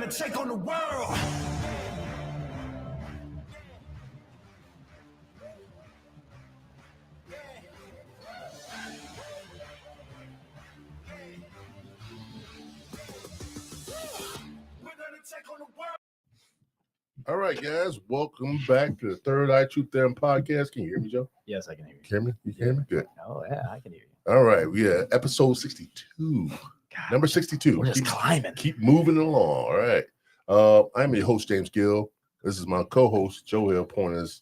gonna take on the world. All right, guys, welcome back to the Third Eye Truth Them podcast. Can you hear me, Joe? Yes, I can hear you. Hear me? You can hear me? Good. Oh, yeah, I can hear you. All right, we are episode 62. God, Number 62. we're just climbing. Keep moving along. All right. I'm your host, James Gill. This is my co-host, Joe Hill Pointers.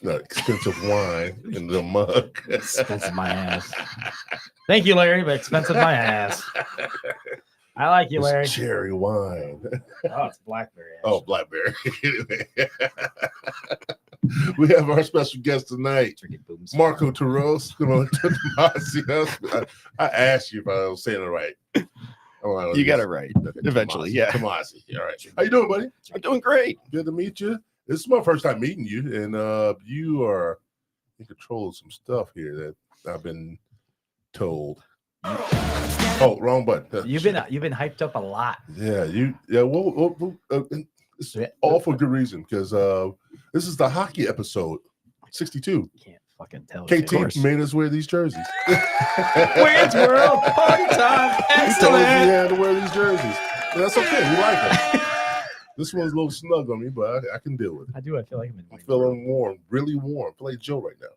Expensive wine in the mug. Expensive my ass. Thank you, Larry, but expensive my ass. I like you, Larry. It's cherry wine. Oh, it's blackberry. Actually. Oh, blackberry. We have our special guest tonight, Marco Tomasi. I asked you if I was saying it right. You got it right. Eventually, yeah. Tomasi. All right. How you doing, buddy? I'm doing great. Good to meet you. This is my first time meeting you, and you are in control of some stuff here that I've been told. Oh, wrong button. You've been hyped up a lot. Yeah, it's all for good reason, because this is the hockey episode 62. Can't fucking tell. KT made us wear these jerseys. Where's world party time? He told us we Excellent. had to wear these jerseys. And that's okay. We like them. This one's a little snug on me, but I can deal with it. I do. I feel like I'm feeling warm, really warm. I feel like Joe right now.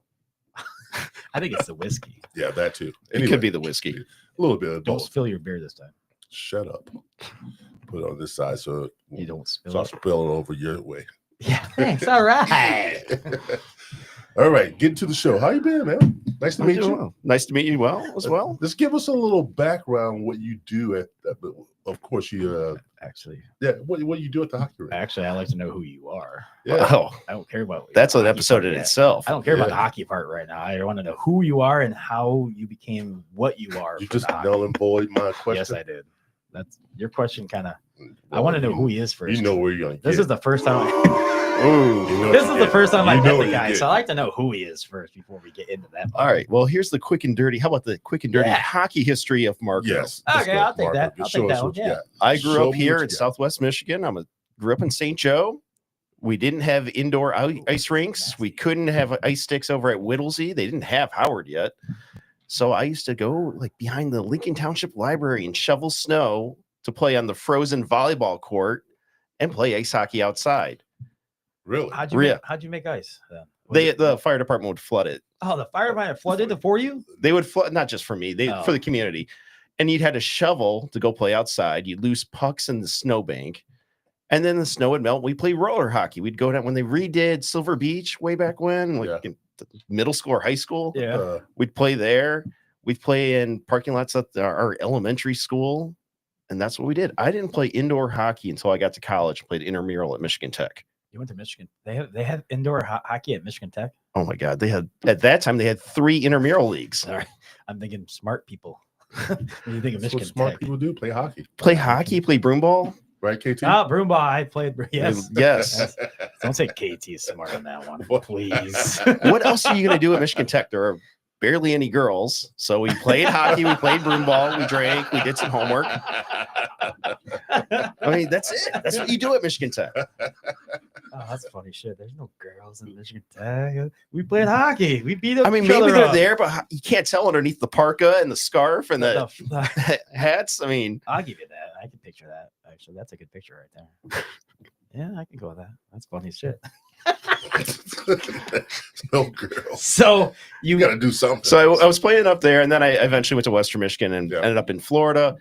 I think it's the whiskey. Yeah, that too. It could be the whiskey. A little bit of Don't both. spill your beer this time. Shut up. Put it on this side so You don't spill so I'll it. spill it over your way. Yeah, thanks. All right. All right, get to the show. How you been, man? Nice to I'm meet doing you. well. Nice to meet you as well. Just give us a little background what you do at of course you Actually, what you do at the hockey rink. I like to know who you are. Yeah. Oh, I don't care about that's your an hockey episode part in yet. itself. I don't care about the Yeah. hockey part right now. I want to know who you are and how you became what you are. You for just the hockey. null and void my question. Yes, I did. That's your question. Kind of. I want to know who he is first. You know where you're going. This is the first time. Ooh. This is the first time I You know met what the you guy, get. so I like to know who he is first before we get into that. All right. Well, here's the quick and dirty. How about the quick and dirty Yeah. hockey history of Marco? Yes. Okay, I'll take that. I'll Show take us that what one, you yeah. got. I Show grew up me here what in you got. Southwest Michigan. Grew up in St. Joe. We didn't have indoor ice rinks. We couldn't have ice sticks over at Whittlesey. They didn't have Howard yet. So I used to go like behind the Lincoln Township Library and shovel snow to play on the frozen volleyball court and play ice hockey outside. Really? How'd you make ice? Then? The fire department would flood it. Oh, the fire department flooded it for you? They would flood, not just for me, for the community. And you'd had a shovel to go play outside. You'd lose pucks in the snowbank. And then the snow would melt. We played roller hockey. We'd go down when they redid Silver Beach way back when, like in middle school or high school. Yeah. We'd play there. We'd play in parking lots at our elementary school. And that's what we did. I didn't play indoor hockey until I got to college and played intramural at Michigan Tech. You went to Michigan. They had indoor hockey at Michigan Tech. Oh my God. At that time they had 3 intramural leagues. Sorry, I'm thinking smart people. When you think of That's what Michigan smart Tech. people do. Play hockey. Play hockey, play broom ball. Right, KT? Oh, broomball. I played. Yes. Yes. Don't say KT is smart on that one, please. What else are you going to do at Michigan Tech? There are barely any girls. So we played hockey, we played broom ball, we drank, we did some homework. I mean, that's it. That's what you do at Michigan Tech. Oh, that's funny shit. There's no girls in Michigan Tech. We played hockey. We beat up. I mean, each maybe other they're up. there, but you can't tell underneath the parka and the scarf and the hats. I mean, I'll give you that. I can picture that. Actually, that's a good picture right there. Yeah, I can go with that. That's funny as shit. No girls. So You got to do something. so I was playing up there, and then I eventually went to Western Michigan and ended up in Florida.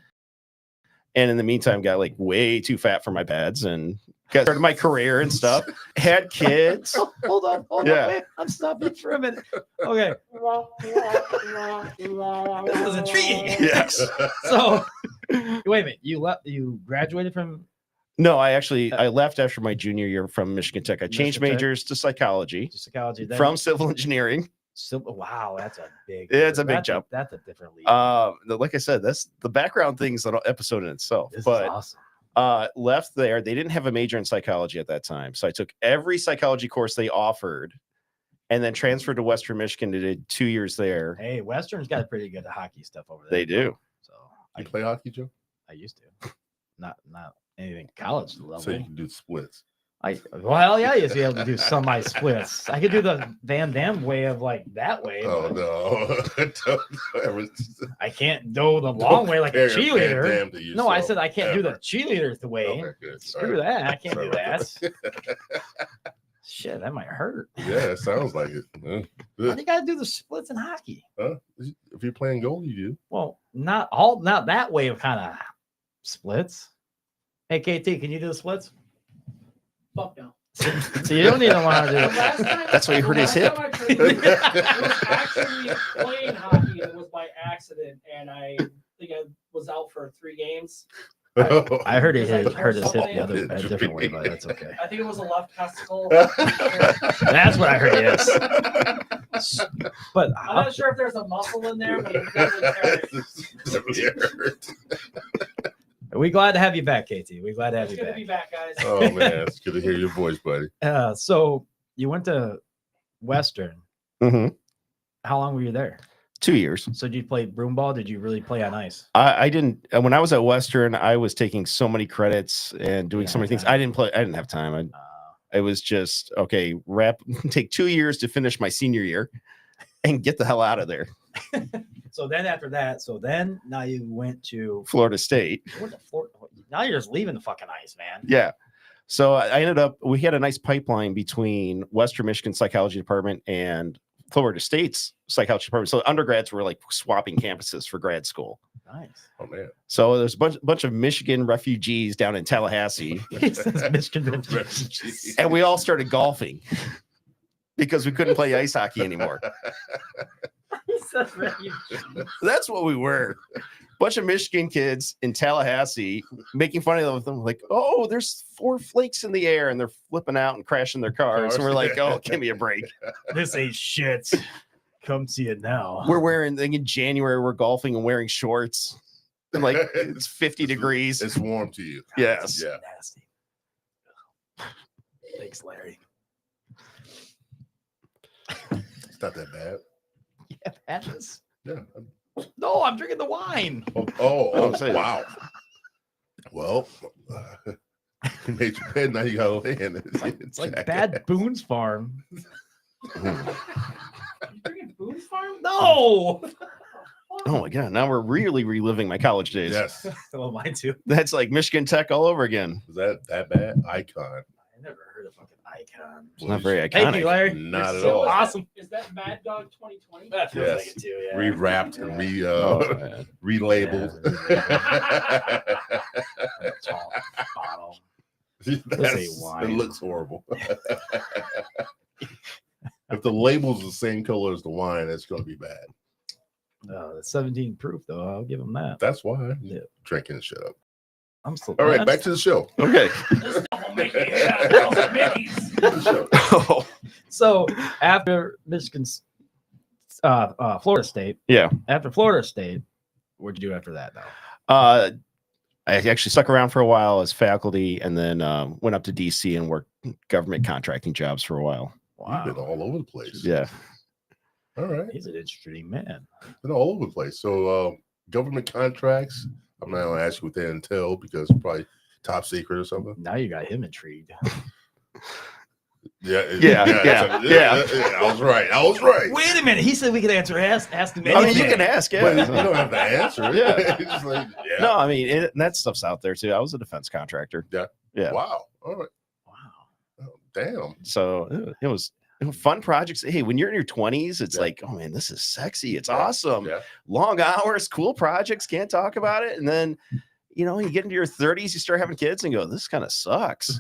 And in the meantime, got like way too fat for my pads and got started my career and stuff. Had kids. hold on. Yeah. Wait, I'm stopping for a minute. Okay. This is intriguing. Yes. So wait a minute. You graduated from No, I left after my junior year from Michigan Tech. I changed Michigan Tech? majors to psychology psychology then from civil engineering. wow, that's a big It's a big jump. That's a different league. Like I said, that's the background thing's an episode in itself. This But is awesome. left there. They didn't have a major in psychology at that time. So I took every psychology course they offered and then transferred to Western Michigan to do 2 years there. Hey, Western's got pretty good hockey stuff over there. They do. So You play hockey, Joe? I used to. not anything college level. So you can do splits. Well, yeah, you'd be able to do semi splits. I could do the Van Damme way of like that way. Oh but no! I can't do the long way like a cheerleader. No, I said I can't do the cheerleader the way. Okay, good. Screw that. I can't Sorry do about that. Shit, that might hurt. Yeah, it sounds like it. You got to do the splits in hockey. If you're playing goal, you do. Well, not that way of kind of splits. Hey, KT, can you do the splits? Fuck no. So you don't even want to do it. That's why you hurt his hip. I was actually playing hockey. It was by accident, and I think I was out for 3 games. I heard he hurt his hip the other a different way, but that's okay. I think it was a left testicle. That's what I heard. Yes, but I'm not sure if there's a muscle in there, but it definitely hurt. We're glad to have you back, KT. We're glad to have It's you good back. to be back, guys. Oh man, it's good to hear your voice, buddy. So you went to Western. Mm-hmm. How long were you there? 2 years. So did you play broom ball? Did you really play on ice? I didn't. When I was at Western, I was taking so many credits and doing so many things. I didn't play. I didn't have time. It was just okay. Take 2 years to finish my senior year, and get the hell out of there. So then after that, now you went to Florida State. Now you're just leaving the fucking ice, man. Yeah. So I ended up. We had a nice pipeline between Western Michigan Psychology Department and Florida State's psychology department. So undergrads were like swapping campuses for grad school. Nice. Oh man. So there's a bunch of Michigan refugees down in Tallahassee. Michigan Refugees. And we all started golfing because we couldn't play ice hockey anymore. That's what we were. Bunch of Michigan kids in Tallahassee making fun of them, like, oh, there's 4 flakes in the air, and they're flipping out and crashing their cars. And we're like, oh, give me a break. This ain't shit. Come see it now. We're wearing, like, in January, we're golfing and wearing shorts. And like it's 50 degrees. It's warm to you. Yes. Yeah. Nasty. Thanks, Larry. It's not that bad. Yeah, Patches. Yeah. No, I'm drinking the wine. Wow. Well, you made your bed, now you gotta lay in it. It's like Bad Boone's Farm. You drinking Boone's Farm? No. Oh my god! Now we're really reliving my college days. Yes. Well, mine too. That's like Michigan Tech all over again. Was that bad? Icon. I never heard of fucking Icon. It's not very Thank iconic. you, Larry. Not at So all. awesome. Is that Mad Dog 2020? That feels Yes. like it too. Yeah. Rewrapped and Oh, man. relabeled. Tall bottle. That's- wine. It looks horrible. If the label's the same color as the wine, it's going to be bad. It's 17 proof though. I'll give him that. That's why. Yeah. Drinking shit up. I'm still. All right, back to the show. Okay. So after Michigan's Florida State, Yeah. after Florida State, what'd you do after that though? I actually stuck around for a while as faculty, and then went up to DC and worked government contracting jobs for a while. You've been all over the place. Yeah. All right. He's an interesting man. Been all over the place. So government contracts, I'm not going to ask you what they entail because it's probably top secret or something. Now you got him intrigued. Yeah. I was right. Wait a minute. He said we could ask him anything. I mean, you can ask. But Yeah. you don't have to answer it. Yeah. It's just like, yeah. No, I mean that stuff's out there too. I was a defense contractor. Yeah. Wow. All right. Wow. Oh, damn. So it was fun projects. Hey, when you're in your 20s, it's like, oh man, this is sexy. It's awesome. Yeah. Long hours, cool projects. Can't talk about it. And then, you get into your 30s, you start having kids and go, this kind of sucks.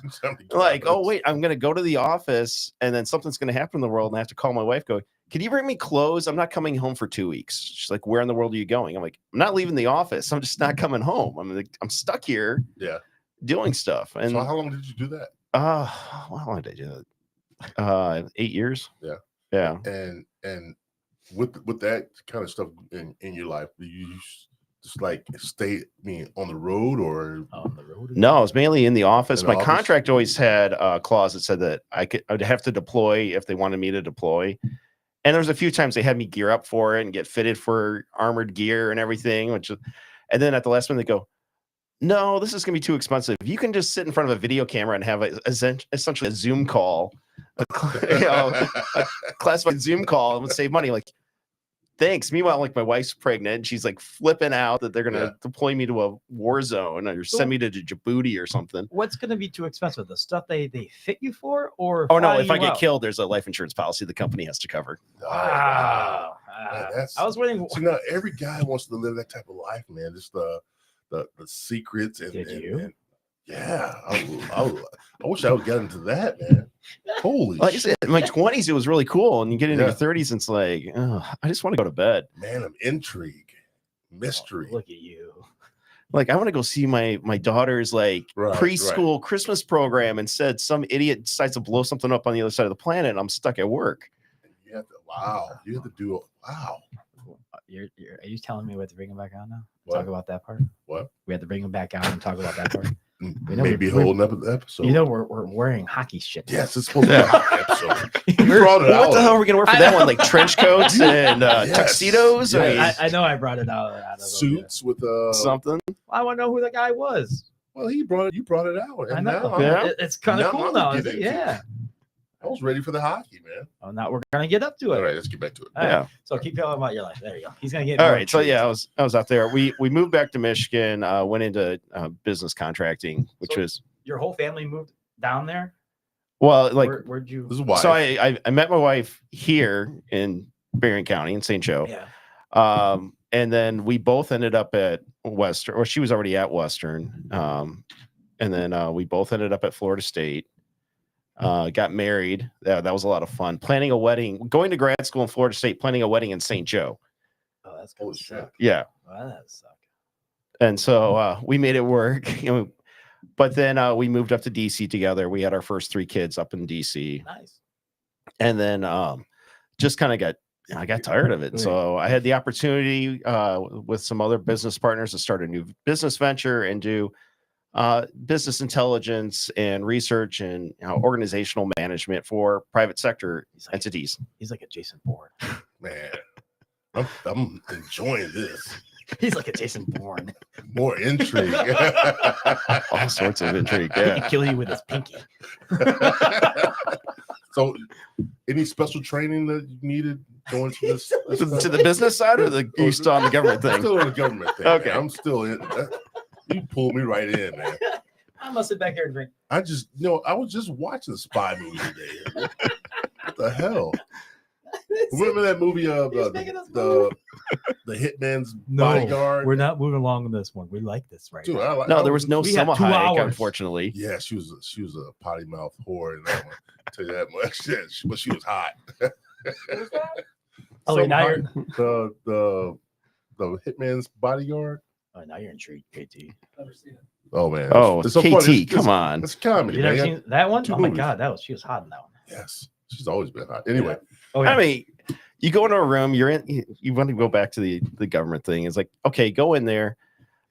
Like, oh wait, I'm gonna go to the office and then something's gonna happen in the world and I have to call my wife. Go, can you bring me clothes? I'm not coming home for 2 weeks. She's like, where in the world are you going? I'm like, I'm not leaving the office. I'm just not coming home. I'm stuck here. Yeah. Doing stuff. And So how long did you do that? how long did I do that? 8 years. Yeah. And with that kind of stuff in your life, do you just like stay on the road or On the road? No, I was mainly in the office. In the My office? contract always had a clause that said that I'd have to deploy if they wanted me to deploy. And there was a few times they had me gear up for it and get fitted for armored gear and everything, and then at the last minute they go, no, this is going to be too expensive. You can just sit in front of a video camera and have essentially a Zoom call, a classified Zoom call, and would save money. Like, thanks. Meanwhile, like my wife's pregnant, and she's like flipping out that they're going to deploy me to a war zone or send me to Djibouti or something. What's going to be too expensive? The stuff they fit you for, or oh no, if I you get out? killed, there's a life insurance policy the company has to cover. Wow. I was waiting. So now every guy wants to live that type of life, man. Just the secrets and, Did you? and yeah, I wish I would get into that, man. Holy Like I shit, said, in my 20s, it was really cool, and you get into your 30s, and it's like, oh, I just want to go to bed. man of intrigue, mystery. Look at you. Like, I want to go see my daughter's like preschool Christmas program, and said some idiot decides to blow something up on the other side of the planet, and I'm stuck at work. You have to, you have to do it. Wow. Are you telling me we have to bring him back on now? What? Talk about that part. What? We have to bring him back on and talk about that part. Maybe holding up an episode. You know, we're wearing hockey shit. Yes, it's supposed to be a hockey episode. You brought it out. What the hell are we gonna wear for that one? Like trench coats and tuxedos? Yes. I know I brought it out of Suits with something. I want to know who the guy was. Well, you brought it out. And I know. now It's kind of cool now. Yeah. I was ready for the hockey, man. Oh, now we're gonna get up to it. All right, let's get back to it. All right. Yeah. So keep telling about your life. There you go. He's gonna get All more right. So intrigued. yeah, I was out there. We moved back to Michigan. Went into business contracting, which was Your whole family moved down there. well, like Where'd you? This is why. so. I met my wife here in Berrien County in St. Joe. Yeah. And then we both ended up at Western, or she was already at Western. And then we both ended up at Florida State. Got married. That was a lot of fun. Planning a wedding, going to grad school in Florida State, planning a wedding in St. Joe. Oh, that's gonna suck. Yeah. Well, that suck. And so we made it work. But then we moved up to DC together. We had our first 3 kids up in DC. Nice. And then just kind of I got tired of it. So I had the opportunity with some other business partners to start a new business venture and do business intelligence and research and organizational management for private sector entities. He's like a Jason Bourne. Man, I'm enjoying this. He's like a Jason Bourne. More intrigue. All sorts of intrigue. He Yeah. can kill you with his pinky. So, any special training that you needed going to this To the business side, or you still on the government I'm thing? still on the government thing. Okay. Man. I'm still in. You pulled me right in, man. I'm gonna sit back here and drink. I was just watching a spy movie today. What the hell? Remember that movie of the Hitman's Bodyguard? We're not moving along with this one. We like this right Dude, now. No, there was no We had Selma 2 Hayek, hours. unfortunately. Yeah, she was a potty mouth whore in that one. I'll tell you that much. Yeah, but she was hot. Oh, wait, now Somehow- the Hitman's Bodyguard. Oh, now you're intrigued, KT. Never seen it. Oh man. Oh, it's so KT, funny. come on. It's comedy. You never man. seen that one? 2 Oh my movies. god, she was hot in that one. Yes, she's always been hot. Anyway, Oh, yeah. I mean, you go into a room, you want to go back to the government thing. It's like, okay, go in there,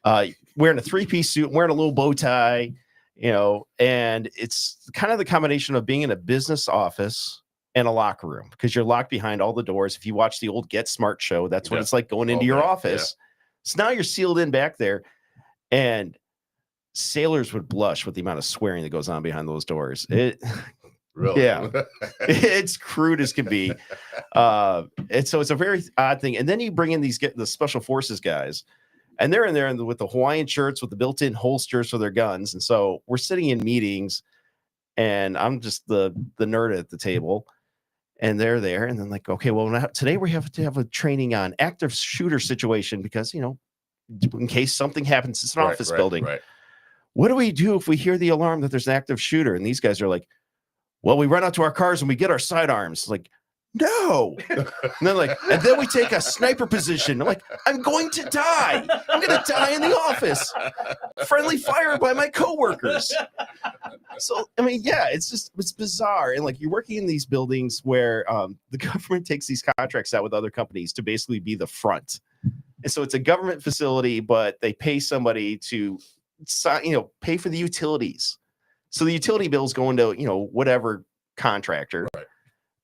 wearing a 3-piece suit, wearing a little bow tie, and it's kind of the combination of being in a business office and a locker room, because you're locked behind all the doors. If you watch the old Get Smart show, that's what it's like going into your office. So now you're sealed in back there, and sailors would blush with the amount of swearing that goes on behind those doors. really? Yeah. It's crude as can be. And so it's a very odd thing. And then you bring in the special forces guys, and they're in there with the Hawaiian shirts with the built-in holsters for their guns. And so we're sitting in meetings, and I'm just the nerd at the table, and they're there. And then like, okay, well, now, today we have to have a training on active shooter situation, because, in case something happens, it's an office building. Right. What do we do if we hear the alarm that there's an active shooter? And these guys are like, well, we run out to our cars and we get our sidearms. Like, no. And they're like, and then we take a sniper position. I'm like, I'm going to die. I'm going to die in the office. Friendly fire by my coworkers. So, I mean, yeah, it's bizarre. And like, you're working in these buildings where the government takes these contracts out with other companies to basically be the front. And so it's a government facility, but they pay somebody to, pay for the utilities. So the utility bills go into, whatever contractor. Right.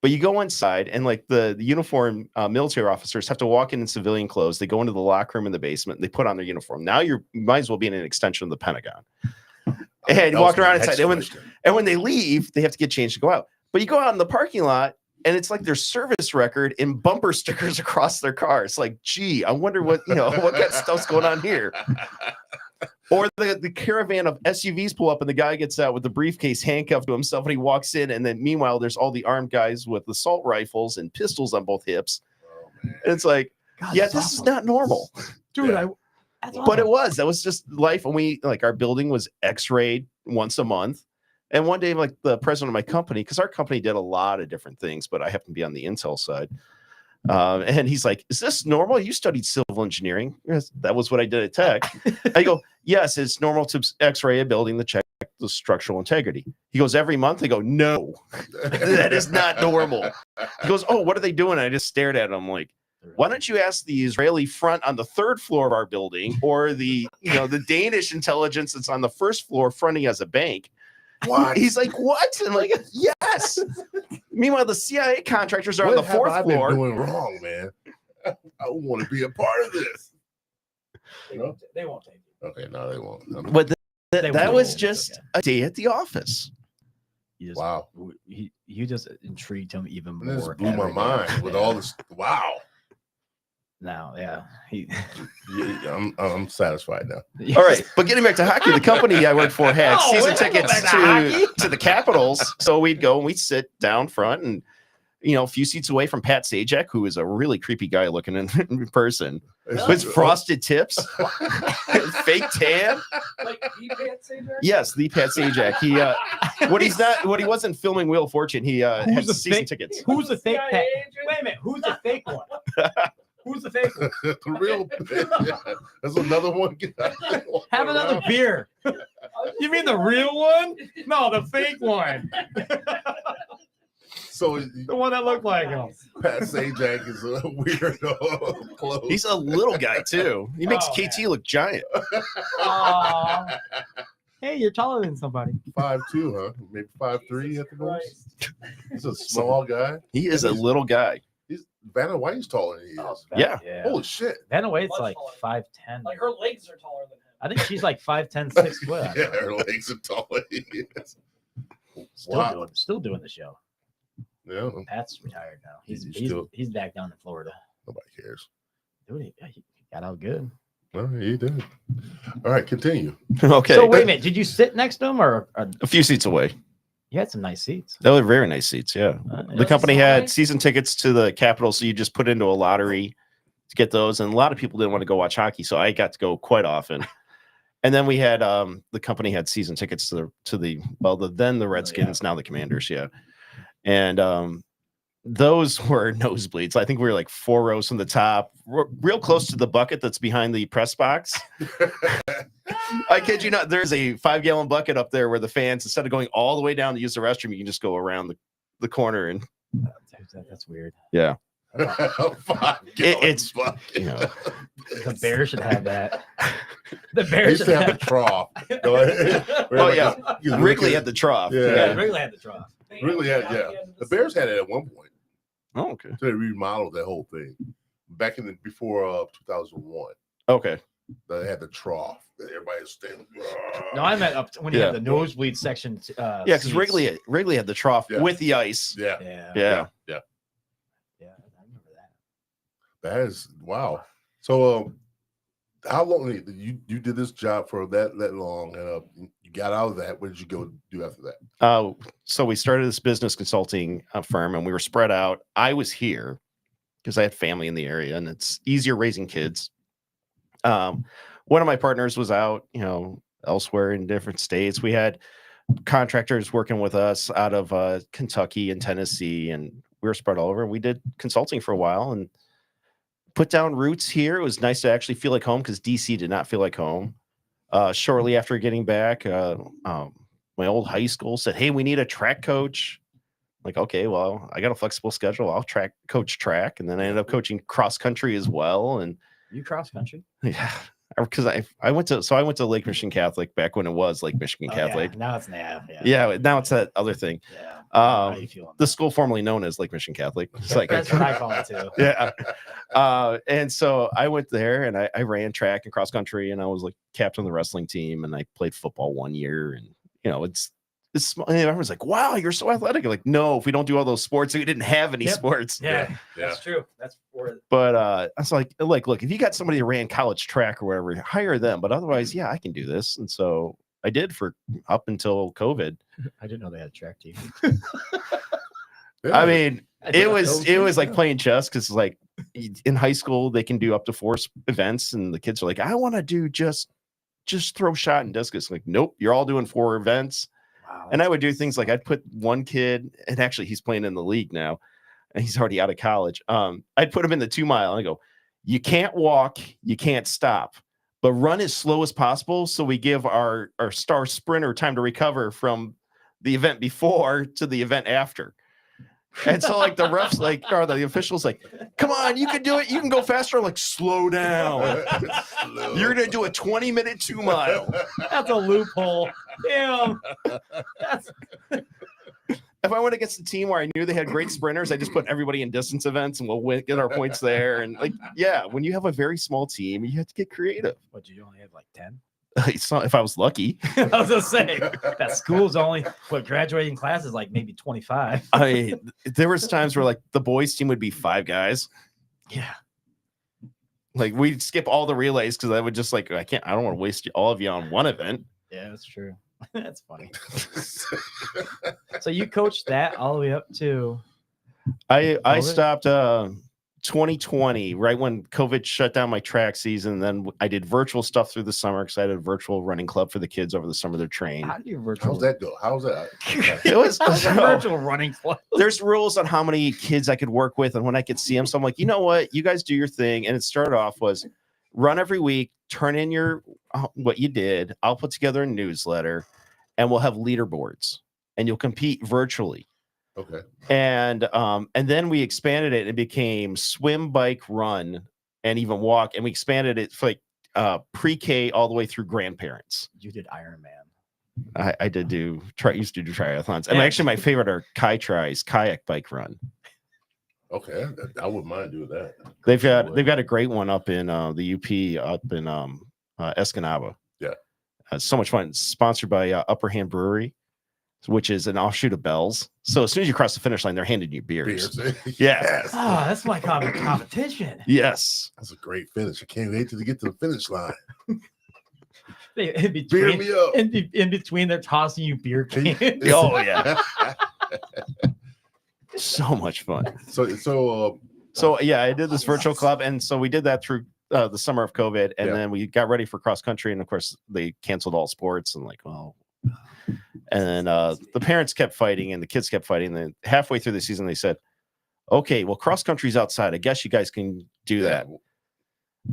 But you go inside, and like the uniform military officers have to walk in civilian clothes. They go into the locker room in the basement. And they put on their uniform. Now you might as well be in an extension of the Pentagon. And walking around inside. And when they leave, they have to get changed to go out. But you go out in the parking lot, and it's like their service record and bumper stickers across their cars. Like, gee, I wonder what kind of stuff's going on here. Or the caravan of SUVs pull up and the guy gets out with the briefcase handcuffed to himself and he walks in. And then meanwhile, there's all the armed guys with assault rifles and pistols on both hips. Oh, man. And it's like, God, yeah, that's this awesome. is not normal. Dude. Yeah. But it was. That was just life. And our building was x-rayed once a month. And one day, like the president of my company, because our company did a lot of different things, but I happen to be on the Intel side. And he's like, is this normal? You studied civil engineering. Yes, that was what I did at Tech. I go, yes, it's normal to x-ray a building to check the structural integrity. He goes, every month? I go, no, that is not normal. He goes, oh, what are they doing? I just stared at him like, why don't you ask the Israeli front on the 3rd floor of our building or the Danish intelligence that's on the 1st floor fronting as a bank? What? He's like, what? And like, yes. Meanwhile, the CIA contractors are on the 4th floor. Been doing wrong, man. I want to be a part of this. They won't take you. Okay, no, they won't. But They that will. was just a day at the office. Wow. You just intrigued him even This more. blew my every day. mind with all this. Wow. Now, yeah. Yeah, I'm satisfied now. All right, but getting back to hockey, the company I worked for had No, season we're not going tickets back to hockey. to the Capitals. So we'd go and we'd sit down front and, a few seats away from Pat Sajak, who is a really creepy guy looking in person. With frosted tips, fake tan. Like the Pat Sajak? Yes, the Pat Sajak. He when he wasn't filming Wheel of Fortune, he had the season fake- tickets. Who's the fake CIA Pat? agent? Wait a minute. Who's the fake one? Who's the fake one? The real. There's another one. Have another beer. You mean the real one? No, the fake one. So The one that looked like him. Pat Sajak is a weirdo. Close. He's a little guy too. He makes Oh, KT look giant. Aw. Hey, you're taller than somebody. 5'2", huh? Maybe 5'3" at the most. Christ. He's a small guy. He is a little guy. He's Vanna White's taller than he is. Oh, Yeah. Holy shit! Vanna White's Much like taller. 5'10". Like her legs are taller than him. I think she's like 5'10", 6 foot. Yeah, her legs are taller. Still doing the show. Yeah, Pat's retired now. He's He's back down in Florida. nobody cares. Dude, he got out good. No, he did. All right, continue. Okay. So wait a minute, did you sit next to him or A few seats away. you had some nice seats? They were very nice seats. Yeah. The Yeah. company had season tickets to the Capitol, so you just put into a lottery to get those. And a lot of people didn't want to go watch hockey, so I got to go quite often. And then we had the company had season tickets to the Redskins, now the Commanders, yeah. And those were nosebleeds. I think we were like 4 rows from the top, real close to the bucket that's behind the press box. I kid you not. There's a 5-gallon bucket up there where the fans, instead of going all the way down to use the restroom, you can just go around the corner and That's weird. yeah. It's The Bears should have that. The They Bears used should to have the have. trough. Go ahead. Oh, yeah. You look Wrigley at- had the trough. Yeah. Yeah, Wrigley had the trough. Wrigley had, yeah. The Bears had it at one point. Oh, okay. So they remodeled that whole thing back in before 2001. Okay. They had the trough. Everybody was standing. No, I meant up when you Yeah. had the nosebleed section. Yeah, because seats. Wrigley had the trough Yeah. with the ice. Yeah, Yeah. Yeah. Yeah. I remember that. that is wow. So, how long you did this job for that long, and you got out of that? What did you go do after that? So we started this business consulting firm, and we were spread out. I was here because I had family in the area, and it's easier raising kids. One of my partners was out, elsewhere in different states. We had contractors working with us out of Kentucky and Tennessee, and we were spread all over. We did consulting for a while and put down roots here. It was nice to actually feel like home because DC did not feel like home. Shortly after getting back, my old high school said, "Hey, we need a track coach." Like, okay, well, I got a flexible schedule. I'll coach track. And then I ended up coaching cross country as well. And You cross country? yeah, because I went to Lake Michigan Catholic back when it was Lake Michigan Oh, Catholic. Yeah. Now it's NAV. Yeah, now it's that other thing. Yeah. How you feeling? The school formerly known as Lake Michigan Catholic. It's like That's what I call it too. yeah. And so I went there and I ran track and cross country and I was like captain of the wrestling team and I played football 1 year and it's and everyone's like, wow, you're so athletic. I'm like, no, if we don't do all those sports, we didn't have any sports. Yeah, that's true. That's for But I was like, look, if you got somebody who ran college track or whatever, hire them. But otherwise, yeah, I can do this. And so I did for up until COVID. I didn't know they had a track team. I mean, it was like playing chess because like in high school they can do up to 4 events, and the kids are like, I want to do just throw shot and discus. Like, nope, you're all doing 4 events. Wow, and I would do things like I'd put one kid, and actually he's playing in the league now, and he's already out of college. I'd put him in the 2 mile, and I go, you can't walk, you can't stop, but run as slow as possible. So we give our star sprinter time to recover from the event before to the event after. And so like the refs or the officials like, come on, you can do it. You can go faster. I'm like, slow down. You're going to do a 20-minute 2 mile. That's a loophole. Damn. If I went against a team where I knew they had great sprinters, I just put everybody in distance events and we'll get our points there. And like, yeah, when you have a very small team, you have to get creative. What, do you only have like 10? It's not, if I was lucky. I was gonna say that school's only graduating class is like maybe 25. There was times where like the boys team would be 5 guys. Yeah. Like we'd skip all the relays because I would just like, I don't want to waste all of you on one event. Yeah, that's true. That's funny. So you coached that all the way up to I stopped 2020, right when COVID shut down my track season. Then I did virtual stuff through the summer because I had a virtual running club for the kids over the summer. They're trained. How do you virtual? How's that go? How's that? It was a virtual running club. There's rules on how many kids I could work with and when I could see them. So I'm like, you know what? You guys do your thing. And it started off was run every week, turn in your what you did. I'll put together a newsletter and we'll have leaderboards and you'll compete virtually. Okay. And then we expanded it. It became swim, bike, run, and even walk. And we expanded it for like pre-K all the way through grandparents. You did Ironman. I used to do triathlons. And actually my favorite are kayak, bike, run. Okay. I wouldn't mind doing that. They've got a great one up in the UP up in Escanaba. Yeah. So much fun. It's sponsored by Upper Hand Brewery, which is an offshoot of Bell's. So as soon as you cross the finish line, they're handing you beers. Yes. Oh, that's my competition. Yes. That's a great finish. I can't wait till they get to the finish line. Beer me up. In between, they're tossing you beer cans. Oh, yeah. So much fun. So yeah, I did this virtual club. And so we did that through the summer of COVID. And then we got ready for cross country. And of course, they canceled all sports and like, well, and then the parents kept fighting and the kids kept fighting. And then halfway through the season, they said, okay, well, cross country's outside. I guess you guys can do that.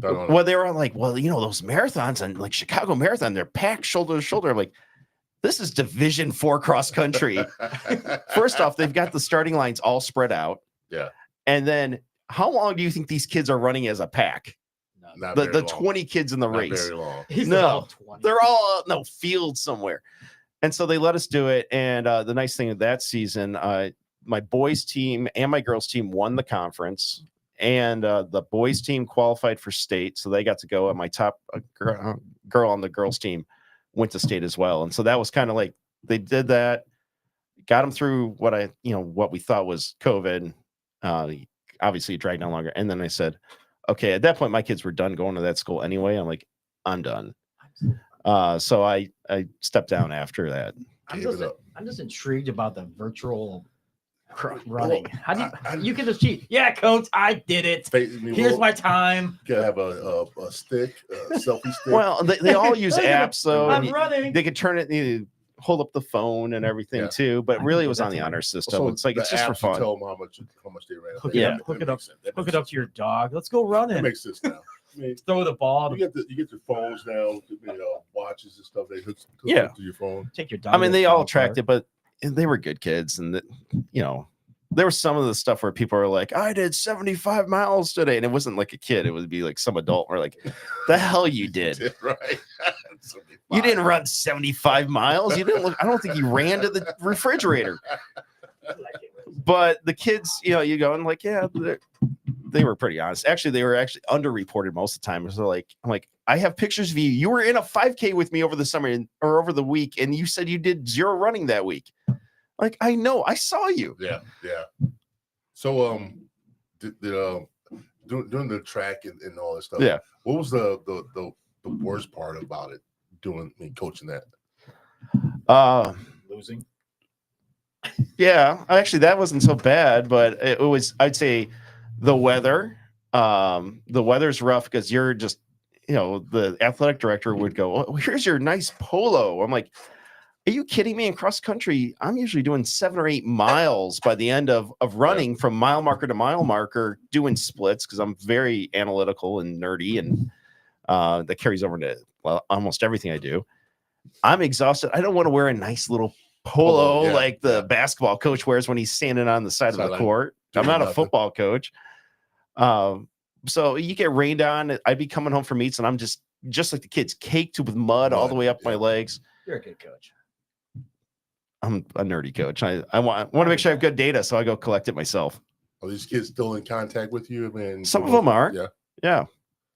Well, they were like, well, those marathons and like Chicago Marathon, they're packed shoulder to shoulder. I'm like, this is Division 4 cross country. First off, they've got the starting lines all spread out. Yeah. And then how long do you think these kids are running as a pack? The 20 kids in the race. Very long. No, they're all field somewhere. And so they let us do it. And the nice thing of that season, my boys team and my girls team won the conference. And the boys team qualified for state. So they got to go. And my top girl on the girls team went to state as well. And so that was kind of like they did that, got them through what we thought was COVID. Obviously, it dragged on longer. And then I said, okay, at that point, my kids were done going to that school anyway. I'm like, I'm done. So I stepped down after that. I'm just intrigued about the virtual running. How do you can just cheat? Yeah, coach, I did it. Here's my time. You gotta have a stick, a selfie stick. Well, they all use apps, so I'm running. They could turn it. You hold up the phone and everything too. But really, it was on the honor system. So it's like it's just for fun. Tell them how much they ran. Hook it up to your dog. Let's go running. That makes sense now. I mean, throw the ball. You get your phones now, watches and stuff. They hook up to your phone. Take your dog. I mean, they all tracked it, but they were good kids, and there was some of the stuff where people are like, I did 75 miles today. And it wasn't like a kid. It would be like some adult or like, the hell you did. Right. You didn't run 75 miles. You didn't look, I don't think you ran to the refrigerator. But the kids, you go and like, yeah, they were pretty honest. Actually, they were actually underreported most of the time. So I'm like, I have pictures of you. You were in a 5K with me over the summer or over the week, and you said you did 0 running that week. Like, I know, I saw you. Yeah. So, doing the track and all that stuff. Yeah. What was the worst part about it? Coaching that. Losing. Yeah, actually, that wasn't so bad, but it was. I'd say the weather. The weather's rough because you're just, the athletic director would go, "Oh, here's your nice polo." I'm like, are you kidding me? In cross country, I'm usually doing 7 or 8 miles by the end of running from mile marker to mile marker, doing splits because I'm very analytical and nerdy, and that carries over to almost everything I do. I'm exhausted. I don't want to wear a nice little polo like the basketball coach wears when he's standing on the side of the court. I'm not a football coach. So you get rained on. I'd be coming home from meets, and I'm just like the kids, caked with mud all the way up my legs. You're a good coach. I'm a nerdy coach. I want to make sure I have good data, so I go collect it myself. Are these kids still in contact with you? I mean, some of them are. Yeah.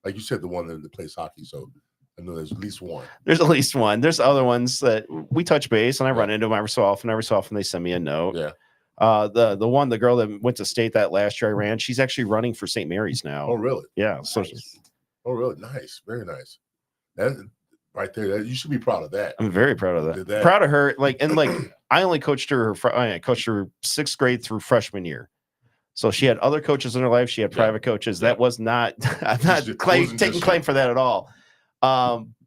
Like you said, the one that plays hockey. So I know there's at least one. There's at least one. There's other ones that we touch base, and I run into them every so often. Every so often, they send me a note. Yeah. The girl that went to state that last year I ran, she's actually running for St. Mary's now. Oh, really? Yeah. Nice. So. Oh, really? Nice. Very nice. That right there. You should be proud of that. I'm very proud of that. Proud of her. I only coached her. I coached her 6th grade through freshman year. So she had other coaches in her life. She had private coaches. That was not. I'm not taking claim for that at all.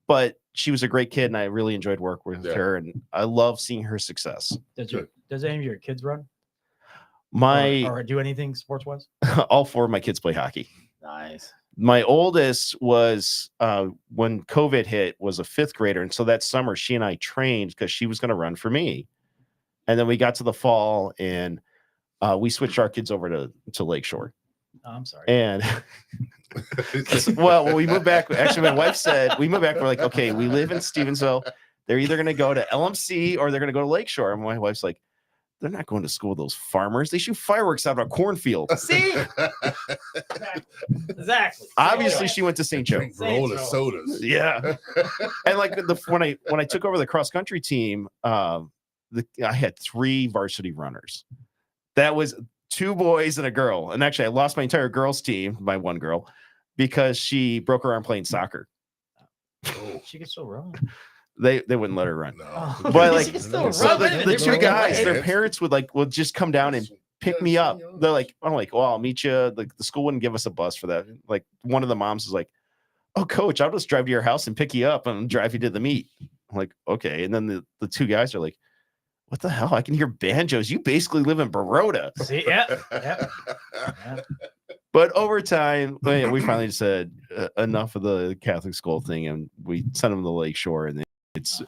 But she was a great kid, and I really enjoyed working with her, and I love seeing her success. Does any of your kids run? Or do anything sports wise? All 4 of my kids play hockey. Nice. My oldest was when COVID hit, was a 5th grader, and so that summer she and I trained because she was going to run for me. And then we got to the fall, and we switched our kids over to Lakeshore. Oh, I'm sorry. And well, we moved back. Actually, my wife said we moved back. We're like, okay, we live in Stevensville. They're either going to go to LMC or they're going to go to Lakeshore. And my wife's like, they're not going to school with those farmers. They shoot fireworks out of a cornfield. See? Exactly. Obviously, she went to St. Joe. Roll of sodas. Yeah. And like when I took over the cross country team, I had 3 varsity runners. That was 2 boys and a girl. And actually, I lost my entire girls team, my one girl, because she broke her arm playing soccer. Oh. She can still run. They wouldn't let her run. No. But so the 2 guys, their parents would just come down and pick me up. They're like, I'm like, well, I'll meet you. The school wouldn't give us a bus for that. Like, one of the moms was like, oh, coach, I'll just drive to your house and pick you up and drive you to the meet. I'm like, okay. And then the 2 guys are like, what the hell? I can hear banjos. You basically live in Baroda. See, yeah. But over time, we finally said enough of the Catholic school thing, and we sent them to Lakeshore, and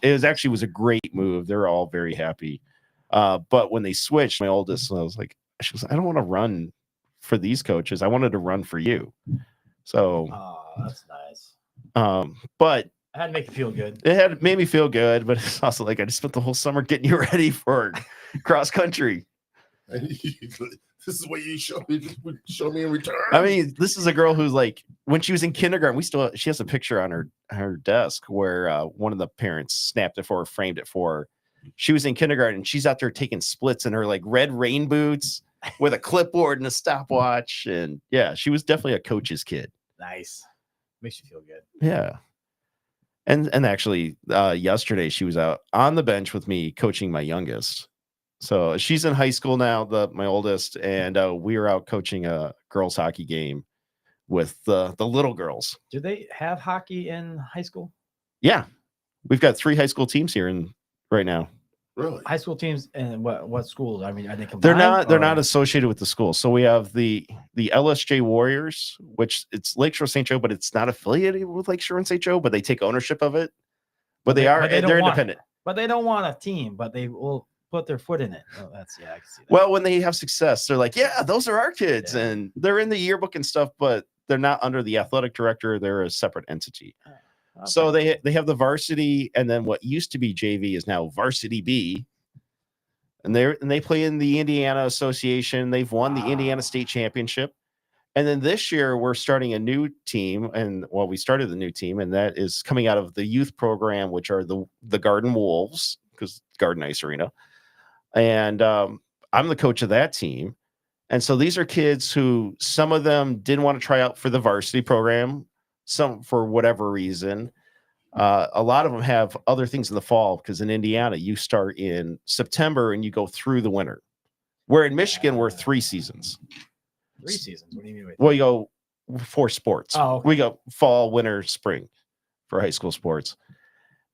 it was a great move. They're all very happy. But when they switched, my oldest, I was like, I don't want to run for these coaches. I wanted to run for you. So, that's nice. But I had to make you feel good. It made me feel good, but it's also like I just spent the whole summer getting you ready for cross country. This is what you show me in return. I mean, this is a girl who's like, when she was in kindergarten, she has a picture on her desk where one of the parents snapped it for her, framed it for her. She was in kindergarten, and she's out there taking splits in her like red rain boots with a clipboard and a stopwatch. And yeah, she was definitely a coach's kid. Nice. Makes you feel good. Yeah. And actually, yesterday she was out on the bench with me coaching my youngest. So she's in high school now, my oldest, and we were out coaching a girls hockey game with the little girls. Do they have hockey in high school? Yeah, we've got 3 high school teams here right now. Really? High school teams and what schools? I mean, are they combined? They're not associated with the school. So we have the LSJ Warriors, which it's Lakeshore St. Joe, but it's not affiliated with Lakeshore and St. Joe, but they take ownership of it. But they're independent. But they don't want a team, but they will put their foot in it. Oh, I can see that. Well, when they have success, they're like, yeah, those are our kids. Yeah. And they're in the yearbook and stuff, but they're not under the athletic director. They're a separate entity. Okay. So they have the varsity, and then what used to be JV is now varsity B. and they play in the Indiana Association. They've won the Indiana State Championship. And then this year we're starting a new team, and we started the new team, and that is coming out of the youth program, which are the Garden Wolves, because Garden Ice Arena. And I'm the coach of that team. And so these are kids who, some of them didn't want to try out for the varsity program, some for whatever reason. A lot of them have other things in the fall, because in Indiana, you start in September and you go through the winter. Where in Michigan, we're 3 seasons. 3 seasons? What do you mean? Well, you go 4 sports. Oh, okay. We go fall, winter, spring for high school sports.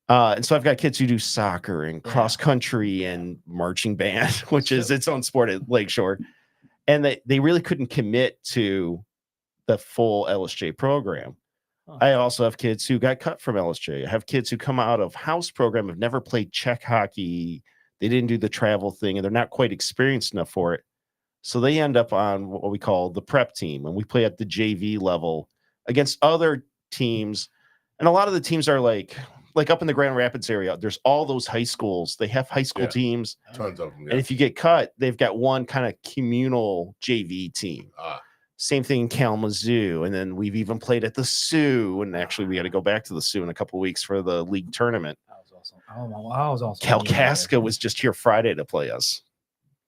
And so I've got kids who do soccer and cross country and marching band, which is its own sport at Lakeshore. And they really couldn't commit to the full LSJ program. Huh. I also have kids who got cut from LSJ. I have kids who come out of house program, have never played check hockey. They didn't do the travel thing, and they're not quite experienced enough for it. So they end up on what we call the prep team, and we play at the JV level against other teams. And a lot of the teams are like up in the Grand Rapids area. There's all those high schools. They have high school teams. Tons of them. Yeah. And if you get cut, they've got one kind of communal JV team. Same thing in Kalamazoo. And then we've even played at the Sioux. And actually, we got to go back to the Sioux in a couple of weeks for the league tournament. That was awesome. I was awesome. Kalkaska was just here Friday to play us.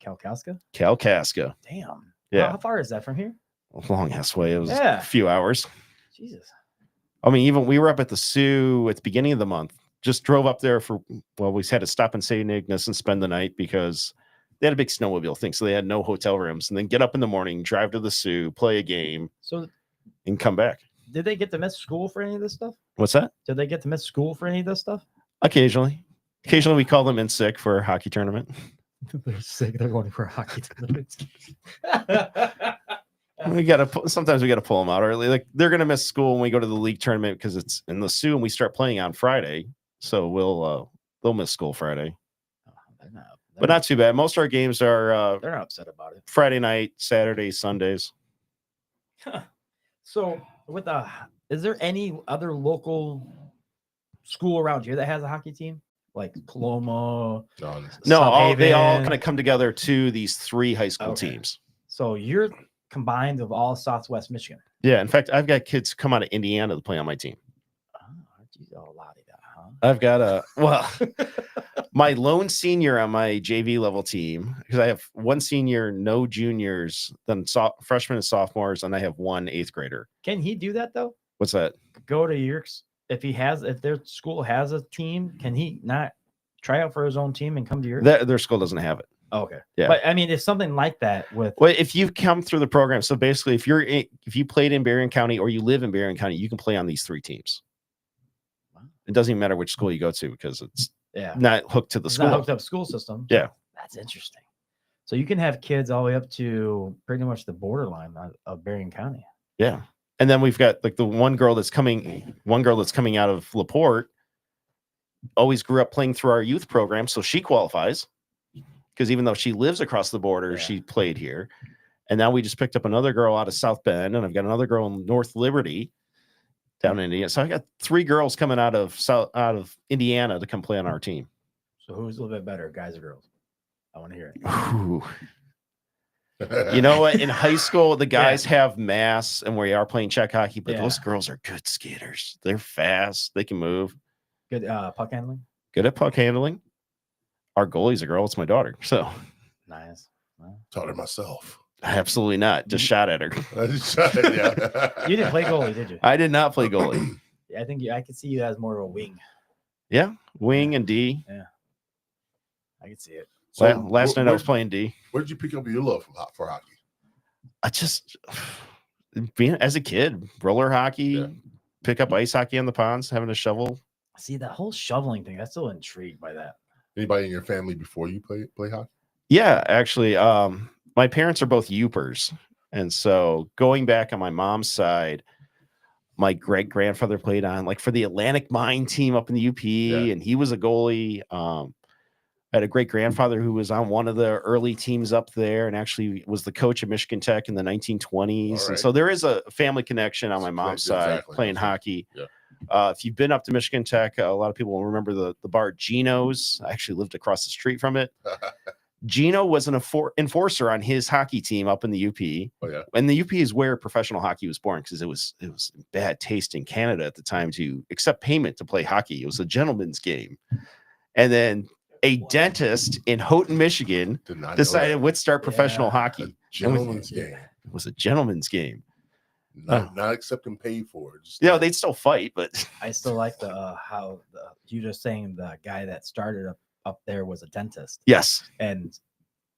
Kalkaska. Damn. Yeah. How far is that from here? A long ass way. It was a few hours. Jesus. I mean, even we were up at the Sioux at the beginning of the month. Just drove up there we had to stop in St. Ignace and spend the night because they had a big snowmobile thing. So they had no hotel rooms, and then get up in the morning, drive to the Sioux, play a game, and come back. Did they get to miss school for any of this stuff? What's that? Did they get to miss school for any of this stuff? Occasionally. Occasionally we call them in sick for a hockey tournament. They're sick. They're going for a hockey tournament. Sometimes we gotta pull them out early. Like they're gonna miss school when we go to the league tournament because it's in the Sioux and we start playing on Friday. So they'll miss school Friday. But not too bad. Most of our games are they're not upset about it. Friday night, Saturday, Sundays. So is there any other local school around here that has a hockey team? Like Paloma? No, they all kind of come together to these 3 high school teams. So you're combined of all Southwest Michigan. Yeah. In fact, I've got kids come out of Indiana to play on my team. I've got my lone senior on my JV level team, because I have 1 senior, no juniors, then freshmen and sophomores, and I have 1 8th grader. Can he do that though? What's that? Go to Yerkes. If their school has a team, can he not try out for his own team and come to Yerkes? Their school doesn't have it. Oh, okay. Yeah. But I mean, if something like that if you've come through the program, so basically if you played in Berrien County or you live in Berrien County, you can play on these 3 teams. It doesn't even matter which school you go to because it's not hooked to the school. Not hooked up school system. Yeah. That's interesting. So you can have kids all the way up to pretty much the borderline of Berrien County. Yeah. And then we've got like the one girl that's coming out of LaPorte, always grew up playing through our youth program. So she qualifies because even though she lives across the border, she played here. And now we just picked up another girl out of South Bend, and I've got another girl in North Liberty down in Indiana. So I got 3 girls coming out of Indiana to come play on our team. So who's a little bit better, guys or girls? I want to hear it. Ooh. You know what? In high school, the guys have mass, and we are playing check hockey, but those girls are good skaters. They're fast. They can move. Good puck handling. Good at puck handling. Our goalie's a girl. It's my daughter. So nice. Taught her myself. Absolutely not. Just shot at her. You didn't play goalie, did you? I did not play goalie. I think I could see you as more of a wing. Yeah, wing and D. Yeah, I could see it. So last night I was playing D. Where did you pick up your love for hockey? I just being as a kid, roller hockey, pick up ice hockey on the ponds, having a shovel. See that whole shoveling thing. I'm still intrigued by that. Anybody in your family before you play hockey? Yeah, actually, my parents are both Yoopers, and so going back on my mom's side, my great grandfather played on for the Atlantic Mine team up in the UP, and he was a goalie. I had a great grandfather who was on one of the early teams up there and actually was the coach of Michigan Tech in the 1920s. Right. And so there is a family connection on my mom's side playing hockey. Yeah. If you've been up to Michigan Tech, a lot of people will remember the bar Geno's. I actually lived across the street from it. Gino was an enforcer on his hockey team up in the UP. Oh yeah. And the UP is where professional hockey was born because it was bad taste in Canada at the time to accept payment to play hockey. It was a gentleman's game. And then a dentist in Houghton, Michigan decided let's start professional hockey. A gentleman's game. It was a gentleman's game. Not accepting pay for it. Yeah, they'd still fight, but I still like how you just saying the guy that started up there was a dentist. yes. And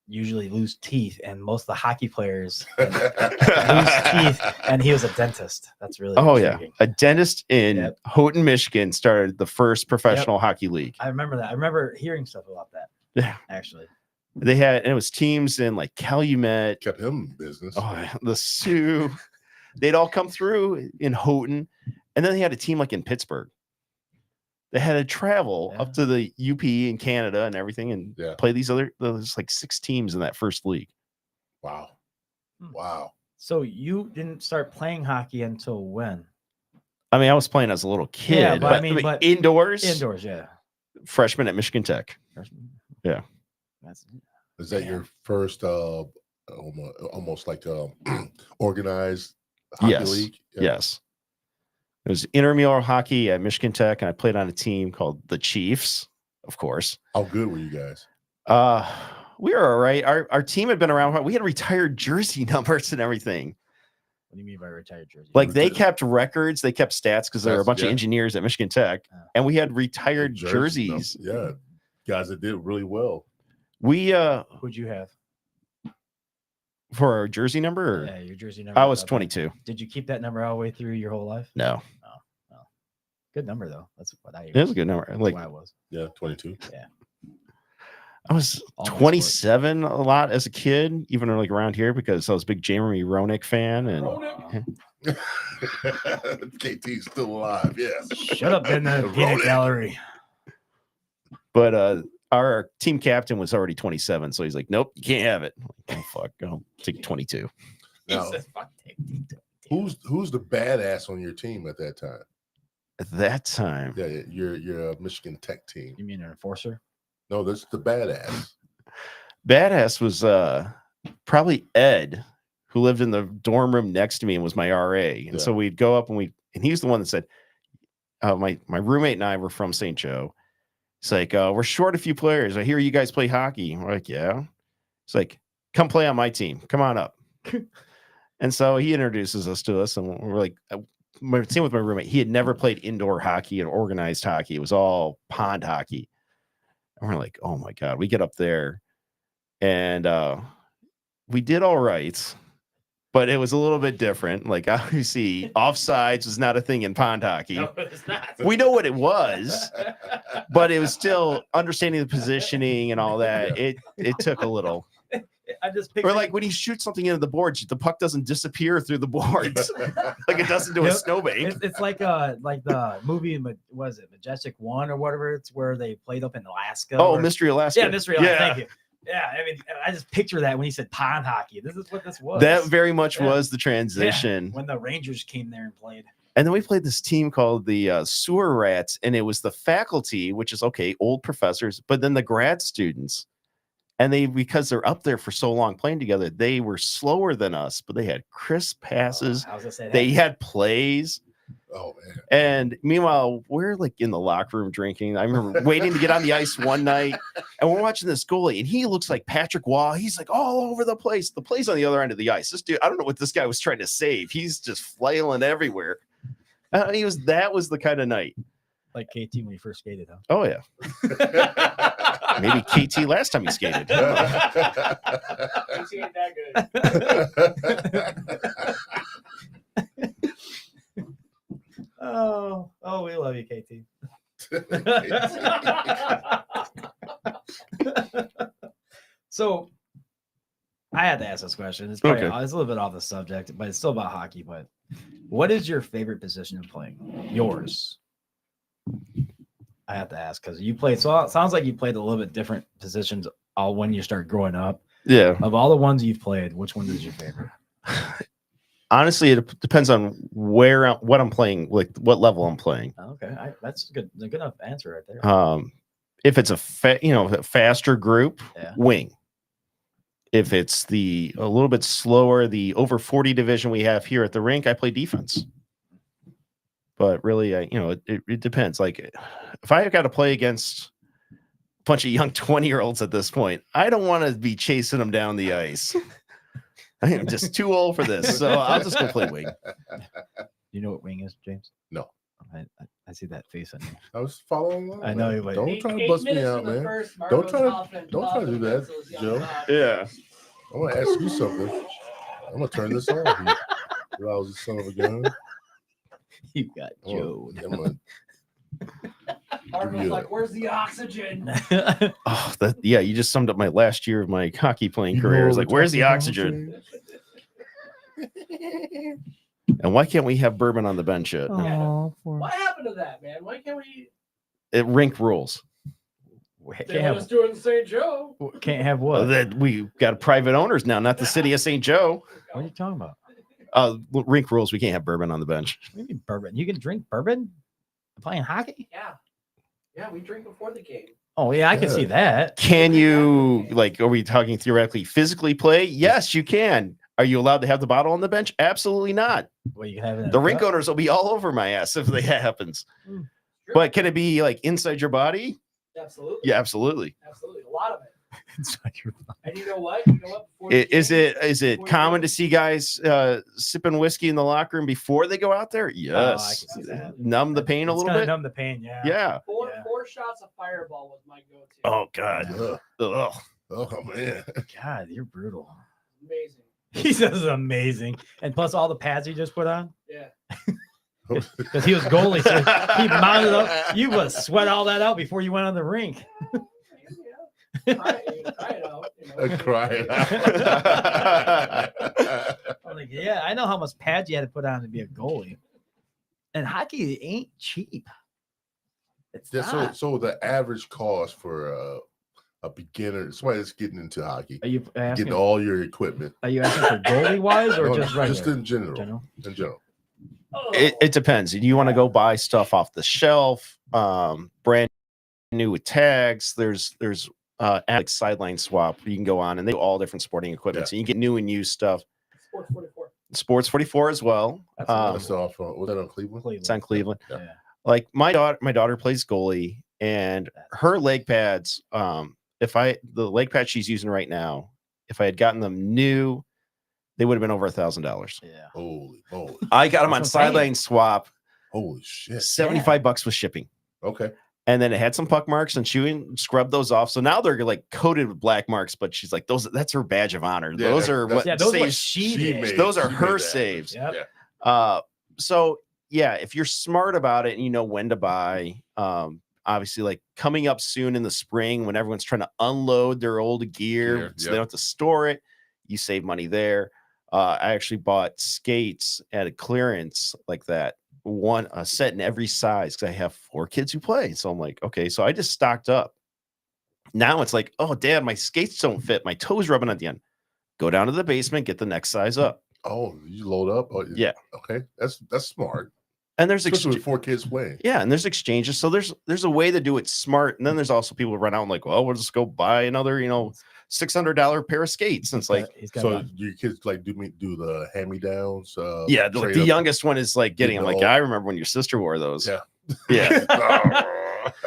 usually lose teeth, and most of the hockey players lose teeth, and he was a dentist. That's really intriguing. A dentist in Houghton, Michigan started the first professional hockey league. I remember that. I remember hearing stuff about that. Yeah, actually, they had, and it was teams in like Calumet, kept him in business. Oh, the Sioux, they'd all come through in Houghton, and then they had a team like in Pittsburgh. They had to travel up to the UP in Canada and everything and play those like 6 teams in that first league. Wow. Wow. So you didn't start playing hockey until when? I mean, I was playing as a little kid. Yeah, but I mean indoors. Indoors, yeah. Freshman at Michigan Tech. Yeah. Is that your first almost like organized hockey league? Yeah. Yes. It was intramural hockey at Michigan Tech, and I played on a team called the Chiefs, of course. How good were you guys? We were all right. Our team had been around. We had retired jersey numbers and everything. What do you mean by retired jersey? Like they kept records, they kept stats because there were a bunch of engineers at Michigan Tech, and we had retired jerseys. Yeah, guys that did really well. We who'd you have for our jersey number? Yeah, your jersey number. I was 22. Did you keep that number all the way through your whole life? No. Good number though. That's what I. It was a good number. Like I was. Yeah, 22. Yeah. I was 27 a lot as a kid, even like around here, because I was a big Jeremy Roenick fan. And KT's still alive. Yes. Shut up in the peanut gallery. But our team captain was already 27, so he's like, "Nope, you can't have it." Like, oh, fuck, I'll take 22. Now, who's the badass on your team at that time? At that time, yeah, you're a Michigan Tech team. You mean an enforcer? No, that's the badass. Badass was probably Ed, who lived in the dorm room next to me and was my RA. And so we'd go up and he's the one that said, my roommate and I were from St. Joe. It's like, we're short a few players. I hear you guys play hockey. We're like, yeah. It's like, come play on my team. Come on up. And so he introduces us to us, and we're like, same with my roommate. He had never played indoor hockey and organized hockey. It was all pond hockey. And we're like, oh my God. We get up there and we did all right, but it was a little bit different. Like, obviously, offsides was not a thing in pond hockey. No, it's not. We know what it was, but it was still understanding the positioning and all that. It took a little. I just or like when you shoot something into the boards, the puck doesn't disappear through the boards like it doesn't do a snowbank. It's like the movie, was it Majestic 1 or whatever? It's where they played up in Alaska. Oh, Mystery Alaska. Yeah, Mystery Alaska. Thank you. Yeah, I mean, I just picture that when he said pond hockey. This is what this was. That very much was the transition. When the Rangers came there and played. And then we played this team called the Sewer Rats, and it was the faculty, which is old professors, but then the grad students. And because they're up there for so long playing together, they were slower than us, but they had crisp passes. They had plays. Oh man! And meanwhile, we're like in the locker room drinking. I remember waiting to get on the ice one night, and we're watching this goalie, and he looks like Patrick Waugh. He's like all over the place. The play's on the other end of the ice. This dude, I don't know what this guy was trying to save. He's just flailing everywhere. That was the kind of night. Like KT when he first skated, huh? Oh yeah. Maybe KT last time he skated. KT ain't that good. Oh, we love you, KT. So I had to ask this question. It's probably it's a little bit off the subject, but it's still about hockey. But what is your favorite position of playing? Yours. I have to ask because you played. So it sounds like you played a little bit different positions when you start growing up. Yeah. Of all the ones you've played, which one is your favorite? Honestly, it depends on what I'm playing, like what level I'm playing. Okay, that's good. A good enough answer right there. If it's a faster group, wing. If it's a little bit slower, the over 40 division we have here at the rink, I play defense. But really, it depends. Like if I got to play against a bunch of young 20-year-olds at this point, I don't want to be chasing them down the ice. I am just too old for this. So I'll just go play wing. You know what wing is, James? No. I see that face on you. I was following along. I know man. you, but Don't try to bust me out, man. Don't try to do that, Joe. Yeah. I want to ask you something. I'm gonna turn this on. I was the son of a gun. You got Joe. Marco's like, "Where's the oxygen?" Oh, you just summed up my last year of my hockey playing career. It's like, where's the oxygen? And why can't we have bourbon on the bench yet? What happened to that, man? Why can't we? It rink rules. They let us do it in St. Joe. Can't have what? That we got private owners now, not the city of St. Joe. What are you talking about? Rink rules. We can't have bourbon on the bench. What do you mean bourbon? You can drink bourbon playing hockey? Yeah, we drink before the game. Oh yeah, I can see that. Can you are we talking theoretically physically play? Yes, you can. Are you allowed to have the bottle on the bench? Absolutely not. Well, you can have it in The a rink cup. owners will be all over my ass if that happens. True. But can it be like inside your body? Absolutely. Yeah, absolutely. Absolutely. A lot of it. Inside your body. And you know what? Before the Is game, it before common the to see guys sipping whiskey in the locker room before they go out there? I Yes. can see that. Numb the pain a It's little gonna bit. numb the pain, yeah. Yeah. Four Yeah. shots of Fireball was my go-to. Oh God. Ugh. Ugh. Oh man. God, you're brutal. Amazing. He says amazing. And plus all the pads he just put on. Yeah. Because he was goalie, so he mounted up. You must sweat all that out before you went on the rink. Try it out. Crying. I'm like, yeah, I know how much pads you had to put on to be a goalie. And hockey ain't cheap. It's Yeah, not. so the average cost for a beginner, somebody that's getting into hockey, Are you asking? getting all your equipment, Are you asking for goalie wise or No, just regular? just in general. General? In general. It depends. Do you want to go buy stuff off the shelf, brand new with tags? There's like sideline swap you can go on, and they do all different sporting equipment. Yeah. So you can get new and used stuff. Sports 44. Sports 44 as well. That's That's off. Was that on Cleveland? It's on Cleveland. Yeah. Yeah. Like my daughter plays goalie, and her leg pads. The leg pads she's using right now, if I had gotten them new, they would have been over $1,000. Yeah. Holy moly. I got them on That's what I'm saying. sideline swap, Holy shit. $75 with shipping. Okay. And then it had some puck marks, and she scrubbed those off. So now they're like coated with black marks, but she's like, that's her badge of honor. Yeah, Those are what Yeah, those are what saves. she did. made- Those are she her made that. saves. Yep. Yeah. So yeah, if you're smart about it and you know when to buy, obviously like coming up soon in the spring when everyone's trying to unload their old gear so they don't have to store it, you save money there. I actually bought skates at a clearance like that, a set in every size because I have 4 kids who play. So I'm like, okay, so I just stocked up. Now it's like, oh, Dad, my skates don't fit. My toes rubbing at the end. Go down to the basement, get the next size up. Oh, you load up? Oh, Yeah. Okay. That's smart. And there's Especially with 4 kids playing. yeah, and there's exchanges. So there's a way to do it smart. And then there's also people who run out and like, well, we'll just go buy another, $600 pair of skates. And it's like, He's got So about- your kids like do the hand-me-downs? yeah, trade the up? youngest one is like getting. I'm like, old- I remember when your sister wore those. Yeah. Yeah.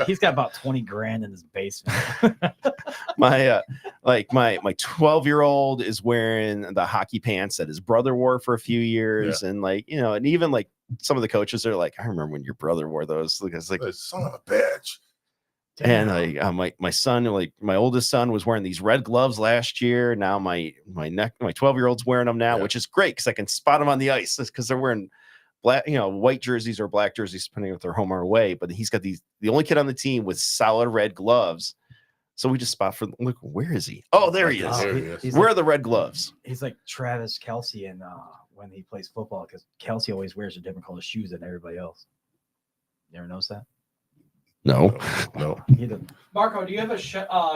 he's got about 20 grand in his basement. my 12-year-old is wearing the hockey pants that his brother wore for a few years, and and even like some of the coaches are like, I remember when your brother wore those, because like, Son of a bitch. and my son, like my oldest son, was wearing these red gloves last year. Now my 12-year-old's wearing them now, Yeah. which is great because I can spot them on the ice because they're wearing black, white jerseys or black jerseys depending if they're home or away. But he's got the only kid on the team with solid red gloves. So we just spot for look, where is he? Oh, there he is. There he is. He's Where like, are the red gloves? he's like Travis Kelsey and when he plays football, because Kelsey always wears a different color shoes than everybody else. You ever notice that? No, No. He did. Marco, do you have a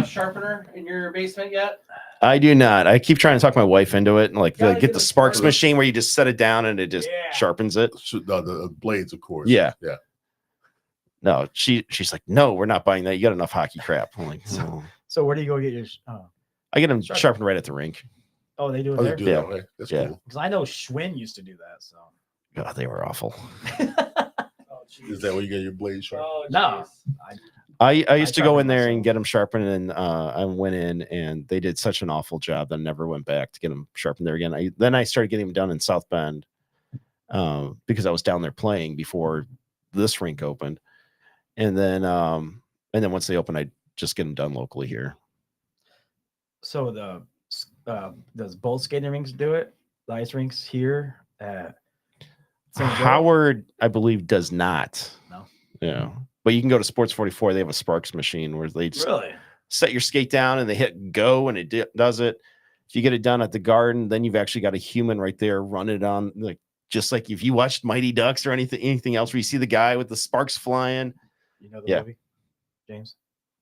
sharpener in your basement yet? I do not. I keep trying to talk my wife into it and Gotta get get the a Sparks sparkler. machine where you just set it down and it just Yeah. sharpens it. The blades, of course. Yeah. Yeah. No, she's like, no, we're not buying that. You got enough hockey crap. I'm like, oh. So where do you go get your? I get them sharpened right at the rink. Oh, they do it Oh, there? they do Yeah. that. Okay. That's Yeah. cool. Because I know Schwinn used to do that. So God, they were awful. Oh, jeez. Is that where you get your blade sharp? Oh, No. jeez. I used to go sharpened in there myself. and get them sharpened, and I went in and they did such an awful job that I never went back to get them sharpened there again. Then I started getting them done in South Bend because I was down there playing before this rink opened, and then once they opened, I just get them done locally here. So does both skating rinks do it? The ice rinks here at St. Joe? Howard, I believe, does not. No. Yeah, but you can go to Sports 44. They have a Sparks machine where they just Really? set your skate down and they hit go and it does it. If you get it done at the Garden, then you've actually got a human right there run it on, like just like if you watched Mighty Ducks or anything else where you see the guy with the sparks flying. You know the movie, James?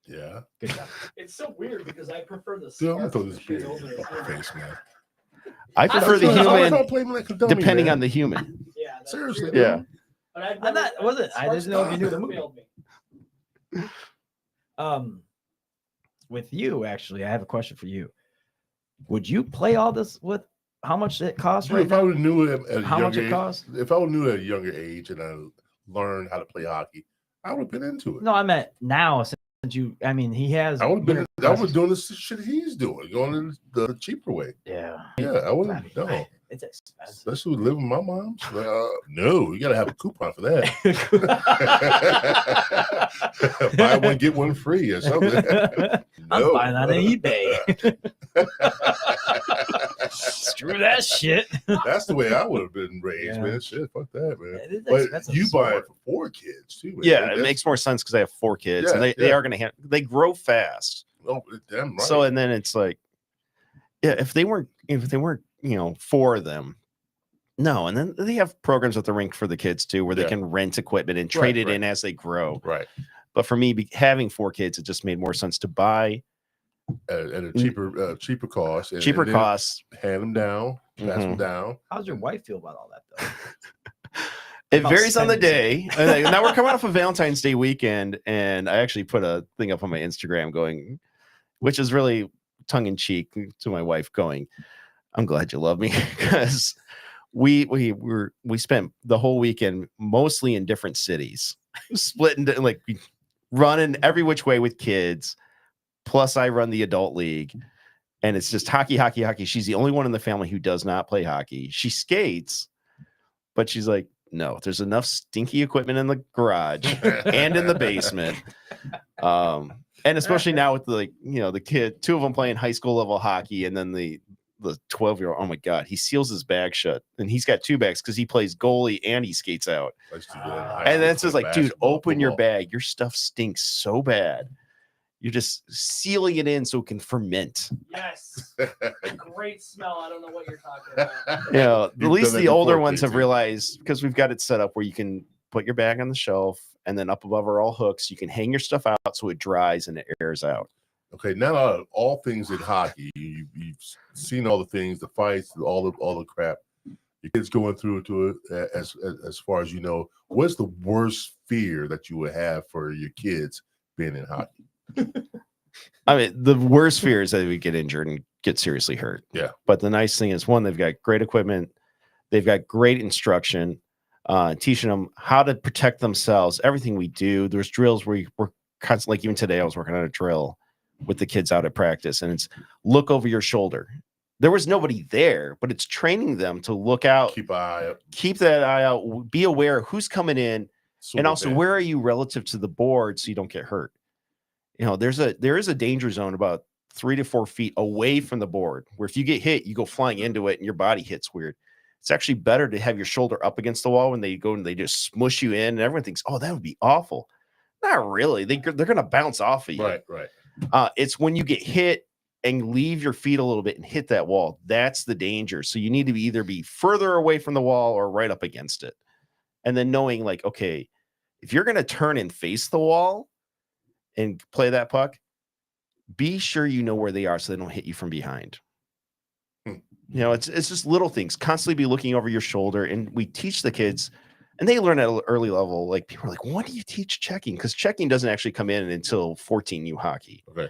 Yeah. Good job. It's so weird because I prefer the Dude, I'm gonna Sparks throw this machine beer over in the your human. face, man. I prefer the human depending on the human. Yeah, that's Seriously, true. Yeah. But I've I'm never, not- was it? I Sparks didn't know if you knew the never movie. failed me. With you, actually, I have a question for you. Would you play all this with how much it costs Dude, right if I now? would knew it at a How much younger it age, costs? if I would knew at a younger age and I learned how to play hockey, I would have been into it. No, I meant now since you. I mean, he has. I would have been. winter I was classes. doing the shit he's doing, going the cheaper way. Yeah. Yeah, I wouldn't. No, It's expensive. especially with living with my mom. No, you got to have a coupon for that. Buy one get one free or something. I'm No. buying that on eBay. Screw that shit. That's the way I would have been raised, Yeah. man. Shit, fuck that, man. It is But expensive you buy it sport. for 4 kids too, man. Yeah, it That's- makes more sense because I have 4 kids and Yeah, they yeah. are going to they grow fast. Oh, damn right. So and then it's like, yeah, if they weren't, 4 of them, no. And then they have programs at the rink for the kids too, where they Yeah. can rent equipment and trade it right. in as they grow. right. But for me, having 4 kids, it just made more sense to buy At a cheaper cost. And, cheaper and then costs. hand them down, pass them Mhm. down. How's your wife feel about all that though? It About varies on the spending. day. And now we're coming off of Valentine's Day weekend, and I actually put a thing up on my Instagram going, which is really tongue in cheek to my wife, going, "I'm glad you love me," because we spent the whole weekend mostly in different cities, split into like running every which way with kids. Plus, I run the adult league, and it's just hockey, hockey, hockey. She's the only one in the family who does not play hockey. She skates, but she's like, no, there's enough stinky equipment in the garage and in the basement. And especially now with the kid, 2 of them playing high school level hockey, and then the 12-year-old, oh my God, he seals his bag shut, and he's got 2 bags because he plays goalie and he skates out. I used to do that in high And school, then it's just play like, dude, basketball, open your football. bag. Your stuff stinks so bad. You're just sealing it in so it can ferment. Yes. Great smell. I don't know what you're talking about. You know, at You've least done the that older before, ones have JT. realized, because we've got it set up where you can put your bag on the shelf, and then up above are all hooks. You can hang your stuff out so it dries and it airs out. Okay, now all things in hockey, you've seen all the things, the fights, all the crap. Your kids going through to it as far as you know. What's the worst fear that you would have for your kids being in hockey? I mean, the worst fear is that we get injured and get seriously hurt. Yeah. But the nice thing is, one, they've got great equipment. They've got great instruction, teaching them how to protect themselves. Everything we do, there's drills where we're constantly, like even today, I was working on a drill with the kids out at practice, and it's look over your shoulder. There was nobody there, but it's training them to look out, Keep an eye out. keep that eye out, be aware of who's coming in, and also bad. where are you relative to the board so you don't get hurt. You know, there is a danger zone about 3 to 4 feet away from the board, where if you get hit, you go flying into it and your body hits weird. It's actually better to have your shoulder up against the wall when they go and they just smush you in, and everyone thinks, oh, that would be awful. Not really. They're going to bounce off of you. Right. It's when you get hit and leave your feet a little bit and hit that wall. That's the danger. So you need to either be further away from the wall or right up against it. And then knowing, like, okay, if you're going to turn and face the wall and play that puck, be sure you know where they are so they don't hit you from behind. You know, it's just little things. Constantly be looking over your shoulder. And we teach the kids, and they learn at an early level. Like, people are like, when do you teach checking? Because checking doesn't actually come in until 14U hockey. Okay.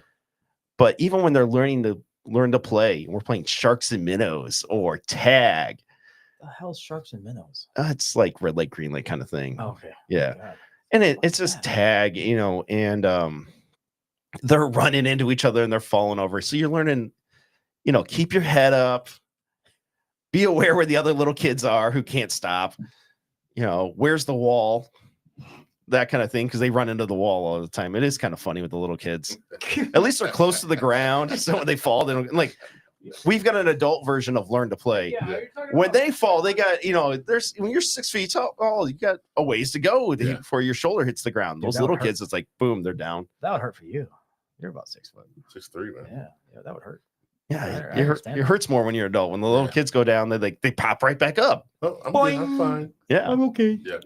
But even when they're learning to learn to play. We're playing sharks and minnows or tag. The hell's sharks and minnows? It's like red light, green light kind of thing. Oh, okay. Yeah. God. And What's it's just that? tag, and they're running into each other and they're falling over. So you're learning, keep your head up, be aware where the other little kids are who can't stop. Where's the wall? That kind of thing, because they run into the wall all the time. It is kind of funny with the little kids. At least they're close to the ground, so when they fall, they don't like. We've got an adult version of learn to play. Yeah, you're talking When about- they fall, they got there's when you're 6 feet tall, you got a ways to go before your shoulder hits the ground. Dude, Those that little would hurt. kids, it's like boom, they're down. That would hurt for you. You're about 6 foot. 6'3", man. Yeah, that would hurt. Yeah, I it understand it that. hurts more when you're adult. When the little kids go down, they pop right back up. Oh, I'm good. I'm Boing. fine. Yeah, okay. Yeah.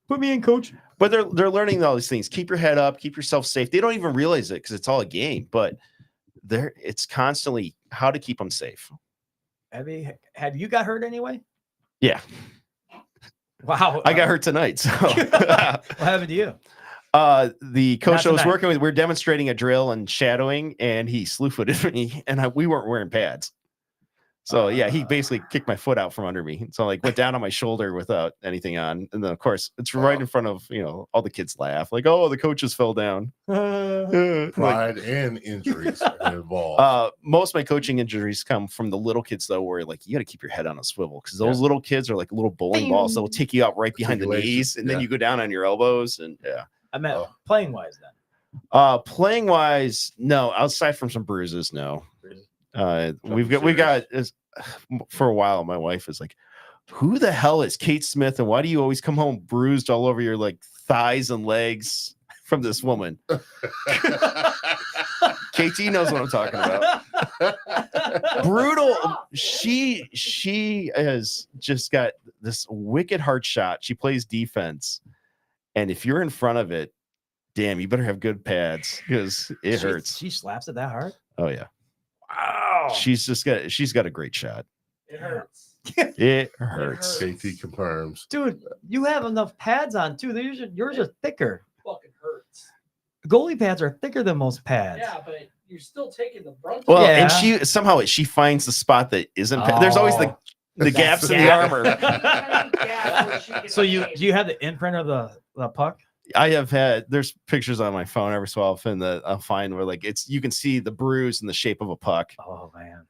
Put me in, coach. but they're learning all these things. Keep your head up, keep yourself safe. They don't even realize it because it's all a game, but it's constantly how to keep them safe. Have you got hurt anyway? Yeah, Wow. I got hurt tonight. So What happened to you? the coach I was tonight. working with, we were demonstrating a drill and shadowing, and he slew-footed me, and we weren't wearing pads. So yeah, he basically kicked my foot out from under me. So like went down on my shoulder without anything on, and then of course it's right in front of all the kids laugh like, oh, the coaches fell down. Like, Pride and injuries are involved. most of my coaching injuries come from the little kids though, where like you got to keep your head on a swivel because those little kids are like little bowling balls that will take you out right behind the Articulation, knees, and then yeah. you go down on your elbows, and yeah. I meant Oh. playing wise then. Playing wise, no. Outside from some bruises, no. We got for a while. My wife is like, "Who the hell is Kate Smith, and why do you always come home bruised all over your like thighs and legs from this woman?" KT knows what I'm talking about. Brutal. She has just got this wicked hard shot. She plays defense, and if you're in front of it, damn, you better have good pads because it hurts. She slaps it that hard. Oh yeah. Wow. She's got a great shot. It hurts. It hurts. hurts. KT confirms. Dude, you have enough pads on too. Yours are thicker. Fucking hurts. Goalie pads are thicker than most pads. Yeah, but you're still taking the brunt. Well, Yeah. and she finds the spot that isn't. There's always the gaps in the Yeah. armor. So do you have the imprint of the puck? I have there's pictures on my phone every so often that I'll find where like you can see the bruise in the shape of a puck. Oh man.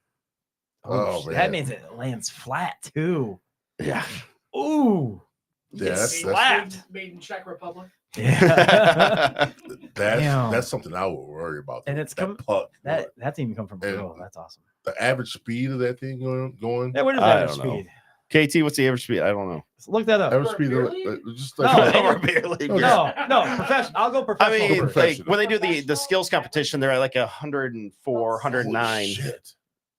Oh, shit. man. That means it lands flat too. Yeah. Ooh. Yeah, that's slapped. Made in Czech Republic. Yeah. Damn. that's something I would worry about. And it's that come- puck. That's even come from And- Brazil. That's awesome. The average speed of that thing going. Yeah, what is I that don't know. speed? KT, what's the average speed? I don't know. Let's look that up. Average For speed, beer of, league? just No, like no, Or barely. no, No, professional. I'll go I professional. mean, first. like Professional. when they do the skills competition, they're at like 104, 109. Shit.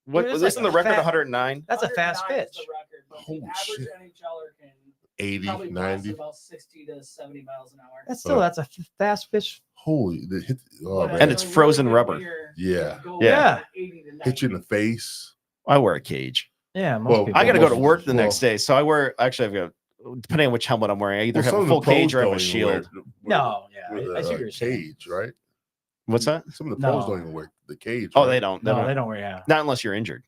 What Dude, it's isn't like the a record fat- 109? That's a fast 109 is pitch. the record, but Holy the average shit. NHLer can 80, probably blast 90. about 60 to 70 miles an hour. That's a fast pitch. Holy, the hit, oh But man, And it's a frozen good rubber. year, Yeah. you go Yeah. like 80 to 90. hit you in the face. I wear a cage. Yeah, most Well, people. I got to go to most- work the well- next day, so I wear. Actually, I've got depending on which helmet I'm wearing. I either Well, have some a of full the pros cage or I have don't a even wear shield. No, yeah, with I see what a you're saying. cage, right? What's that? Some of the pros No. don't even wear the cage. Oh, right? they don't. No, they don't wear. Yeah, Not unless you're injured.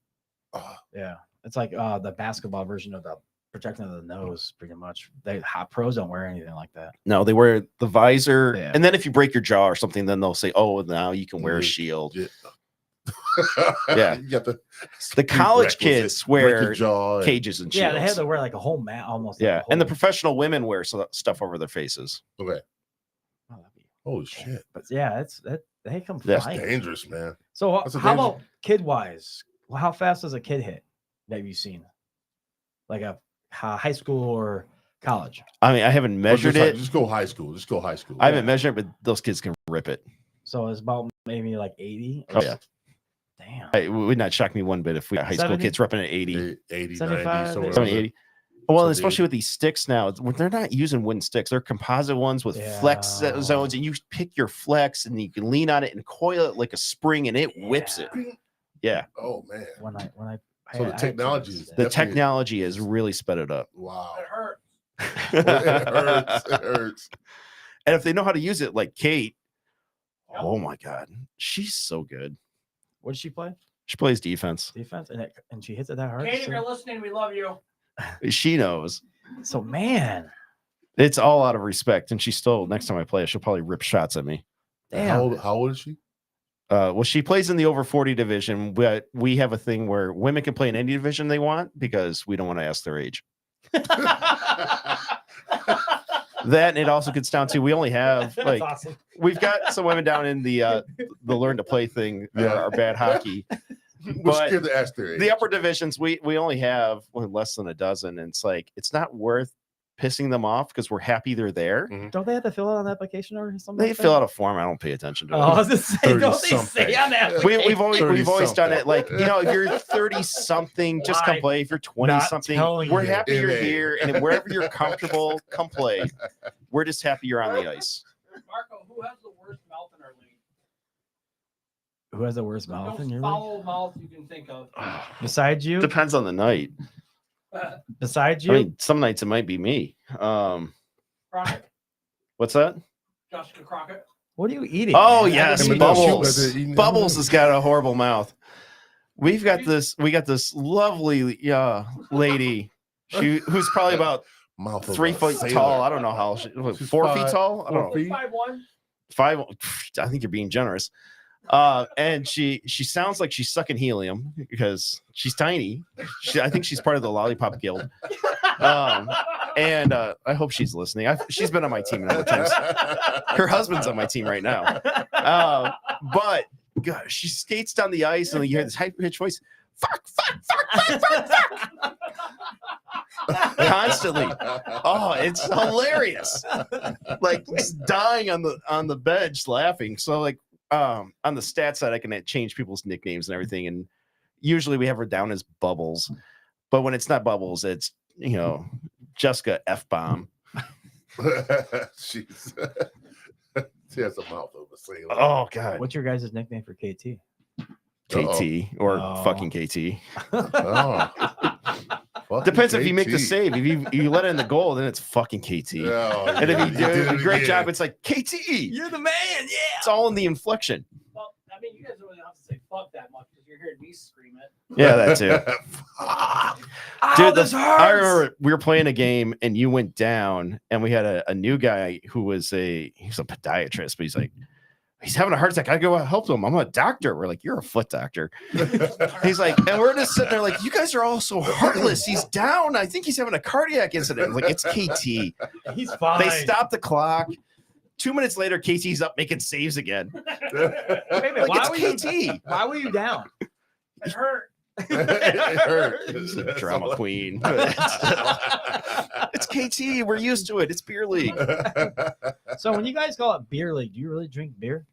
Ah, yeah. It's like the basketball version of the protection of the nose, pretty much. Hot pros don't wear anything like that. No, they wear the visor, Yeah. and then if you break your jaw or something, then they'll say, "Oh, now you can wear a Mhm. shield." yeah. Yeah. You got The college prerequisite. kids Break your wear jaw and- cages and Yeah, shields. they have to wear like a whole mat almost. Yeah, like a and the whole- professional women wear stuff over their faces. Okay. Oh, that'd be- Holy shit. But yeah, they come That's flying. Dangerous, man. So That's a how dangerous- about kid wise? Well, how fast does a kid hit? That you've seen, like a high school or college? I mean, I haven't measured Just, it. Just go high school. Just go high school. I haven't measured it, but those kids can rip it. So it's about maybe like 80. Oh yeah, Damn. it would not shock me one bit if we got high school 70? kids ripping at 80, 80, 75, 90, somewhere 70, around 80. Well, and 70, especially with these sticks now, they're not using wooden sticks. They're composite ones with flex Yeah. zones, and you pick your flex, and you can lean on it and coil it like a spring, and it whips it. there. Yeah, Oh man. When I So the had technology kids is that- the Definitely. technology has really sped it up. Wow. It hurt. it hurts. It hurts. And if they know how to use it, like Kate, Yep. oh my god, she's so good. What does she play? She plays defense. Defense, and she hits it that hard. Kate, if you're listening, we love you. She knows. So man, It's all out of respect, and she still. Next time I play, she'll probably rip shots at me. damn. How old is she? Well, she plays in the over 40 division, but we have a thing where women can play in any division they want because we don't want to ask their age. That, and it also gets down to we only have That's awesome. we've got some women down in the learn to play thing, our bad hockey. We're But scared to ask their age. the upper divisions, we only have less than a dozen, and it's like it's not worth pissing them off because we're happy they're there. Don't they have to fill out an application or something? They like fill that? out a form. I don't pay attention to Oh, it. I was just saying, don't they 30-something. say on that? We've always done 30-something. it like, you know, if you're 30 something, just come Why play. If you're 20 not something, telling we're you? happy you're NA. here, and wherever you're comfortable, come play. We're just happy you're on the ice. Marco, who has the worst mouth in our league? Who has the worst mouth in Most your league? foul mouth you can think of. Besides you? Depends on the night. Besides you? I mean, some nights it might be me. Crockett, What's that? Jessica Crockett. What are you eating? Oh man? yes, Eminem, Bubbles. she was eating Bubbles Eminem. has got a horrible mouth. We got this lovely lady. Who's probably about Mouth of 3 a foot sailor. tall. I don't know how she, She's 4 feet five- tall. I don't know. 5'1". 5. I think you're being generous. And she sounds like she's sucking helium because she's tiny. I think she's part of the Lollipop Guild. And I hope she's listening. She's been on my team a number of times. Her husband's on my team right now. But God, she skates down the ice and you hear this high-pitched voice. Fuck. Constantly. Oh, it's hilarious. Like he's dying on the bench laughing. So like on the stat side, I can change people's nicknames and everything. And usually we have her down as Bubbles. But when it's not Bubbles, it's Jessica F-bomb. She has a mouth of a sailor. Oh God. What's your guys' nickname for KT? KT or Oh. fucking KT. Oh. Fucking Depends if you make the KT. save. If you let in the goal, then it's fucking KT. Oh, And if yeah, you do did a it great again. job, it's like KT. You're the man, yeah. It's all in the inflection. Well, I mean, you guys don't really have to say fuck that much because you're hearing me scream it. Yeah, that too. Dude, this I hurts. remember we were playing a game and you went down, and we had a new guy who was he's a podiatrist, but he's like, he's having a heart attack. I go help him. I'm a doctor. We're like, you're a foot doctor. He's like, and we're just sitting there like, you guys are all so heartless. He's down. I think he's having a cardiac incident. I'm like, it's KT. He's fine. They stopped the clock. 2 minutes later, KT's up making saves again. Wait a minute, Like, why were it's you? KT. Why were you down? It hurt. It hurt. He's a drama queen. It's KT. We're used to it. It's beer league. So when you guys call it beer league, do you really drink beer?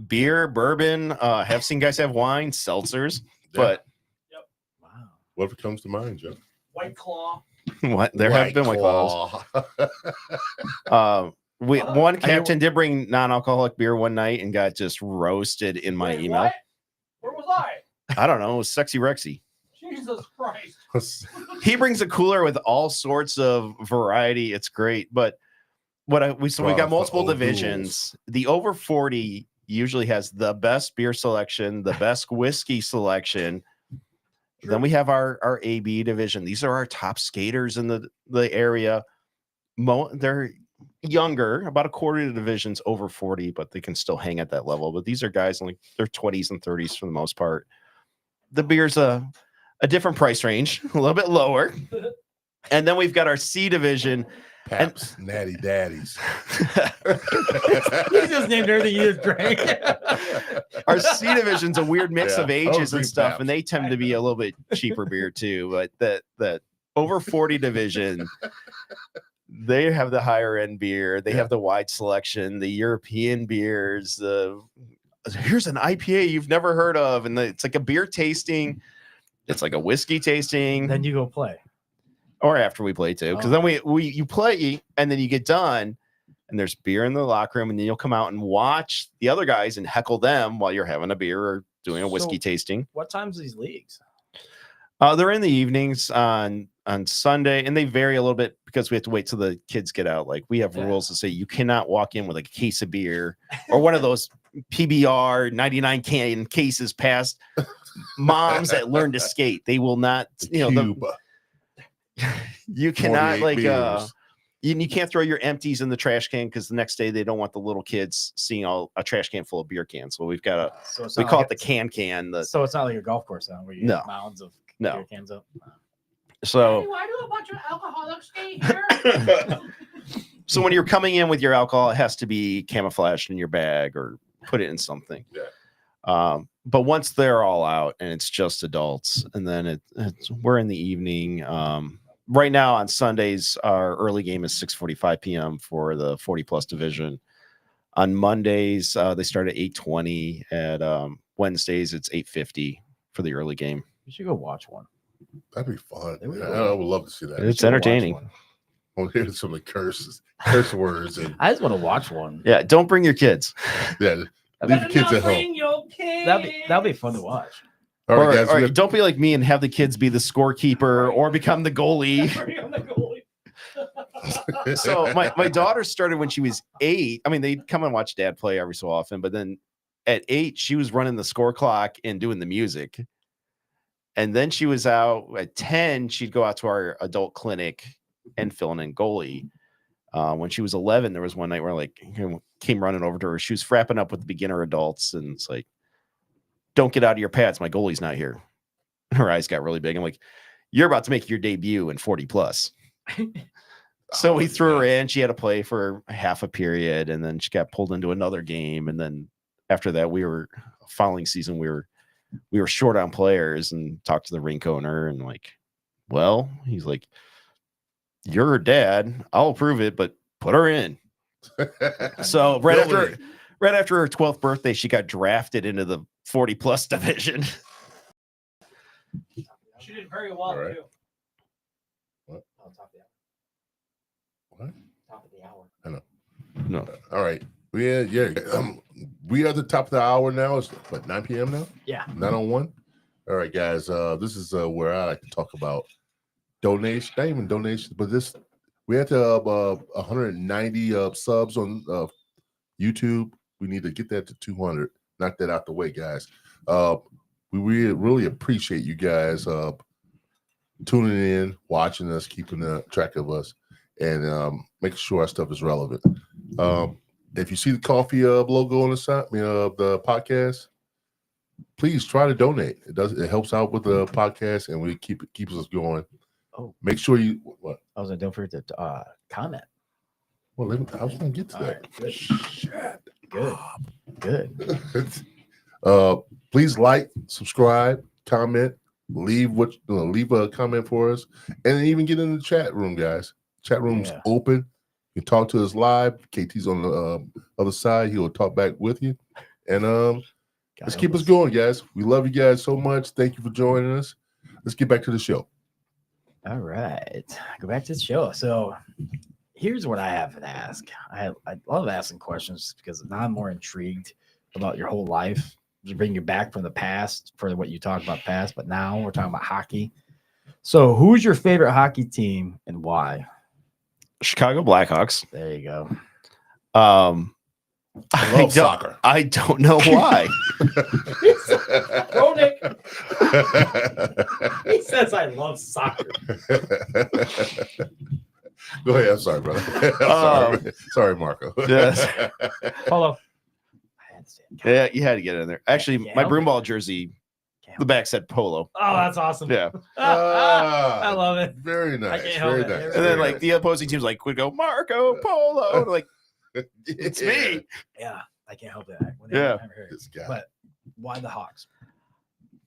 Beer, bourbon. Have seen guys have wine, seltzers, but Wow. Whatever comes to mind, Joe. White Claw. what there have been White Claws. One captain did bring non-alcoholic beer one night and got just roasted in my Wait, email. what? Where was I? I don't know. It was Sexy Rexy. Jesus Christ. He brings a cooler with all sorts of variety. It's great. But we got multiple old divisions. The over 40 usually has the best beer selection, the best whiskey selection. Then we have our AB division. These are our top skaters in the area. They're younger, about a quarter of the division's over 40, but they can still hang at that level. But these are guys in like their 20s and 30s for the most part. The beer's a different price range, a little bit lower. And then we've got our C division. Paps, Natty Daddies. You just named everything you just drank. Our C division's a weird mix Yeah, of I ages was and doing stuff, Pabst. and they tend to be a little bit cheaper beer too. But that over 40 division, they have the higher end beer. They have the wide selection, the European beers. Here's an IPA you've never heard of, and it's like a beer tasting. It's like a whiskey tasting. Then you go play. Or after we play too, because then you play and then you get done and there's beer in the locker room, and then you'll come out and watch the other guys and heckle them while you're having a beer or doing a whiskey tasting. What time's these leagues? They're in the evenings on Sunday, and they vary a little bit because we have to wait till the kids get out. Like we have rules that say you cannot walk in with like a case of beer or one of those PBR 99 can cases past moms that learn to skate. They will not, Cuba. you cannot 48 beers. you can't throw your empties in the trash can because the next day they don't want the little kids seeing a trash can full of beer cans. So we've got we call it the can. So it's not like a golf course then where you No. have mounds of No. beer cans up. So why do a bunch of alcoholics stay here? so when you're coming in with your alcohol, it has to be camouflaged in your bag or put it in something. Yeah. But once they're all out and it's just adults, and then we're in the evening. Right now on Sundays, our early game is 6:45 p.m. for the 40+ division. On Mondays, they start at 8:20. At Wednesdays, it's 8:50 for the early game. You should go watch one. That'd be fun. It would Yeah, be. I would love to see that. You It's should go watch entertaining. one. I'll hear some of the curse words and I just want to watch one. Yeah, don't bring your kids. yeah. Leave the kids at home. Your kids. That'd be fun to watch. All right, guys. Or we have- don't be like me and have the kids be the scorekeeper or become the goalie. So my daughter started when she was 8. I mean, they'd come and watch dad play every so often, but then at 8, she was running the score clock and doing the music. And then she was out at 10, she'd go out to our adult clinic and fill in goalie. When she was 11, there was one night where like came running over to her. She was frapping up with the beginner adults, and it's like, don't get out of your pads. My goalie's not here. Her eyes got really big. I'm like, you're about to make your debut in 40+. So we threw her in. She had to play for half a period, and then she got pulled into another game. And then after that, following season, we were short on players, and talked to the rink owner, and like, well, he's like, you're her dad. I'll approve it, but put her in. So right after her 12th birthday, she got drafted into the 40+ division. She did very well All right. too. What? Oh, top of the hour. What? Top of the hour. I know. No. All right. We are at the top of the hour now. It's what, 9 p.m. now? Yeah. 9:01. All right, guys. This is where I like to talk about donation, not even donations, but we had to 190 subs on YouTube. We need to get that to 200. Knock that out the way, guys. We really appreciate you guys tuning in, watching us, keeping track of us, and making sure our stuff is relevant. If you see the coffee logo on the side of the podcast, please try to donate. It helps out with the podcast, and we keeps us going. Oh, make sure you what? I was like, don't forget to comment. Well, I was going to get to All that. right, good. Shut Good. up. Please like, subscribe, comment, leave a comment for us, and even get in the chat room, guys. Chat room's open. You can talk to us live. KT's on the other side. He will talk back with you, and let's keep us going, guys. We love you guys so much. Thank you for joining us. Let's get back to the show. All right, go back to the show. So here's what I have to ask. I love asking questions because now I'm more intrigued about your whole life. Just bring you back from the past for what you talked about past, but now we're talking about hockey. So who's your favorite hockey team and why? Chicago Blackhawks. There you go. I love soccer. I don't know why. Bro, Nick. He says I love soccer. Go ahead. I'm sorry, brother. Sorry, Marco. Yes. Polo. Yeah, you had to get in there. Actually, my broomball jersey, the back said Polo. Oh, that's awesome. Yeah. I love it. Very nice. can't help Very it. nice. And then Very like nice. the opposing teams would go Marco Polo. And, like, it's me. Yeah, I can't help it. This guy. But why the Hawks?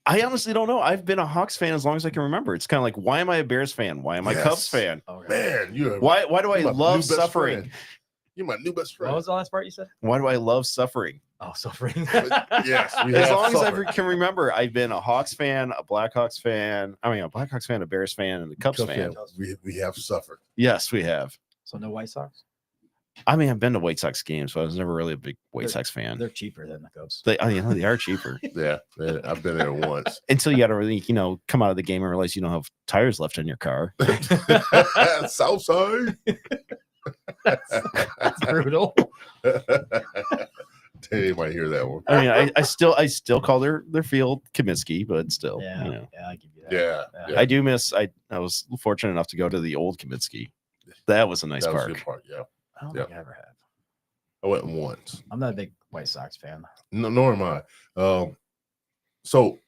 I honestly don't know. I've been a Hawks fan as long as I can remember. It's kind of like, why am I a Bears fan? Why am I Yes. Cubs fan? Okay. Man, you're Why do I you're my love new best suffering? friend. You're my new best friend. What was the last part you said? Why do I love suffering? Oh, suffering. Yes, we As have long as suffered. I can remember, I've been a Hawks fan, a Blackhawks fan. I mean, a Blackhawks fan, a Bears fan, and a Cubs Cubs fan. fan. We have suffered. Yes, we have. So no White Sox? I mean, I've been to White Sox games, but I was never really a big White Sox fan. They're cheaper than the Cubs. They are cheaper Yeah, I've been there once. until you got to really, come out of the game and realize you don't have tires left in your car. Southside. That's brutal. They might hear that one. I mean, I still call their field Comiskey, but still, Yeah, you know. yeah, I give you that. Yeah. I do miss. I was fortunate enough to go to the old Comiskey. That was a nice That was a park. good park. Yeah. I don't think I ever have. I went once. I'm not a big White Sox fan. No, nor am I. So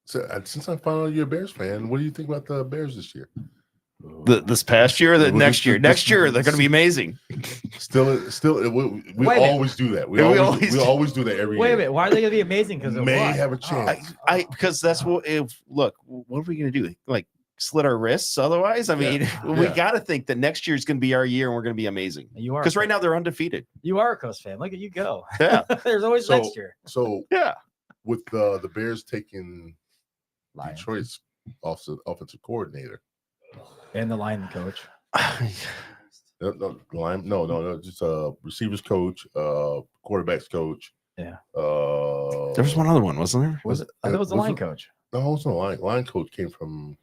since I found out you're a Bears fan, what do you think about the Bears this year? This past year, Well, next year, this- they're going to be amazing. Still, we Wait a always do that. We always do that every Wait a year. minute. Why are they going to be amazing? Because May have a chance. Because that's what. Look, what are we going to do? Like slit our wrists? Otherwise, I mean, we got to think that next year is going to be our year, and we're going to be amazing. You are Because right now they're undefeated. You are a Coast fan. Look at you go. Yeah. There's always So- next year. So Yeah. with the Bears taking Lions. Detroit's offensive coordinator. And the line coach. No, just receivers coach, quarterbacks coach. Yeah. There was one other one, wasn't there? Was it? I thought it was the line coach. No, it wasn't a line. Line coach came from.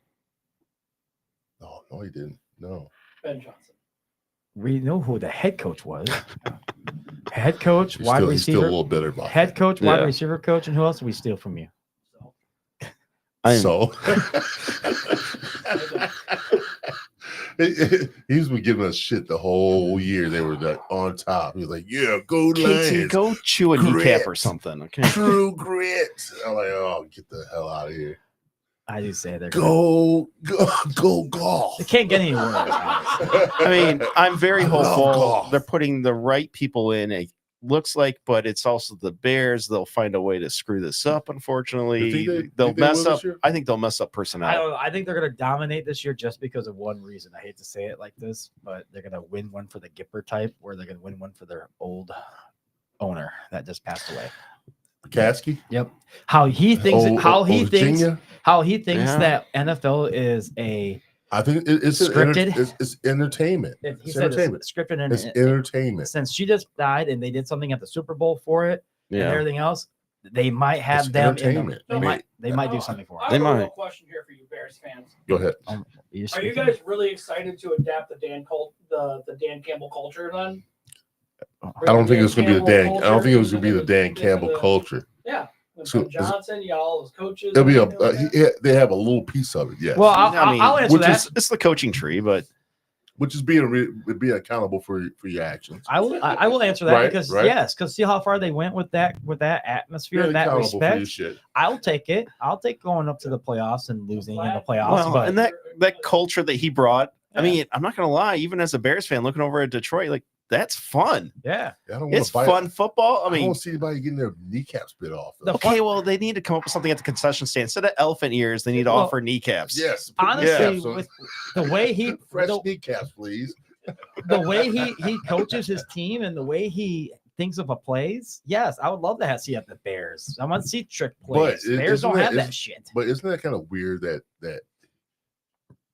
No, he didn't. No. Ben Johnson. We know who the head coach was. Head coach, He's wide still a receiver. little bitter about Head that. coach, wide Yeah. receiver coach, and who else did we steal from you? So he's been giving us shit the whole year. They were on top. He was like, "Yeah, go Casey, Lions, go chew a kneecap or Grit. something. Okay. true grit." I'm like, "Oh, get the hell out of here! I do say they're Go golf!" It can't get any worse. honestly. I mean, I'm very I love hopeful golf. they're putting the right people in. It looks like, but it's also the Bears. They'll find a way to screw this up. Unfortunately, You think they they'll will mess this up. year? I think they'll mess up personnel. I think they're going to dominate this year just because of one reason. I hate to say it like this, but they're going to win one for the Gipper type, or they're going to win one for their old owner that just passed away. Kasky? Yep. How he thinks. How he thinks. Virginia? How he thinks Yeah. that NFL is a. I think it's Scripted? It's entertainment. He It's said entertainment. it's scripted and It's entertainment. since she just died and they did something at the Super Bowl for it and Yeah. everything else, they might have It's them. In the, entertainment. they I mean, might do something for I it. They have a real might. question here for you Bears fans. Go ahead. Are you Are you guys really excited to adapt the Dan Campbell culture then? I don't think it's gonna be the Dan. I don't think it was gonna be the Dan Into Campbell the- culture. Yeah. With So, Ben Johnson, all his coaches. It'll be and everything like that. they have a little piece of it, yes. Well, I mean, I'll answer which that. is- It's the coaching tree, but which is being accountable for your actions. I will answer that Right, because right. yes, because see how far they went with that atmosphere Being and that accountable for your respect. shit. I'll take it. I'll take going up to the playoffs and losing in the playoffs. well, but and that culture that he brought. I Yeah. mean, I'm not gonna lie. Even as a Bears fan, looking over at Detroit, like that's fun. yeah, I don't want It's to fight. fun football. I I mean, don't see anybody getting their kneecaps bit off. though. okay, well, they need to come up with something at the concession stand instead of elephant ears. They need to Well, offer kneecaps. Yes. put honestly, kneecaps on. with the way he fresh the, kneecaps, please. the way he coaches his team and the way he thinks of a plays, yes, I would love to see at the Bears. I want to see trick plays. But Bears isn't don't that- have that is- shit. But isn't that kind of weird that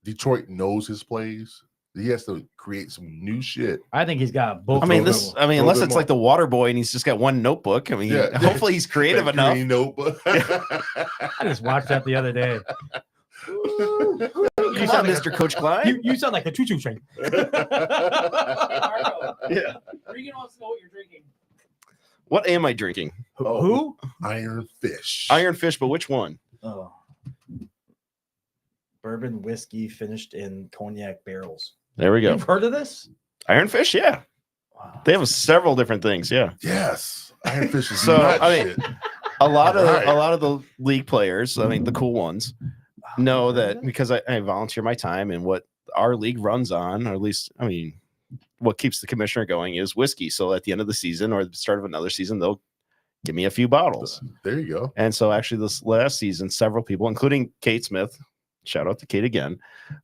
Detroit knows his plays? He has to create some new shit. I think he's got both. I mean, of this. them. I mean, Throw unless them it's like off. the Water Boy and he's just got one notebook. I mean, Yeah. hopefully he's creative That enough. green notebook. I just watched that the other day. You sound Mr. Coach Klein. You sound like a choo-choo train. Marco, Yeah. Regan wants to know what you're drinking. What am I drinking? Oh. Who? Iron fish. Iron Fish, but which one? Oh. Bourbon whiskey finished in cognac barrels. There we go. You've heard of this? Iron Fish, yeah. Wow. They have several different things. Yeah. Yes. Iron fish is So, nut I mean, shit. A lot Right. of the league players, I mean, the cool ones, know that because I volunteer my time and what our league runs on, or at least, I mean, what keeps the commissioner going is whiskey. So at the end of the season or the start of another season, they'll give me a few bottles. There you go. And so actually this last season, several people, including Kate Smith, shout out to Kate again,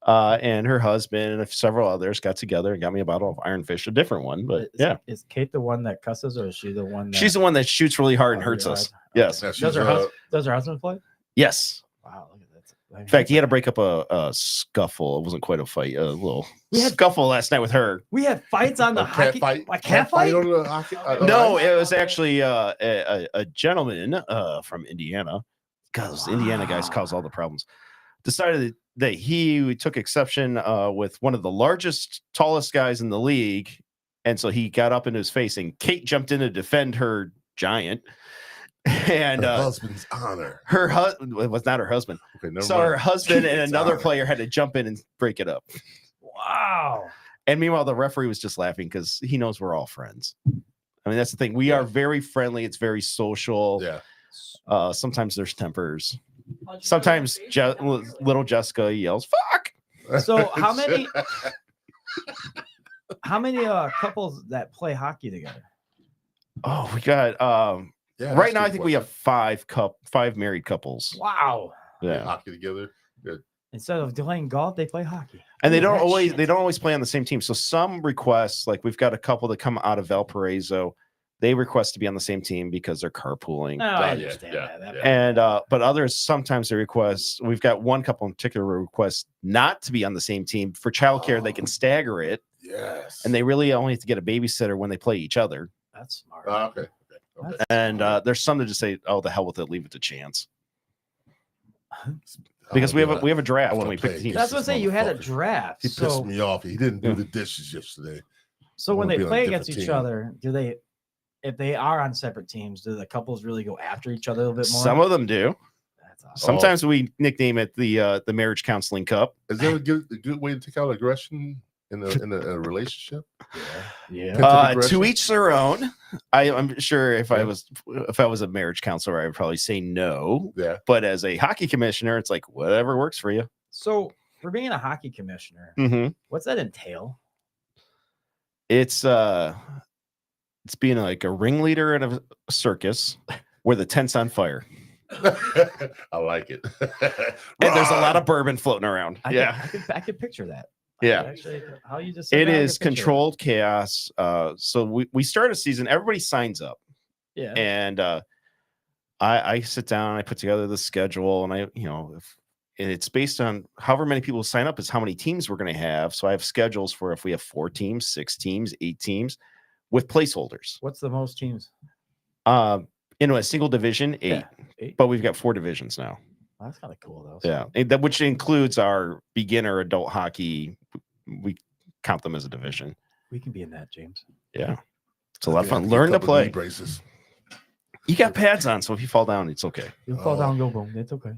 and her husband and several others got together and got me a bottle of Iron Fish, a different one, but yeah. Is Kate the one that cusses, or is she the one that She's the one that shoots really hard and Oh, hurts really us. hard? Yes. Now, does she's, her husband play? Yes. Wow, look at that. In fact, he had to break up a scuffle. It wasn't quite a fight, a little We had- scuffle last night with her. We had fights on the a cat hockey fight. A cat fight? on the hockey. No, it was actually a gentleman from Indiana, because Indiana guys cause all the problems. Decided that he took exception with one of the largest, tallest guys in the league, and so he got up into his face, and Kate jumped in to defend her giant. And Her husband's honor. her husband was not her husband. Okay, never So mind. her husband and It's another honor. player had to jump in and break it up. Wow. And meanwhile, the referee was just laughing because he knows we're all friends. I mean, that's the thing. We are very friendly. It's very social. Yeah. Sometimes there's tempers. Punch each Sometimes other in the face, not really. little Jessica yells, "Fuck!" So how many couples that play hockey together? Oh, we got Yeah, right that's now. good I think we have question. five married couples. Wow. Play Yeah, hockey together. Instead of playing golf, they play hockey. and they Ooh, don't that always shit. play on the same team. So some requests, like we've got a couple that come out of Valparaiso, they request to be on the same team because they're carpooling. No, I yeah, understand yeah, that. yeah. And but others sometimes they request. We've got one couple in particular who request not to be on the same team for childcare. They can stagger it, Yes. and they really only have to get a babysitter when they play each other. That's smart. Okay. That's And smart. there's some that just say, "Oh, the hell with it, leave it to chance," I because we wanna have a draft I wanna when we pick play the teams. That's what I'm saying. You had a motherfucker. draft. He pissed So, me off. He didn't do Yeah. the dishes yesterday. so when wanna they be on a play different against each team. other, do they, if they are on separate teams, do the couples really go after each other a little bit more? Some of them do. That's awesome. Sometimes we nickname it the Marriage Counseling Cup. Is there a good way to take out aggression in a relationship? Yeah. Pent-up aggression? To each their own. I'm sure if I Yeah. was a marriage counselor, I would probably say no. Yeah. But as a hockey commissioner, it's like whatever works for you. So for being a hockey commissioner, Mm-hmm. what's that entail? It's being like a ringleader in a circus where the tent's on fire I like it. and there's a lot of bourbon floating around. I could picture that. I Yeah. could actually, how you just said It that, I is could picture that. controlled chaos. So we start a season. Everybody signs up, Yeah. and I sit down. I put together the schedule, and and it's based on however many people sign up is how many teams we're going to have. So I have schedules for if we have 4 teams, 6 teams, 8 teams, with placeholders. What's the most teams? In a single division, 8, Yeah, 8. but we've got 4 divisions now. Oh, that's kind of cool though. Yeah, that which includes our beginner adult hockey. We count them as a division. We can be in that, James. Yeah, it's a lot of fun. Get Learn to a couple knee play. braces. You got pads on, so if you fall down, it's okay. You fall Oh. down, go boom. It's okay.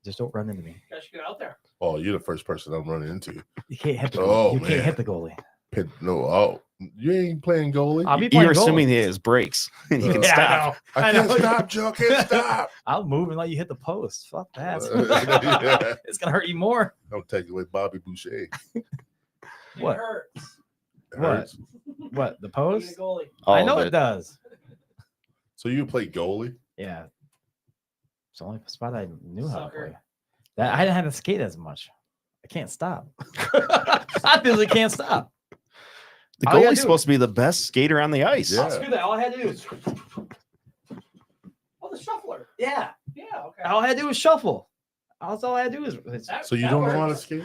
Just don't run into me. You guys should get out there. Oh, you're the first person I'm running into. You can't hit the Oh, goalie. You can't man. hit the goalie. You ain't playing goalie. I'll be playing You're assuming goalie. he has brakes and you can Yeah, stop. I I can't know. stop, Joe. Can't stop. I'll move and let you hit the post. Fuck that. Yeah. It's gonna hurt you more. I'm taking away Bobby Boucher. It What? hurts. It What? hurts. What? The Being post? a goalie. All I know of it does. So you play goalie? Yeah. It's the only spot I knew how to Sucker. play. That I didn't have to skate as much. I can't stop. I physically can't stop. The All you gotta goalie's do- supposed to be the best skater on the ice. Yeah. Oh, screw that. All I had to do is. Oh, the shuffler. Yeah. Yeah. Okay. All I had to do was shuffle. That's all I had to do is. That- So you that don't know how to works. skate?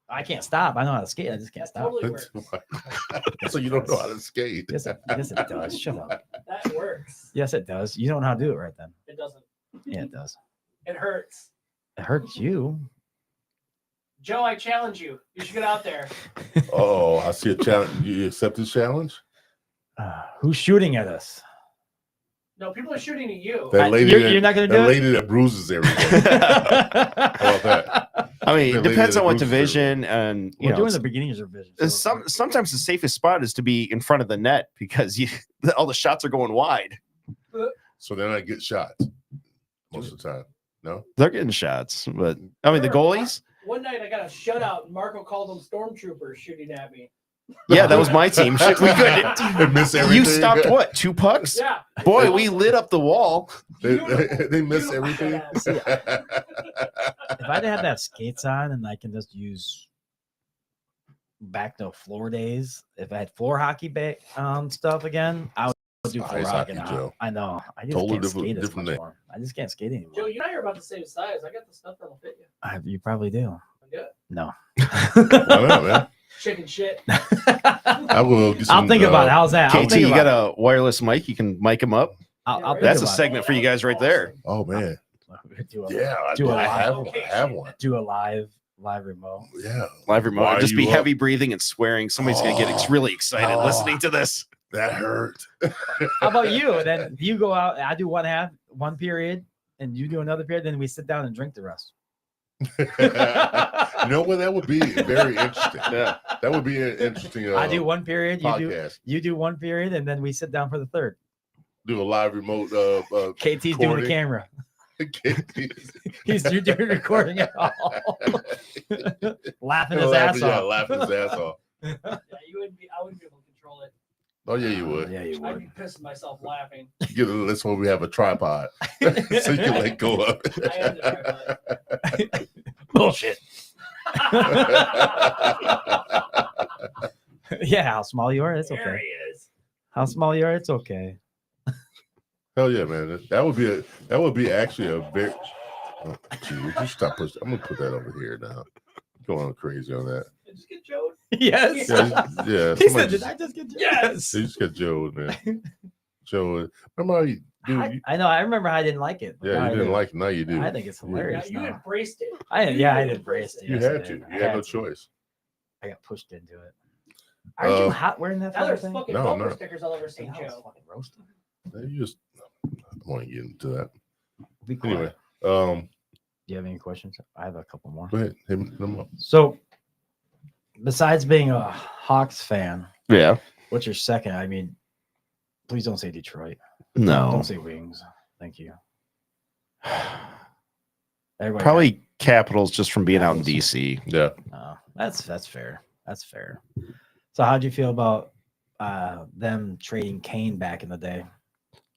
I can't stop. I know how to skate. I just can't That stop. totally works. So you don't know how to skate? Yes, it does. Shut up. That works. Yes, it does. You don't know how to do it right then. It doesn't. Yeah, it does. It hurts. It hurts you. Joe, I challenge you. You should get out there. Oh, I see a challenge. You accept this challenge? Who's shooting at us? No, people are shooting at you. That lady you're not gonna do that it? lady that bruises everything. How about that? I mean, The it lady depends that on what moves through. division, and you We're know, doing the beginnings division. sometimes the safest spot is to be in front of the net because all the shots are going wide. So then I get shots most of the time. No? They're getting shots, but I mean the goalies. One night I got a shutout and Marco called them stormtroopers shooting at me. Yeah, that was my team. Shit, we couldn't. They miss everything. You stopped what? 2 pucks? Yeah. Boy, we lit up the wall. They Beautiful. miss Beautiful everything. shutout. If I didn't have that skates on and I can just use back to floor days, if I had floor hockey back stuff again, I would do floor Ice hockey hockey, now. Joe. I know. I just Totally can't different- skate as different much thing. more. I just can't skate anymore. Joe, you and I are about the same size. I got the stuff that'll fit you. You probably do. I'm good. No. Why not, man? Chicken shit. I will get some, I'll think about it. How's that? I'll KT, think you about got it. a wireless mic. You can mic him up. I'll think That's a about segment for you guys right there. Oh man. it. Do a, Yeah, Do I a have live- I have one. do a live remote. Yeah. Live remote. Wire Just be you up. heavy breathing and swearing. Somebody's gonna get Oh. really excited Oh. listening to this. That hurt. How about you? And then you go out. I do one period, and you do another period. Then we sit down and drink the rest. You know what? That would be very interesting. Yeah. That would be an interesting. I do one period. podcast. You do one period, and then we sit down for the third. Do a live remote. KT's doing the recording. camera. You're doing recording it all. Laughing his ass off. Laughing his ass off. Yeah, I wouldn't be able to control it. Oh yeah, you would. Yeah, you I'd would. be pissing myself laughing. That's why we have a tripod, so you can let go of I am the tripod. Bullshit. Yeah, how small you are, it's There okay. he is. How small you are, it's okay. Hell yeah, man! That would be actually a very. Oh, gee, would you stop pushing? I'm gonna put that over here now. Going crazy on that. Did I just get Joe? Yes. Yeah. He somebody said, "Did just- I just get Yes. They just got Joe, man. Joe, remember how you do? I know. I remember I didn't like it. but now Yeah, I you didn't do. like it. Now you do. I think it's Yeah, hilarious. you now. embraced it. I embraced it. You Yes, I had did. to. I You had no to. choice. I got pushed into it. Aren't you hot wearing that Now there's thing? fucking No, I'm bumper not. stickers all over St. That was Joe. fucking roasted. You just I want to get into that. Be quiet. Anyway, Do you have any questions? I have a couple more. go ahead. Hit them up. So, besides being a Hawks fan, Yeah. what's your second? I mean, please don't say Detroit. No. Don't say Wings. Thank you. Everybody Probably Capitals just from being out in DC. Yeah. that's fair. That's fair. So, how'd you feel about them trading Kane back in the day?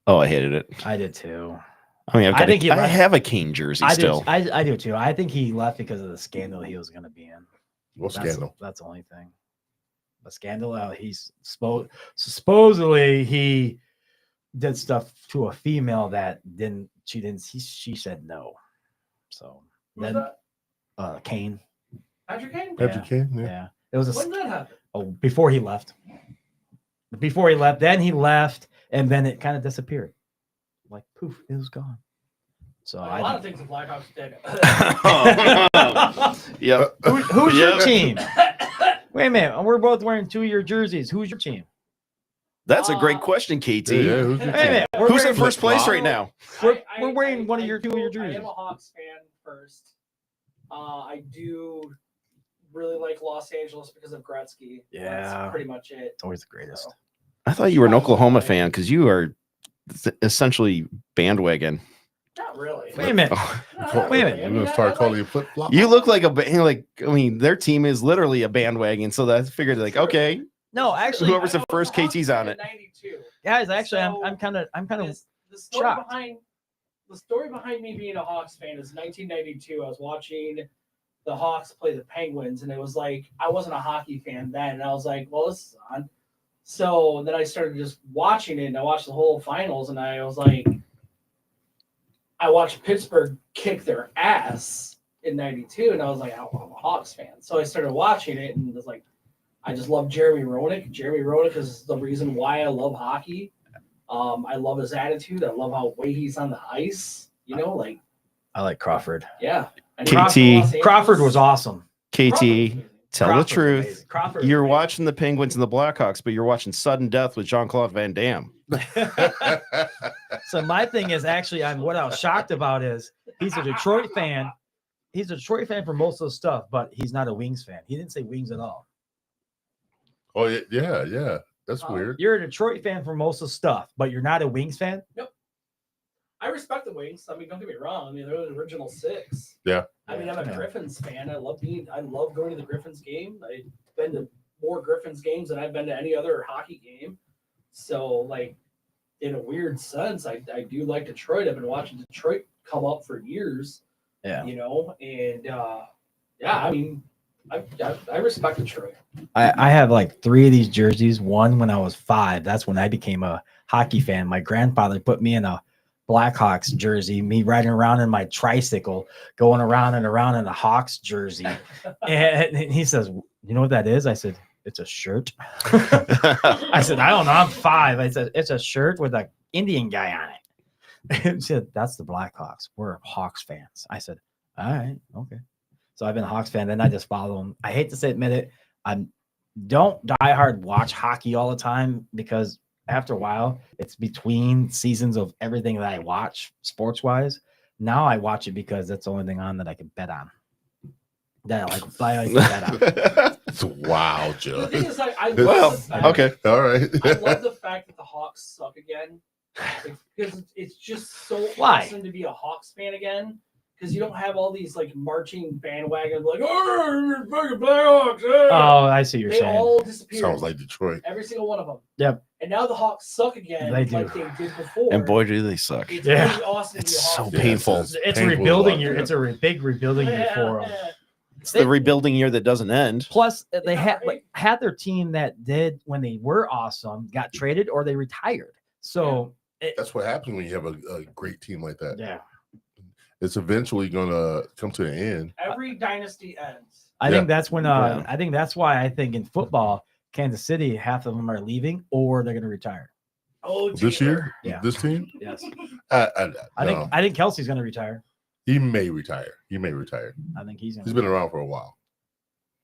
Oh, I hated it. I did too. I mean, I think he I left- have a Kane jersey I still. do. I do too. I think he left because of the scandal he was going to be in. What That's, scandal? That's the only thing. The scandal. He's supposedly he did stuff to a female that didn't. She didn't. She said no. So Who's then, that? Kane. Patrick Kane? Patrick Kane? Yeah. Yeah. It was When did that happen? before he left. Before he left, then he left, and then it kind of disappeared. Like poof, it was gone. So A lot of things the Blackhawks did. Yeah. who's your Yep. team? Wait a minute, we're both wearing 2-year jerseys. Who's your team? That's a great question, KT. Yeah, who's your Wait a team? minute, we're Who's in wearing, first place flip-flop? right now? We're wearing one of your 2-year I jerseys. am a Hawks fan first. I do really like Los Angeles because of Gretzky. Yeah. That's pretty much it. It's always the greatest. So, I thought you were an Oklahoma fan because you are essentially bandwagon. not really. Wait a minute. Not Wait a really. minute. I You're mean, gonna start I calling like- you flip flop. You look like I mean, their team is literally a bandwagon. So I figured, like, okay, No, actually, Whoever's the I was first a Hawks KT's on fan it. in 92. guys, actually, So, I'm kind of The story shocked. behind me being a Hawks fan is 1992. I was watching the Hawks play the Penguins, and it was like I wasn't a hockey fan then, and I was like, "Well, this is on." So then I started just watching it, and I watched the whole finals, and I was like, I watched Pittsburgh kick their ass in '92, and I was like, I'm a Hawks fan. So I started watching it, and was like, I just love Jeremy Roenick. Jeremy Roenick is the reason why I love hockey. I love his attitude. I love how way he's on the ice. You know, like I like Crawford. yeah. And KT. Los Angeles- Crawford was awesome. KT, Crawford was amazing. tell the Crawford's truth. amazing. Crawford. You're watching the Penguins and the Blackhawks, but you're watching sudden death with Jean-Claude Van Damme. So my thing is actually, what I was shocked about is he's a Detroit fan. He's a Detroit fan for most of the stuff, but he's not a Wings fan. He didn't say Wings at all. Oh yeah. That's weird. You're a Detroit fan for most of the stuff, but you're not a Wings fan. I respect the Wings. I mean, don't get me wrong. I mean, they're the original six. Yeah. I mean, I'm a Yeah. Griffins fan. I love going to the Griffins game. I've been to more Griffins games than I've been to any other hockey game. So, like, in a weird sense, I do like Detroit. I've been watching Detroit come up for years. Yeah. You know, and yeah, I mean, I respect Detroit. I have like 3 of these jerseys. One when I was 5. That's when I became a hockey fan. My grandfather put me in a Blackhawks jersey, me riding around in my tricycle, going around and around in a Hawks jersey. And he says, "You know what that is?" I said, "It's a shirt." I said, "I don't know. I'm 5." I said, "It's a shirt with an Indian guy on it." And he said, "That's the Blackhawks. We're Hawks fans." I said, "All right, okay." So I've been a Hawks fan. Then I just follow them. I hate to admit it. I'm don't die hard watch hockey all the time because after a while, it's between seasons of everything that I watch sports wise. Now I watch it because that's the only thing on that I can bet on. That I like to bet on. Wow, The Joe. thing is, I Well, love the fact, okay. All right. I love the fact that the Hawks suck again. Because it's just so Why? awesome to be a Hawks fan again. Because you don't have all these like marching bandwagons like, oh, fucking Blackhawks. Oh, I see what you're They saying. all disappeared. Sounds like Detroit. Every single one of them. Yep. And now the Hawks suck again, They do. like they did before. And boy, do they suck. it's Yeah. really awesome. To be a It's so Hawks fan. painful. Yes, It's painful rebuilding to year. watch. It's a big rebuilding year for them. It's the rebuilding year that doesn't end. Plus, they Yeah, had their team that did when they were awesome got traded or they retired. So That's what happens when you have a great team like that. yeah, It's eventually going to come to an end. Every dynasty ends. I Yeah. think that's when. Yeah. I think that's why I think in football, Kansas City, half of them are leaving or they're going to retire. Oh, This Taylor. year, Yeah. this team, Yes, I I think Kelsey's going to retire. he may retire. He may retire. I think he's going. He's been around for a while.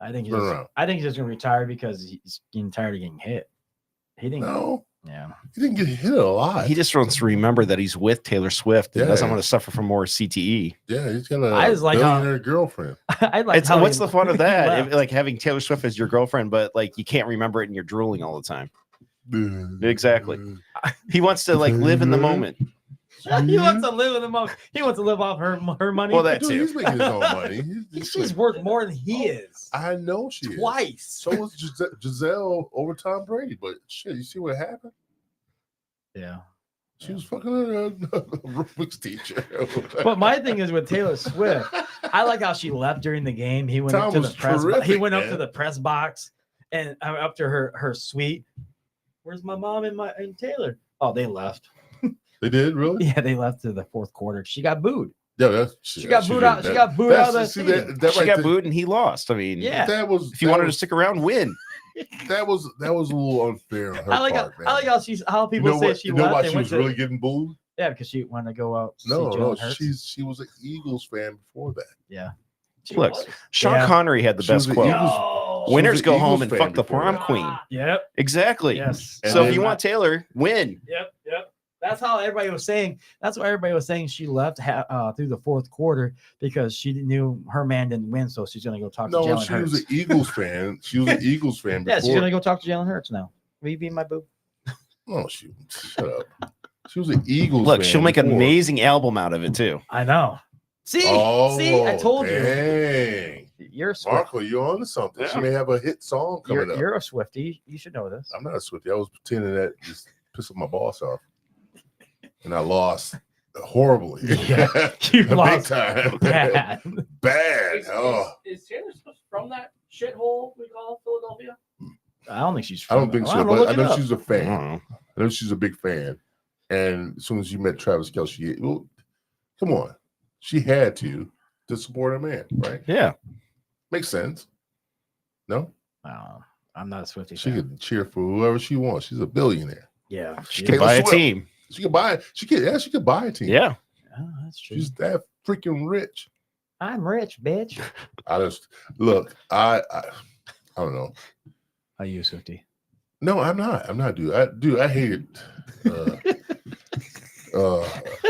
I think He's been around. I think he's just going to retire because he's getting tired of getting hit. He didn't. No, Yeah. he didn't get hit a lot. He just wants to remember that he's with Taylor Swift and Yeah. doesn't want to suffer from more CTE. Yeah, he's got a I just like how- billionaire girlfriend. I like. It's, how what's he- the fun of he that? left. If, like having Taylor Swift as your girlfriend, but like you can't remember it and you're drooling all the time. Exactly. He wants to like live in the moment. He wants to live in the moment. He wants to live off her money. Well, that Dude, too. he's making his own money. She's worth more than he is. I know she is. Twice. So was Giselle over Tom Brady, but shit, you see what happened? Yeah. She was fucking a aerobics teacher. But my thing is with Taylor Swift, I like how she left during the game. He went up Tom to the was press. He terrific, went up man. to the press box and up to her suite. Where's my mom and Taylor? Oh, they left. They did really? Yeah, they left to the fourth quarter. She got booed. Yeah, that's She got booed out. She got booed out of the see, stadium. that She right got there- booed and he lost. I mean, Yeah. That was if you that wanted to was, stick around, win. that was a little unfair on her I like part, man. how how You people know say what? she You know left. why They she went was to, really getting booed? yeah, because she wanted to go out. See No, Jalen Hurts. she was an Eagles fan before that. Yeah. She Look, was. Sean Yeah. Connery had the She was best the quote. Eagles- No. She Winners was go an home Eagles and fan fuck the before prom that. queen. Yep. Exactly. Yes. And So if then- you want Taylor, win. Yep. That's how everybody was saying. That's why everybody was saying she left through the fourth quarter because she knew her man didn't win, so she's gonna go talk to No, Jalen she Hurts. was an Eagles fan. She was an Eagles fan Yeah, before. she's gonna go talk to Jalen Hurts now. Will you be my boo? Oh, shut up. She was an Eagles Look, fan she'll make an before. amazing album out of it too. I know. See, I told you. Dang. You're a Swift. Marco, you're on to something. She Yeah. may have a hit song coming up. You're a Swiftie. You should know this. I'm not a Swiftie. I was pretending that just pissed my boss off. And I lost horribly. Yeah, you Big lost time. bad. Bad. Is, Oh. is Taylor Swift from that shithole we call Philadelphia? I don't think she's. I don't think Well, so, I'm gonna but look I it know up. she's a I fan. don't know. I know she's a big fan. And as soon as you met Travis Kelce, well, come on. She had to support her man, right? Yeah. Makes sense. No? I'm not a Swiftie. She fan. could cheer for whoever she wants. She's a billionaire. Yeah, She she could Taylor buy a Swift. team. She could buy she could buy a team. Yeah. Oh, that's true. She's that freaking rich. I'm rich, bitch. I just look, I don't know. Are you a Swiftie? No, I'm not, dude. I hate it.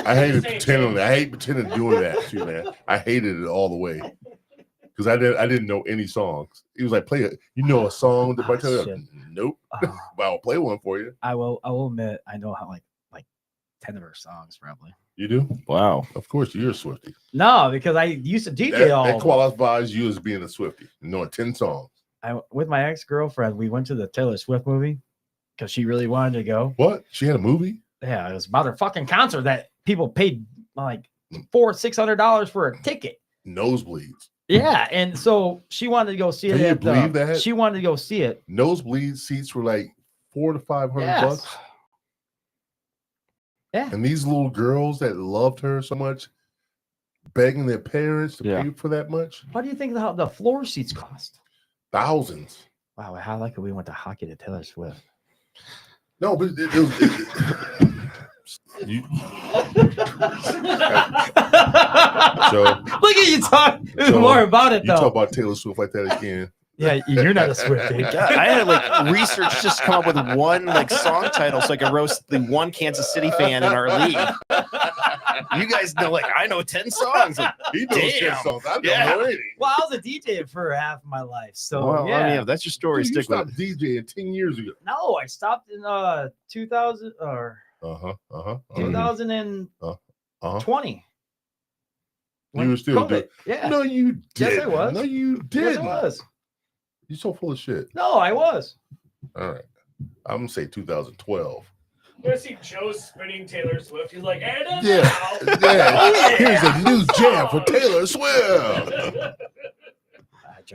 I hated pretending. I hate pretending doing that too, man. I hated it all the way. Because I didn't know any songs. He was like, play it. You know a song that by Taylor? shit. Nope. Oh, But I'll play one for you. I will admit I know how like 10 of her songs probably. You do? Wow. Of course, you're a Swiftie. No, because I used to DJ That, all that of them. qualifies you as being a Swiftie. Knowing 10 songs. With my ex-girlfriend, we went to the Taylor Swift movie because she really wanted to go. What? She had a movie? Yeah, it was about her fucking concert that people paid like $600 for a ticket. Nosebleeds. Yeah, and so she wanted to go see it. Can you at, believe that? She wanted to go see it. Nosebleed seats were like $400 to $500 Yes. bucks. Yeah. And these little girls that loved her so much, begging their parents to Yeah. pay for that much, What do you think the floor seats cost? thousands. Wow, how like we went to hockey to Taylor Swift. No, but it was. You, Joe, Look at you talk Joe, more about it you talk though. about Taylor Swift like that again, Yeah, you're not a Swiftie. God, I had to like research just to come up with one like song title so I could roast the one Kansas City fan in our league. You guys know, like I know 10 songs. Like, He knows 10 damn. songs. I don't Yeah. know any. Well, I was a DJ for half my life, so well, yeah. I mean, if that's your story. Dude, you Stick with stopped it. DJing 10 years ago. No, I stopped in 2000 or 2020. You were still COVID. Yeah. No, you did. Yes, I was. No, you Yes, didn't. I was. You're so full of shit. No, I was. All right. I'm going to say 2012. I'm gonna see Joe spinning Taylor Swift. He's like, and now. Yeah. Here's a new jam for Taylor Swift.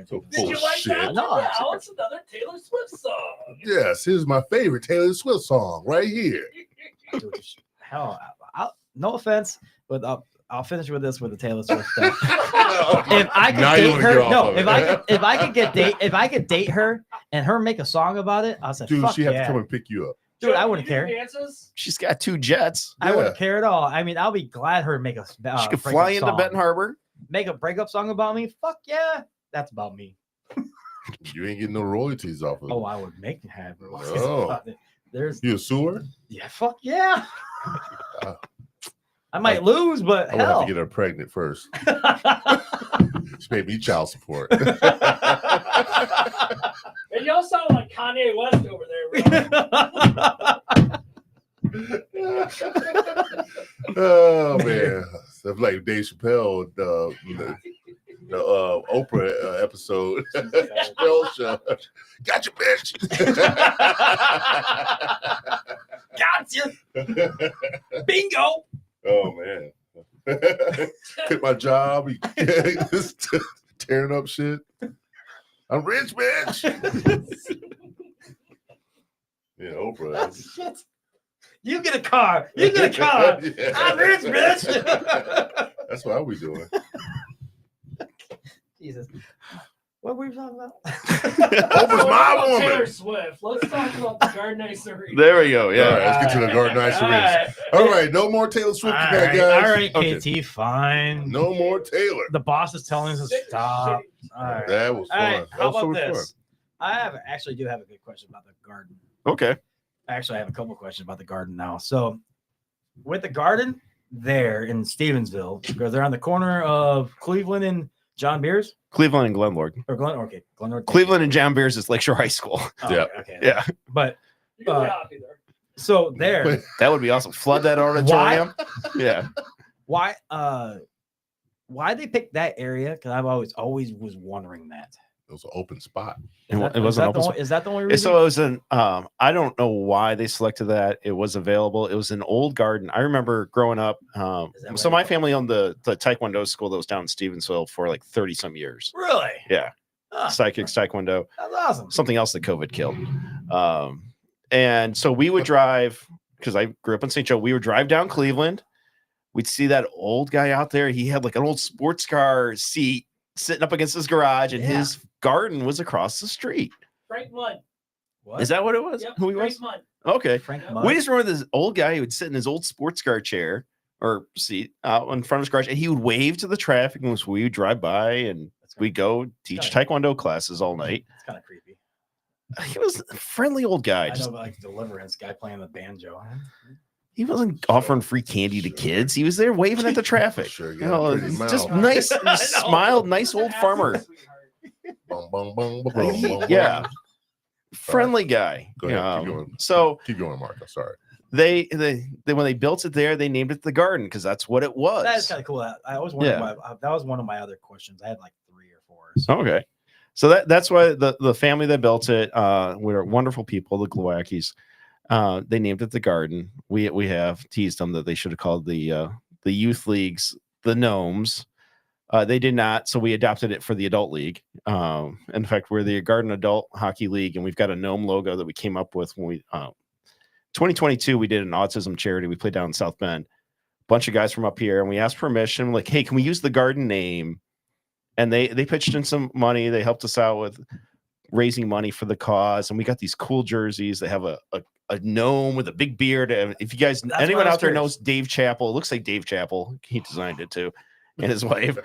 So Did full you of like shit. that? No, I'm Now it's another Taylor Swift song. Yes, here's my favorite Taylor Swift song right here. Dude, hell, no offense, but I'll finish with this with the Taylor Swift stuff. If I could Now you date wanna her, get off no, of if it. I could date her and her make a song about it, I'll say, Dude, fuck she had yeah. to come and pick you up. Dude, Joe, I can wouldn't you do care. dances? She's got 2 jets. I wouldn't care at all. I mean, I'll be glad her make a She could breakup fly into song. Benton Harbor. Make a breakup song about me. Fuck yeah, that's about me. You ain't getting no royalties off of it. Oh, I would make it happen. Oh. There's You a sewer? yeah, fuck yeah. Uh, I might lose, but I would have hell. to get her pregnant first. She paid me child support. And y'all sound like Kanye West over there, bro. Oh man, stuff like Dave Chappelle, the Oprah episode. Chappelle show. Gotcha, bitch. Gotcha. Bingo. Oh man. Quit my job. Just tearing up shit. I'm rich, bitch. Yeah, Oprah. Shit. You get a car. You get a car. Yeah. I'm rich, bitch. That's what I be doing. Jesus. What were we talking about? Oprah's my woman. Taylor Swift. Let's talk about the Garden Ice Arena. There we go. All Yeah. right, let's get to the Garden Ice Arena. All right, no more Taylor Swift All tonight, right, guys. all right, Okay. KT, fine. No more Taylor. The boss is telling us to Sick stop. shit. All right. That was All fun. right. That How was so about much this? Actually do have a good question about the garden. Okay. Actually, I have a couple questions about the garden now. So, with the garden there in Stevensville, because they're on the corner of Cleveland and John Beers Cleveland and Glenlord. or Glen. Okay, Glenwood. Cleveland and John Beers is Lakeshore High School. Oh, Yeah. Okay. Yeah. But You can play hockey there. so there, That would be awesome. Flood that auditorium. Yeah. why they picked that area? Because I've always was wondering that. It was an open spot. It Is wasn't that open. the only- Is that the only reason? So it was an I don't know why they selected that. It was available. It was an old garden. I remember growing up. that So what my it- family owned the Taekwondo school that was down in Stevensville for like 30 some years. Really? Yeah. Huh, Psychics, Taekwondo, that's awesome. something else that COVID killed. And so we would drive because I grew up in St. Joe. We would drive down Cleveland. We'd see that old guy out there. He had like an old sports car seat sitting up against his garage, and Yeah. his garden was across the street. Frank Mudd. What? Is that what it was? Yep, Who he Frank was? Mudd. Okay. Frank Yeah. Mudd? We just remember this old guy who would sit in his old sports car chair or seat out in front of his garage, and he would wave to the traffic and we would drive by, and That's we go teach kinda- Taekwondo classes all night. It's kind of creepy. He was a friendly old guy. I Just, know, like Deliverance guy playing the banjo. he wasn't offering free candy to kids. He was there waving at the traffic. Sure, You got know, a pretty just mouth. nice, I know. smiled, nice old farmer. Bum, bum, bum, bum, bum, bum, Yeah. bum. Friendly guy. Go ahead, keep going. So Keep going, Mark. I'm sorry. they when they built it there, they named it the garden because that's what it was. That is kind of cool. I always wondered Yeah. that was one of my other questions. I had like 3 or 4. So. Okay. So that's why the family that built it were wonderful people, the Glowackies. They named it the garden. We have teased them that they should have called the youth leagues the Gnomes. They did not, so we adopted it for the adult league. In fact, we're the Garden Adult Hockey League, and we've got a gnome logo that we came up with when we 2022 we did an autism charity. We played down in South Bend. Bunch of guys from up here, and we asked permission, like, hey, can we use the garden name? And they pitched in some money. They helped us out with raising money for the cause, and we got these cool jerseys. They have a gnome with a big beard. And if you guys, That's anyone why I was out there curious. knows Dave Chappell, it looks like Dave Chappell. He designed it too. and his wife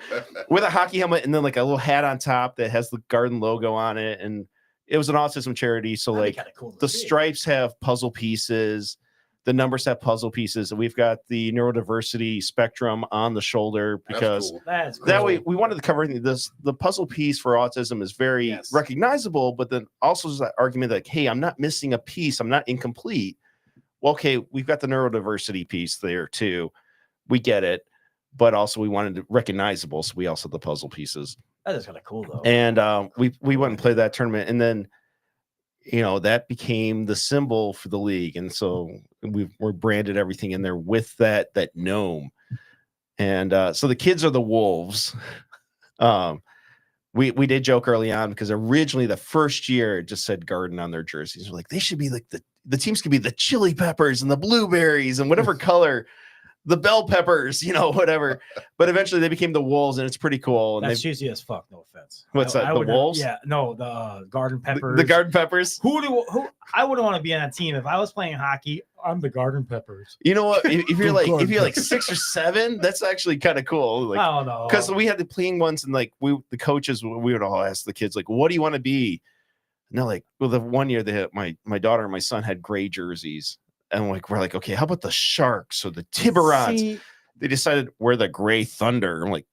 with a hockey helmet and then like a little hat on top that has the Garden logo on it. And it was an autism charity. So That'd be like kinda cool to the see. stripes have puzzle pieces. The numbers have puzzle pieces. And we've got the neurodiversity spectrum on the shoulder because cool. That's cool. that way we wanted to cover this. The puzzle piece for autism is very Yes. recognizable, but then also there's that argument that, hey, I'm not missing a piece. I'm not incomplete. Well, okay, we've got the neurodiversity piece there too. We get it, but also we wanted it recognizable. So we also had the puzzle pieces. That is kind of cool though. And we went and played that tournament. And then, that became the symbol for the league. And so we're branded everything in there with that gnome. And so the kids are the wolves. We did joke early on because originally the first year it just said garden on their jerseys. We're like, they should be like the teams could be the chili peppers and the blueberries and whatever color, the bell peppers, whatever. But eventually they became the wolves, and it's pretty cool. And That's cheesy as fuck. No offense. What's that? The would wolves? Yeah, no, the garden peppers. the garden peppers. Who I wouldn't want to be on a team if I was playing hockey. I'm the garden peppers. You know what? If you're Garden like peppers. 6 or 7, that's actually kind of cool. Like, I don't know. because we had the playing ones, and like the coaches, we would all ask the kids like, "What do you want to be?" And they're like, "Well, the one year they had, my daughter and my son had gray jerseys, and we're like, okay, how about the Sharks or the Tiburons?" See, They decided we're the Gray Thunder. I'm like,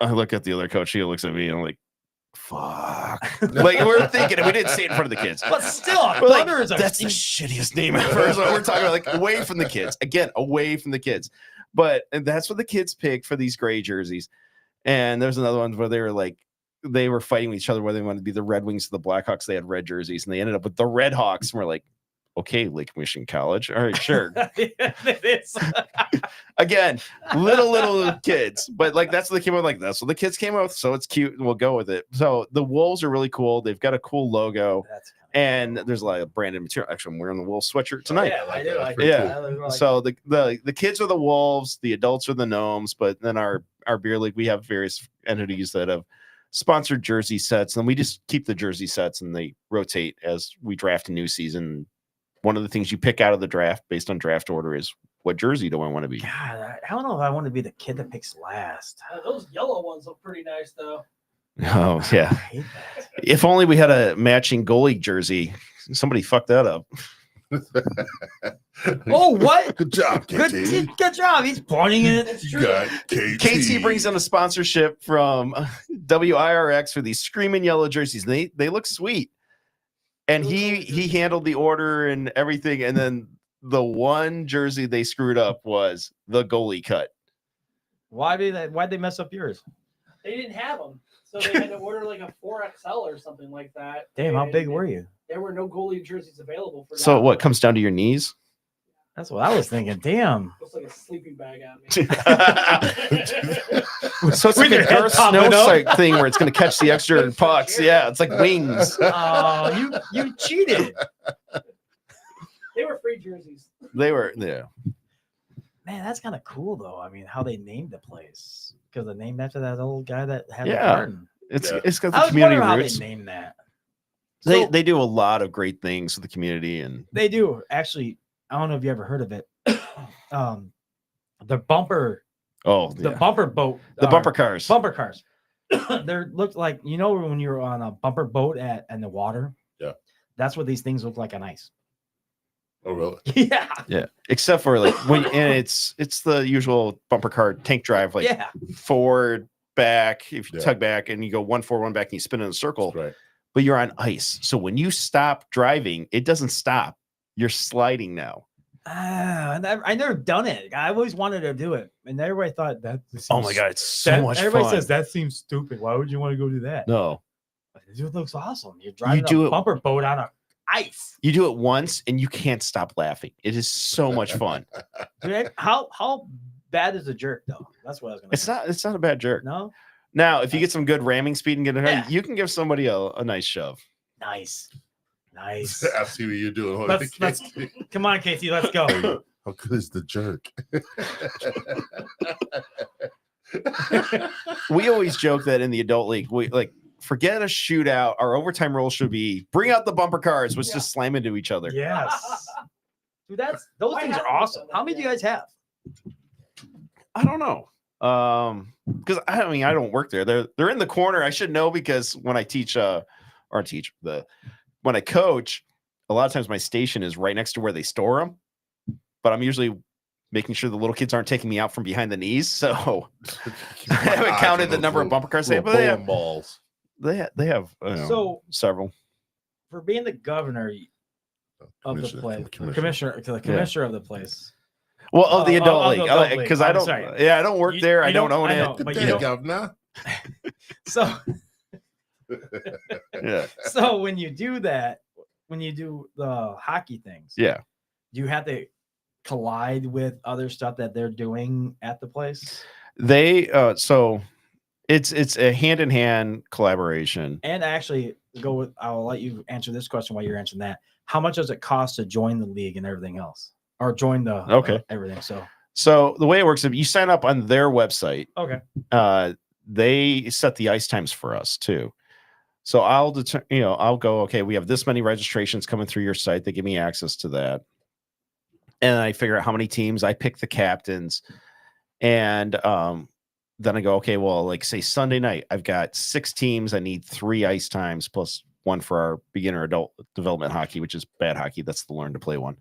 I look at the other coach, he looks at me, and I'm like, fuck. Like we're thinking, and we didn't say it in front of the kids. but still, We're like, Thunder is a that's the shittiest name ever. So we're talking about like away from the kids. Again, away from the kids. And that's what the kids picked for these gray jerseys. And there's another one where they were fighting with each other whether they wanted to be the Red Wings or the Blackhawks. They had red jerseys, and they ended up with the Red Hawks. And we're like, okay, Lake Michigan College. All right, sure. It is. Again, little kids, but like that's what they came up with. Like that's what the kids came up with. So it's cute, and we'll go with it. So the wolves are really cool. They've got a cool logo, That's and there's a lot of branded material. Actually, I'm wearing the wolf sweatshirt tonight. Yeah, I do. That's I pretty do. cool. I really like So the kids are the wolves, the adults are the gnomes, but then our beer league, we have various entities that have sponsored jersey sets, and we just keep the jersey sets and they rotate as we draft a new season. One of the things you pick out of the draft based on draft order is what jersey do I want to be? God, I don't know if I want to be the kid that picks last. Those yellow ones look pretty nice, though. Oh I yeah. hate that. If only we had a matching goalie jersey. Somebody fucked that up. Oh, what? Good job, KT. Good job. He's pointing it. It's You true. got KT. KT brings in a sponsorship from WIRX for these screaming yellow jerseys. They look sweet. And he handled the order and everything. And then the one jersey they screwed up was the goalie cut. Why'd they mess up yours? They didn't have them, so they had to order like a 4XL or something like that. Damn, how And big were you? There were no goalie jerseys available for. So that. what comes down to your knees? That's what I was thinking. Damn. Looks like a sleeping bag on me. So it's like With your a head Earth popping snow up. sight thing where it's going to catch the extra pucks. Yeah, it's like wings. Oh, you cheated. They were free jerseys. They were, yeah. Man, that's kind of cool though. I mean, how they named the place because they named after that old guy that had the Yeah. garden. It's got the I was community wondering how roots. they named that. They So- they do a lot of great things for the community, and They do actually. I don't know if you ever heard of it. The bumper boat. the or bumper cars. Bumper cars. They looked like when you're on a bumper boat in the water. Yeah. That's what these things look like on ice. Oh, really? Yeah. Yeah, except for like when and it's the usual bumper car tank drive, like Yeah. forward, back. If you Yeah. tug back and you go 1 forward, 1 back, and you spin in a circle, That's right. but you're on ice. So when you stop driving, it doesn't stop. You're sliding now. I never done it. I always wanted to do it, and everybody thought that. Oh my god, it's so much Everybody fun. says that seems stupid. Why would you want to go do that? No, It looks awesome. You're driving do a it- bumper boat on a ice. you do it once and you can't stop laughing. It is so much fun. Dude, how bad is a jerk though? That's what I was gonna. say. It's not a bad jerk. No. Now, if you get some good ramming speed and get it, Yeah. you can give somebody a nice shove. Nice. Nice. I see what you're doing. Let's- Come on, Casey. Let's go. How good is the jerk? We always joke that in the adult league, we like forget a shootout. Our overtime rule should be bring out the bumper cars, which just slam into each other. Yes. Dude, those Why things are haven't we awesome. done that How many do you yet? guys have? I don't know. Because I mean, I don't work there. They're in the corner. I should know because when I teach, when I coach, a lot of times my station is right next to where they store them. But I'm usually making sure the little kids aren't taking me out from behind the knees. So I haven't counted the number of bumper cars they have, but bowling balls. they have So several. for being the governor of the Commissioner, place, commissioner. commissioner of the place. Well, of the adult of the league, adult because league. I I'm don't. sorry. Yeah, I don't work there. I don't own I it. know, but you don't. Governor. So Yeah, so when you do that, when you do the hockey things, yeah. do you have to collide with other stuff that they're doing at the place? They so it's a hand in hand collaboration. And actually, I'll let you answer this question while you're answering that. How much does it cost to join the league and everything else, or join the everything? So the way it works, if you sign up on their website, Okay. They set the ice times for us too. So I'll go, okay, we have this many registrations coming through your site. They give me access to that. And I figure out how many teams. I pick the captains. And then I go, okay, well, like say Sunday night, I've got 6 teams. I need 3 ice times plus 1 for our beginner adult development hockey, which is bad hockey. That's the learn to play one.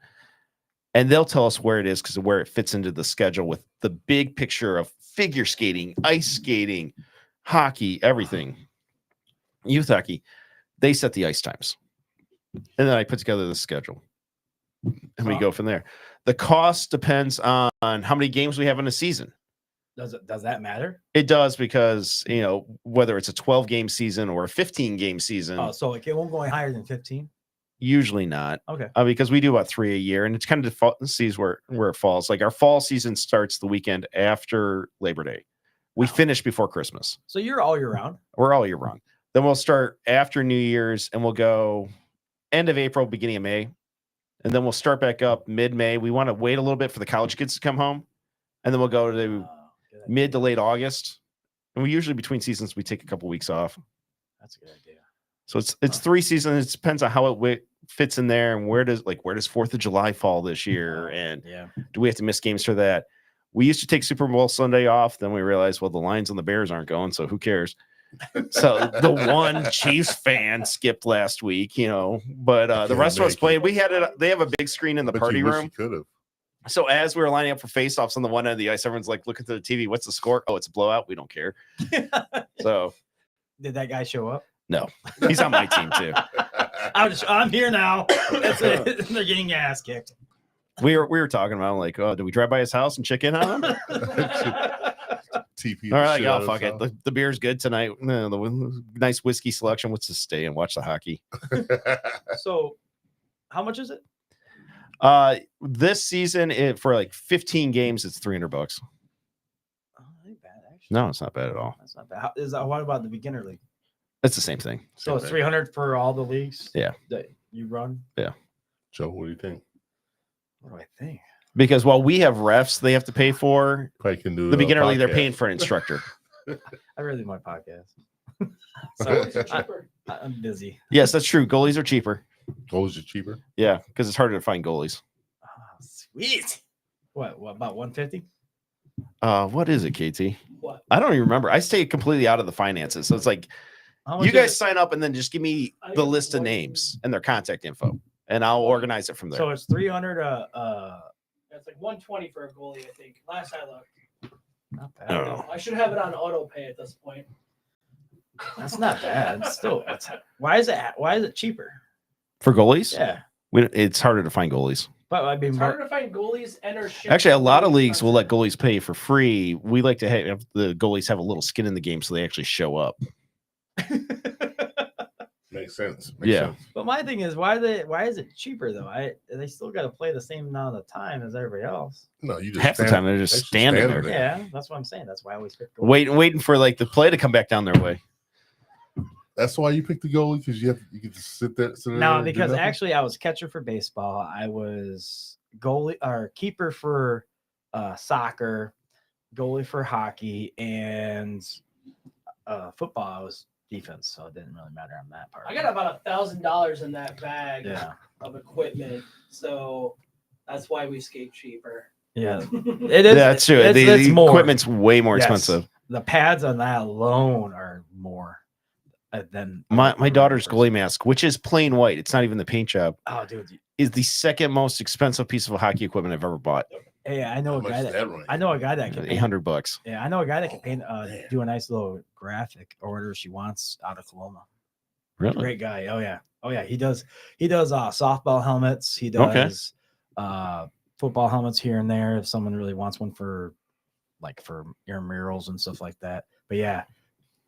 And they'll tell us where it is because of where it fits into the schedule with the big picture of figure skating, ice skating, hockey, everything. Youth hockey, they set the ice times. And then I put together the schedule. And we go from there. The cost depends on how many games we have in a season. Does that matter? It does because, whether it's a 12-game season or a 15-game season. Oh, so it won't go any higher than 15? Usually not. Okay. Because we do about 3 a year, and it's kind of sees where it falls. Like our fall season starts the weekend after Labor Day. We finish before Christmas. So you're all year round? We're all year round. Then we'll start after New Year's, and we'll go end of April, beginning of May. And then we'll start back up mid-May. We want to wait a little bit for the college kids to come home. And then we'll go to mid to late August. And we usually, between seasons, we take a couple weeks off. That's a good idea. So it's 3 seasons. It depends on how it fits in there, and where does 4th of July fall this year, and do we have to miss games for that? We used to take Super Bowl Sunday off. Then we realized, well, the Lions and the Bears aren't going, so who cares? So the one Chiefs fan skipped last week, but the rest of us played. We had it. They have a big screen in the party room. Could have. So as we were lining up for face-offs on the one end of the ice, everyone's like looking through the TV. What's the score? Oh, it's a blowout. We don't care. So did that guy show up? No, he's on my team too. I'm here now. That's it. They're getting your ass kicked. We were talking about like, oh, did we drive by his house and check in on him? TP. All right, yeah, fuck it. The beer's good tonight. The nice whiskey selection. Let's just stay and watch the hockey. So, how much is it? This season, for like 15 games, it's $300. Oh, ain't bad, actually. No, it's not bad at all. That's not bad. What about the beginner league? It's the same thing. So it's 300 for all the leagues. Yeah, that you run. Yeah. Joe, what do you think? What do I think? Because while we have refs, they have to pay for. Probably can do the beginner league. They're podcast. paying for an instructor. I really do my podcast. Cheaper. I'm busy. Yes, that's true. Goalies are cheaper. Goalies are cheaper. Yeah, because it's harder to find goalies. Oh, sweet. What about 150? What is it, KT? What? I don't even remember. I stay completely out of the finances. So it's like you guys sign up and then just give me the list of names and their contact info, and I'll organize it from there. So it's 300. It's like 120 for a goalie, I think. Last I looked. Not bad. I don't know. I should have it on auto pay at this point. That's not bad. Still, why is it cheaper? For goalies? Yeah, it's harder to find goalies. but I mean, It's harder to find goalies and or ship. Actually, a lot of leagues will let goalies pay for free. We like to have the goalies have a little skin in the game so they actually show up. Makes sense. Yeah. But my thing is, why is it cheaper though? They still got to play the same amount of time as everybody else. No, you just Half the time they're just standing there. Yeah, that's what I'm saying. That's why I always pick goalies. Waiting for like the play to come back down their way. That's why you picked the goalie, because you can just sit there. No, because actually I was catcher for baseball. I was goalie or keeper for soccer, goalie for hockey, and football. I was defense, so it didn't really matter on that part. I got about $1,000 in that bag Yeah. of equipment, so that's why we skate cheaper. Yeah, it is. That's true. It's The more. equipment's way more Yes. expensive. The pads on that alone are more than My daughter's goalie mask, which is plain white. It's not even the paint job. Oh, dude. Is the second most expensive piece of hockey equipment I've ever bought. Hey, I know How a much guy is that, that running? I know a guy that can paint. $800. Yeah, I know a guy that can paint. Man. Do a nice little graphic or whatever she wants out of Coloma. Really? Great guy. Oh yeah. He does softball helmets. He does football helmets here and there if someone really wants one for your murals and stuff like that. But yeah,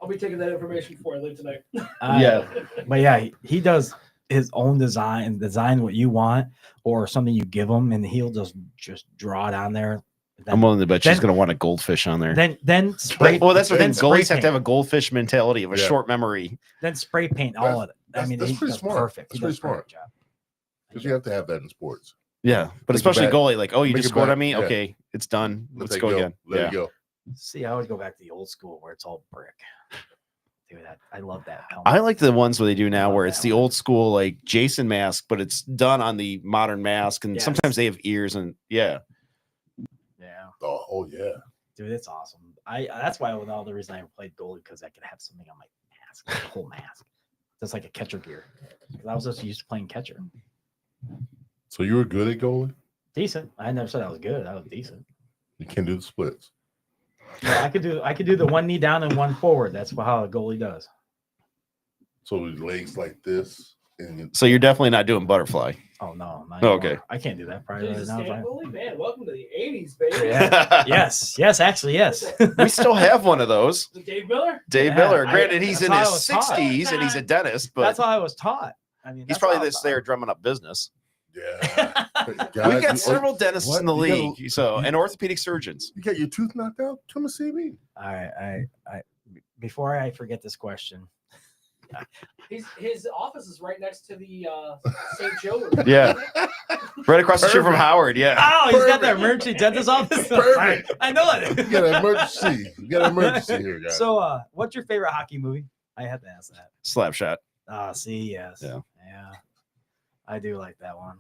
I'll be taking that information before I leave tonight. Yeah. But yeah, he does his own design what you want or something you give him, and he'll just draw it on there. Then, I'm willing to bet she's then- going to want a goldfish on there. then spray. Well, that's the thing. then spray Goalies have to have a paint. goldfish mentality of a Yeah. short memory. Then spray paint all of it. I That's- mean, that's he pretty does smart. perfect. That's He does a pretty perfect job. Because you have to have that in sports. Yeah, but Make it especially back- goalie, like, oh, you make just it scored back, on me. yeah. Okay, it's done. Let's it go again. Let Yeah. it go. See, I always go back to the old school where it's all brick. Dude, I love that. I like the ones where they do now love where it's that the one. old school like Jason mask, but it's done on the modern mask, and Yes. sometimes they have ears and yeah. Yeah, Oh yeah. dude, it's awesome. That's why all the reason I played goalie because I could have something on my mask, the whole mask, just like a catcher gear. 'Cause I was just used to playing catcher. So you were good at goalie? Decent. I never said I was good. I was decent. You can't do the splits. Well, I could do the one knee down and one forward. That's how a goalie does. So with legs like this, and So you're definitely not doing butterfly. Oh no, not Oh, anymore. okay. I can't do that probably right Jesus, now. stand goalie? Man, welcome to the 80s, baby. Yeah. Yes, actually, yes. We still have one of those. Is it Dave Miller? Dave Yeah, Miller. Granted, he's that's in how I his was taught. 60s and he's a dentist, but That's how I was taught. I mean, he's that's probably how I was this there drumming up business. yeah. We've Guys, got several dentists what? in the You gotta- league, so and orthopedic surgeons. You got your tooth knocked out? Come and see me. I before I forget this question. His office is right next to the St. Joe. Yeah. Right across the street from Perfect. Howard. Yeah. Oh, he's got that Perfect. emergency dentist office. Perfect. I know it. You got an emergency. You got an emergency here, guys. So, what's your favorite hockey movie? I had to ask that. Slap shot. See, yes, Yeah. I do like that one.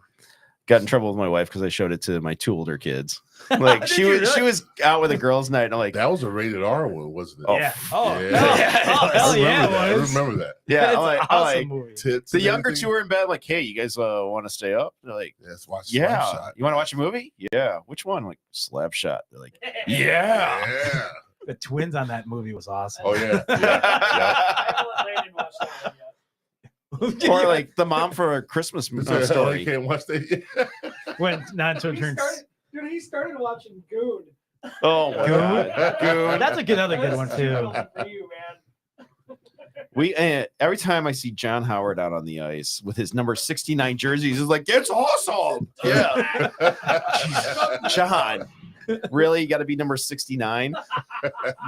Got in trouble with my wife because I showed it to my two older kids. Like Did she you was really? she was out with a girls' night, and I'm like, that was a rated R one, wasn't it? Oh, Yeah. Oh, yeah. oh, I hell yeah, that. I it was. remember that. yeah, It's I'm like, an I'm awesome like, movie. Tits. the and younger everything. two were in bed. Like, hey, you guys want to stay up? They're like, Let's watch yeah. Slap Shot. You want to watch a movie? Yeah. Which one? I'm like, Slap Shot. They're like, Yeah. Yeah. The twins on that movie was awesome. Oh yeah. Yeah. I haven't let Landon watch that one yet. or like the mom for a Christmas You story. can't watch that. when Nacho turns. He started watching Goon. Oh my Goon? god, Goon. That's another good one too. For you, man. We every time I see John Howard out on the ice with his number 69 jerseys, he's like, "It's awesome." Yeah, John, really, you got to be number 69.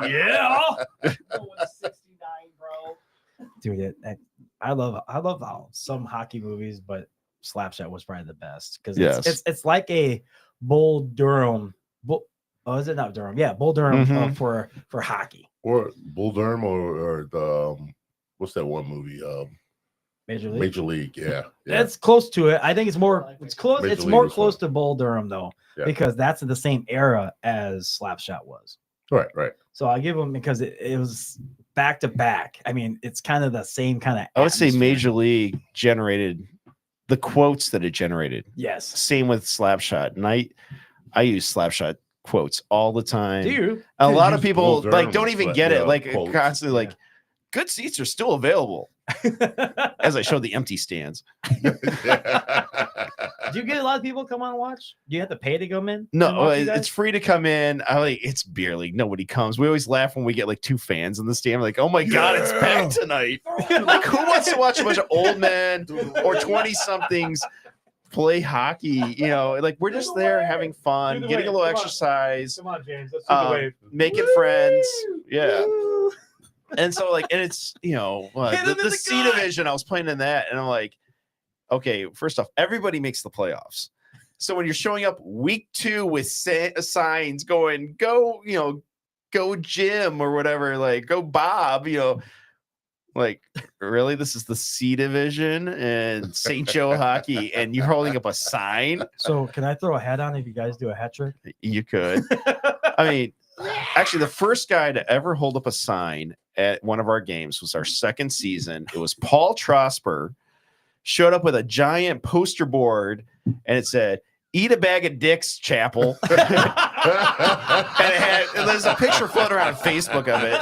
Yeah. Oh, it's 69, bro. Dude, I love some hockey movies, but Slapshot was probably the best because Yes. it's like a Bull Durham. Is it not Durham? Yeah, Bull Durham Mhm. for hockey. Or Bull Durham or the what's that one movie? Major League. Major League. Yeah. Yeah. That's close to it. I think it's more. It's close. Major It's League more was close fun. to Bull Durham though, Yeah. because that's in the same era as Slapshot was. Right. Right. So I give them because it was back to back. I mean, it's kind of the same kind of. I would say atmosphere. Major League generated the quotes that it generated. Yes. Same with Slapshot, and I use Slapshot quotes all the time. Do you? A You lot of use people Bull like Durham don't even slap- get it. yeah, Like quotes. constantly, like good seats are still available. As I showed the empty stands. Do you get a lot of people come on and watch? Do you have to pay to come in? and No, watch you it's guys? free to come in. I like it's barely nobody comes. We always laugh when we get like two fans in the stand. We're like, oh my god, it's packed tonight. Like, who wants to watch a bunch of old men or 20 somethings play hockey? You know, like we're just there having fun, Do the getting a wave. little Come on. exercise, Come on, James. Let's do the wave. making friends. Yeah. And so like, and it's you know Hit him in the the C gut. division. I was playing in that, and I'm like, okay, first off, everybody makes the playoffs. So when you're showing up week 2 with signs going, go, you know, go Jim or whatever, like go Bob, you know, Like, really? This is the C division and St. Joe hockey, and you're holding up a sign? So can I throw a hat on if you guys do a hat trick? You could. I mean, actually, the first guy to ever hold up a sign at one of our games was our second season. It was Paul Trosper. Showed up with a giant poster board, and it said, "Eat a bag of dicks, Chapel." and there's a picture floating around on Facebook of it,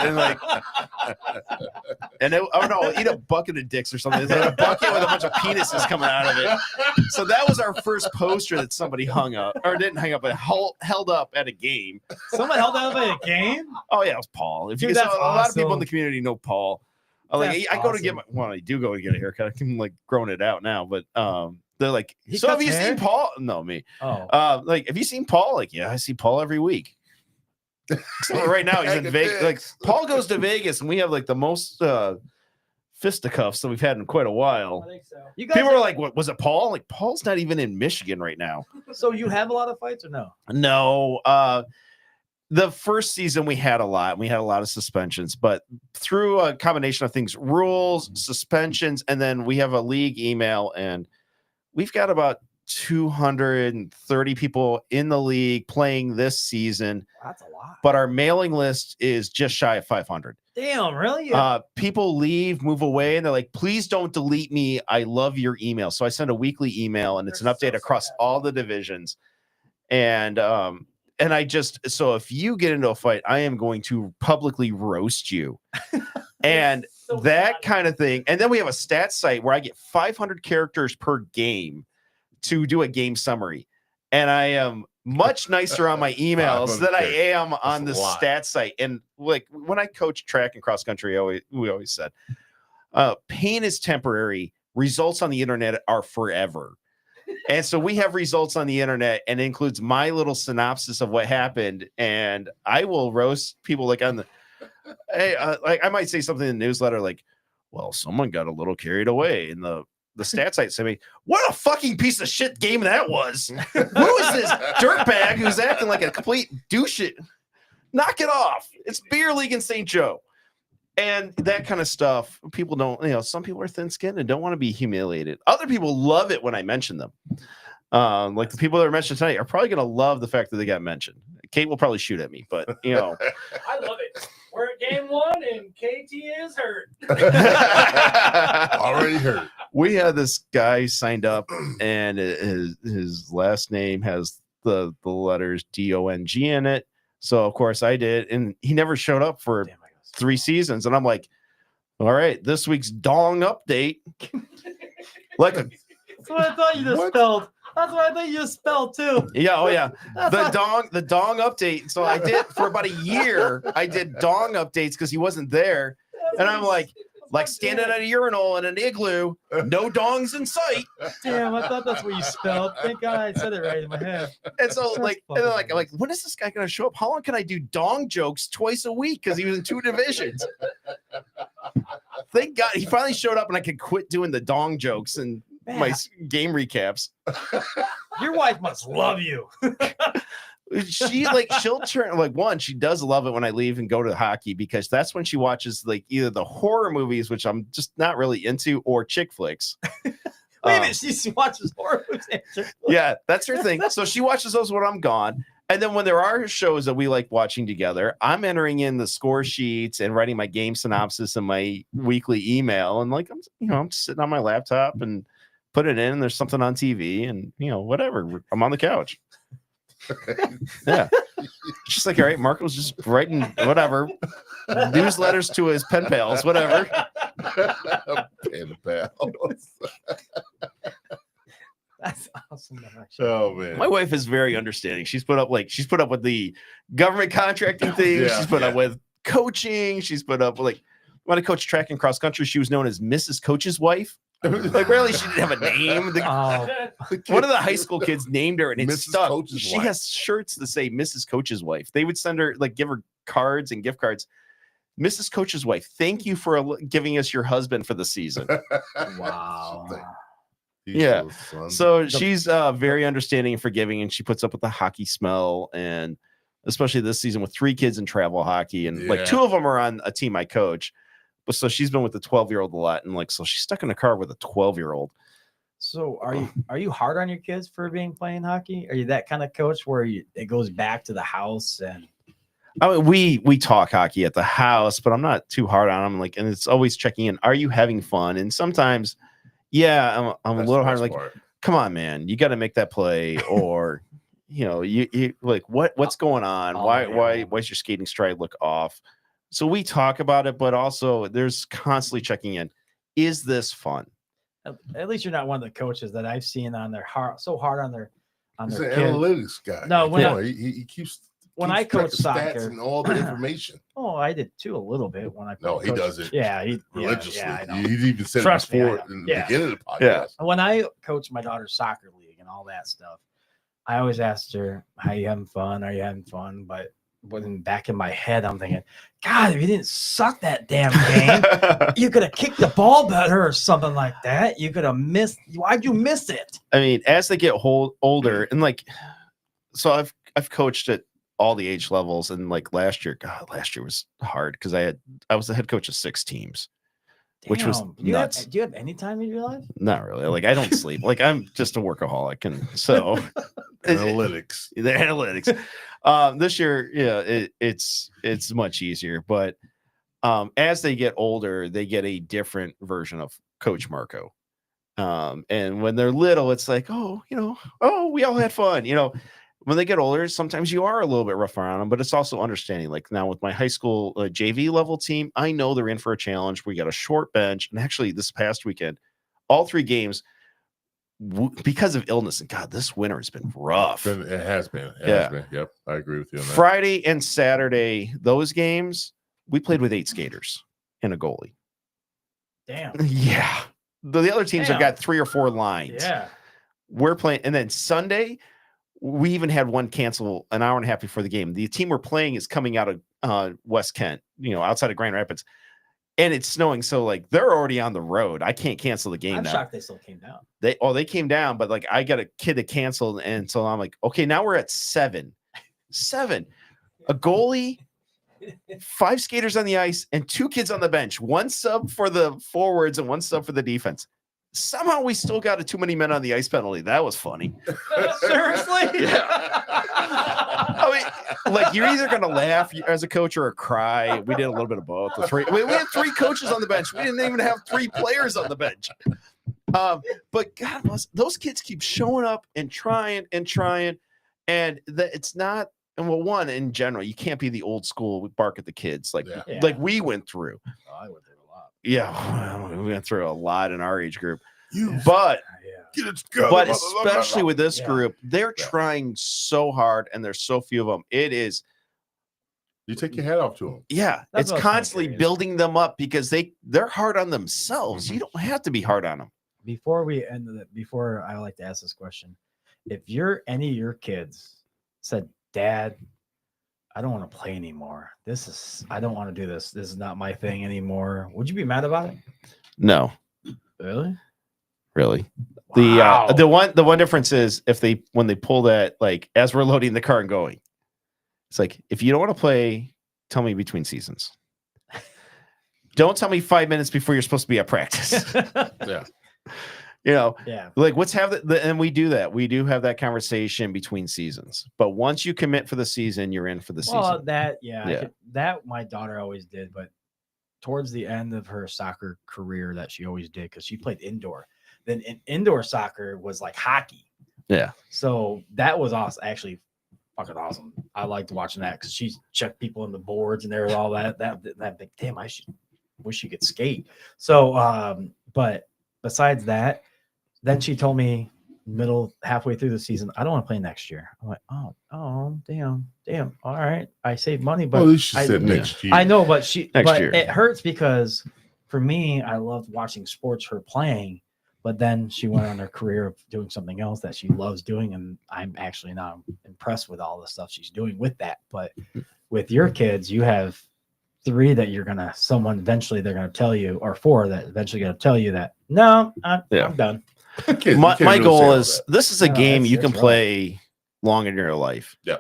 and oh no, eat a bucket of dicks or something. There's a bucket with a bunch of penises coming out of it. So that was our first poster that somebody hung up, or didn't hang up, but held up at a game. Someone held up at a game? Oh yeah, it was Paul. Dude, A lot of people in awesome. the community know Paul. I go to get I do go to get a haircut. I'm like growing it out now, but they're like, He so have cuts you hair? seen Paul? No, me. Oh. Like, have you seen Paul? Like, yeah, I see Paul every week. So right now he's in Vegas. Like, Paul goes to Vegas, and we have like the most fisticuffs that we've had in quite a while. I think so. You guys People are like, "What was it, Paul?" Like, Paul's not even in Michigan right now. So you have a lot of fights or no? No, the first season we had a lot. We had a lot of suspensions, but through a combination of things, rules, suspensions, and then we have a league email, and we've got about 230 people in the league playing this season. That's a lot. But our mailing list is just shy of 500. Damn, really? People leave, move away, and they're like, "Please don't delete me. I love your email." So I send a weekly email, and it's an update across all the divisions. And so if you get into a fight, I am going to publicly roast you. And So that sad. kind of thing. And then we have a stat site where I get 500 characters per game to do a game summary. And I am much nicer on my emails than I am on the stat site. And like when I coach track and cross country, we always said, pain is temporary. Results on the internet are forever. And so we have results on the internet, and it includes my little synopsis of what happened. And I will roast people like on the, hey, like I might say something in the newsletter like, "Well, someone got a little carried away," and the stat site said me, "What a fucking piece of shit game that was! Who is this dirtbag who's acting like a complete douche? Knock it off! It's beer league in St. Joe." And that kind of stuff, people don't, some people are thin-skinned and don't want to be humiliated. Other people love it when I mention them. Like the people that are mentioned tonight are probably going to love the fact that they got mentioned. Kate will probably shoot at me, but I love it. We're at game 1 and KT is hurt. Already hurt. We had this guy signed up, and his last name has the letters DONG in it. So of course I did, and he never showed up for 3 seasons. And I'm like, all right, this week's dong update. Like That's what I thought you just spelled. That's what I thought you just spelled too. Yeah, oh yeah. The dong update. So I did for about a year, I did dong updates because he wasn't there. And I'm like standing at a urinal in an igloo, no dongs in sight. Damn, I thought that's what you spelled. Thank God I said it right in my head. And so That's I'm like, when is this guy gonna show up? How long can I do dong jokes twice a week? Because he was in 2 divisions. Thank God he finally showed up, and I could quit doing the dong jokes and my game recaps. Your wife must love you. She'll turn she does love it when I leave and go to hockey, because that's when she watches like either the horror movies, which I'm just not really into, or chick flicks. Wait a minute, she watches horror movies. Yeah, that's her thing. So she watches those when I'm gone. And then when there are shows that we like watching together, I'm entering in the score sheets and writing my game synopsis in my weekly email. And I'm just sitting on my laptop and put it in, and there's something on TV, and whatever. I'm on the couch. Yeah. She's like, all right, Marco's just writing whatever. Newsletters to his pen pals, whatever. Pen pals. That's awesome. Oh man. My wife is very understanding. She's put up with the government contracting thing. Yeah, She's put up with coaching. She's put up with when I coached track and cross country, she was known as Mrs. Coach's wife. Like really, she didn't have a name. One of the high school kids named her, and it Mrs. stuck. Coach's She wife. has shirts that say Mrs. Coach's wife. They would send her give her cards and gift cards. Mrs. Coach's wife, thank you for giving us your husband for the season. Wow. Yeah. So she's very understanding and forgiving, and she puts up with the hockey smell, and especially this season with 3 kids in travel hockey, and 2 of them are on a team I coach. so she's been with the 12-year-old a lot, and like so she's stuck in a car with a 12-year-old. So are you hard on your kids for being playing hockey? Are you that kind of coach where it goes back to the house and? I mean, we talk hockey at the house, but I'm not too hard on them. Like, and it's always checking in. Are you having fun? And sometimes, yeah, I'm a little hard. Like, come on, man, you got to make that play, or you like what's going on? Why's your skating stride look off? So we talk about it, but also there's constantly checking in. Is this fun? At least you're not one of the coaches that I've seen on their so hard on their He's kids. an analytics guy. No, he keeps when I coach stats soccer and all the information. Oh, I did too a little bit when I. No, he does it. Yeah, religiously. Yeah, I know. He's even said Trust it me, before in the beginning of the podcast. Yeah. When I coached my daughter's soccer league and all that stuff, I always asked her, "How you having fun? Are you having fun?" But when back in my head, I'm thinking, God, if you didn't suck that damn game, you could have kicked the ball better or something like that. You could have missed. Why'd you miss it? I mean, as they get older, and like, so I've coached at all the age levels, and like last year was hard because I was the head coach of 6 teams, which was nuts. Do you have any time in your life? Not really. Like I don't sleep. Like I'm just a workaholic, and so analytics. The analytics. This year, yeah, it's much easier, but as they get older, they get a different version of Coach Marco. And when they're little, it's like, we all had fun. When they get older, sometimes you are a little bit rough around them, but it's also understanding. Like now with my high school JV level team, I know they're in for a challenge. We got a short bench, and actually this past weekend, all 3 games, because of illness, and God, this winter has been rough. It has been. It has been. Yep, I agree with you on that. Friday and Saturday, those games, we played with 8 skaters and a goalie. Damn. Yeah. The other teams have got 3 or 4 lines. Yeah. We're playing, and then Sunday, we even had one cancel an hour and a half before the game. The team we're playing is coming out of West Kent, outside of Grand Rapids, and it's snowing. So like they're already on the road. I can't cancel the game. I'm now. shocked they still came down. They came down, but like I got a kid that canceled, and so I'm like, okay, now we're at 7, a goalie, 5 skaters on the ice, and 2 kids on the bench. 1 sub for the forwards and 1 sub for the defense. Somehow we still got a too many men on the ice penalty. That was funny. Seriously? Yeah. I mean, like you're either gonna laugh as a coach or cry. We did a little bit of both. We had 3 coaches on the bench. We didn't even have 3 players on the bench. But God, those kids keep showing up and trying, and it's not. And well, one in general, you can't be the old school bark at the kids like we went through. Oh, I went through a lot. Yeah, we went through a lot in our age group. But especially with this group, they're trying so hard, and there's so few of them. It is. You take your hat off to them. Yeah, it's constantly building them up because they're hard on themselves. You don't have to be hard on them. Before we end before I like to ask this question, if any of your kids said, "Dad, I don't want to play anymore. I don't want to do this. This is not my thing anymore." Would you be mad about it? No. Really? Wow. The one difference is when they pull that, like as we're loading the car and going, it's like, if you don't want to play, tell me between seasons. Don't tell me 5 minutes before you're supposed to be at practice. Yeah. Like let's have and we do that. We do have that conversation between seasons. But once you commit for the season, you're in for the season. That my daughter always did, but towards the end of her soccer career, that she always did because she played indoor. Then indoor soccer was like hockey. Yeah. So that was awesome. Actually, fucking awesome. I liked watching that because she checked people in the boards and there was all that big. Damn, I wish she could skate. So, but besides that, then she told me halfway through the season, I don't want to play next year. I'm like, oh, damn. All right. I saved money, but at least she said next year. I know, but next year. It hurts because for me, I loved watching sports, her playing, but then she went on her career of doing something else that she loves doing. And I'm actually not impressed with all the stuff she's doing with that. But with your kids, you have 3 that eventually they're going to tell you, or 4 that eventually going to tell you that, no, I'm done. My goal is this is a game you can play long in your life. Yeah.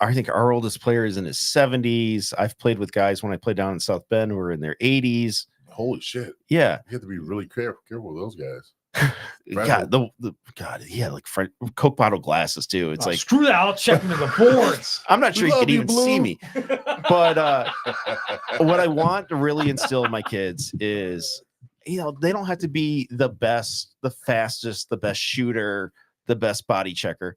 I think our oldest player is in his 70s. I've played with guys when I played down in South Bend who are in their 80s. Holy shit. Yeah. You have to be really careful with those guys. God, God, yeah, like Coke bottle glasses too. It's like, screw that. I'll check into the boards. I'm not sure you can even see Blue. me. But what I want to really instill in my kids is, they don't have to be the best, the fastest, the best shooter, the best body checker.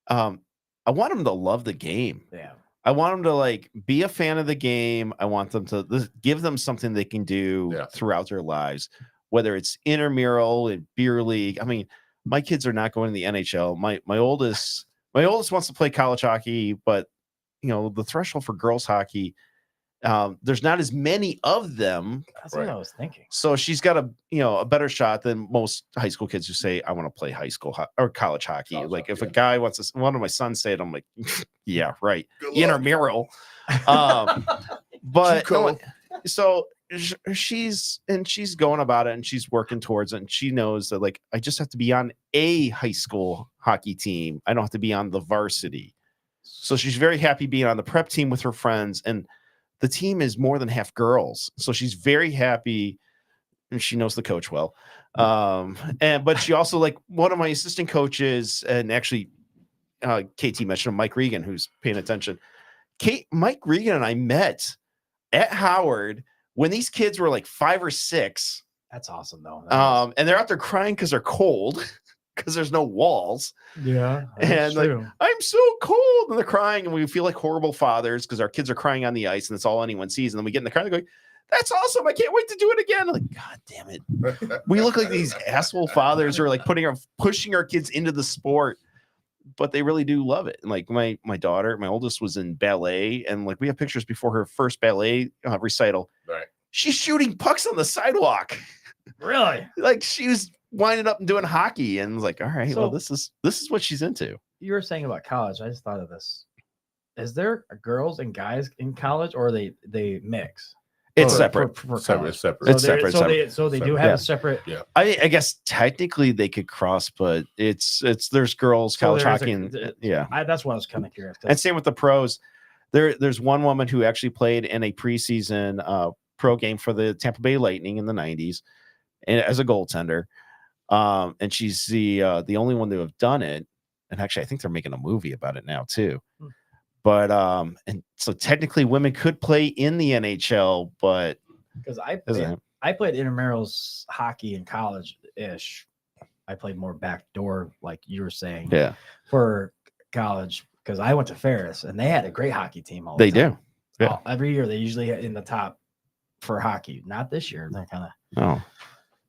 I want them to love the game. Yeah. I want them to like be a fan of the game. I want them to give them something they can do throughout their lives, whether it's intramural and beer league. I mean, my kids are not going to the NHL. My oldest wants to play college hockey, but the threshold for girls hockey, there's not as many of them. That's what I was thinking. So she's got a better shot than most high school kids who say, I want to play high school or college hockey. If a guy wants to, one of my sons say it, I'm like, yeah, right. Intramural. But so she's going about it and she's working towards it. And she knows that like, I just have to be on a high school hockey team. I don't have to be on the varsity. So she's very happy being on the prep team with her friends, and the team is more than half girls. So she's very happy, and she knows the coach well. But she also, like, one of my assistant coaches, and actually KT mentioned Mike Regan, who's paying attention. Mike Regan and I met at Howard when these kids were like 5 or 6. That's awesome though. And they're out there crying because they're cold, because there's no walls. Yeah. And like, I'm so cold. And they're crying, and we feel like horrible fathers because our kids are crying on the ice, and it's all anyone sees. And then we get in the car and they go, that's awesome. I can't wait to do it again. I'm like, God damn it. We look like these asshole fathers who are like pushing our kids into the sport, but they really do love it. And like my daughter, my oldest, was in ballet, and like we have pictures before her first ballet recital. Right. She's shooting pucks on the sidewalk. Really? Like she was winding up and doing hockey, and was like, all right, So, well, this is what she's into. You were saying about college. I just thought of this. Is there girls and guys in college, or they mix? It's separate. Separate. So they do have a separate. Yeah. I guess technically they could cross, but there's girls college hockey, and that's what I was kind of curious. And same with the pros. There's one woman who actually played in a preseason pro game for the Tampa Bay Lightning in the 90s, and as a goaltender. And she's the only one to have done it. And actually, I think they're making a movie about it now too. But and so technically women could play in the NHL, but because I played intramurals hockey in college ish. I played more backdoor, like you were saying, for college, because I went to Ferris and they had a great hockey team. They do. Yeah. Every year they usually in the top for hockey. Not this year. They're kind of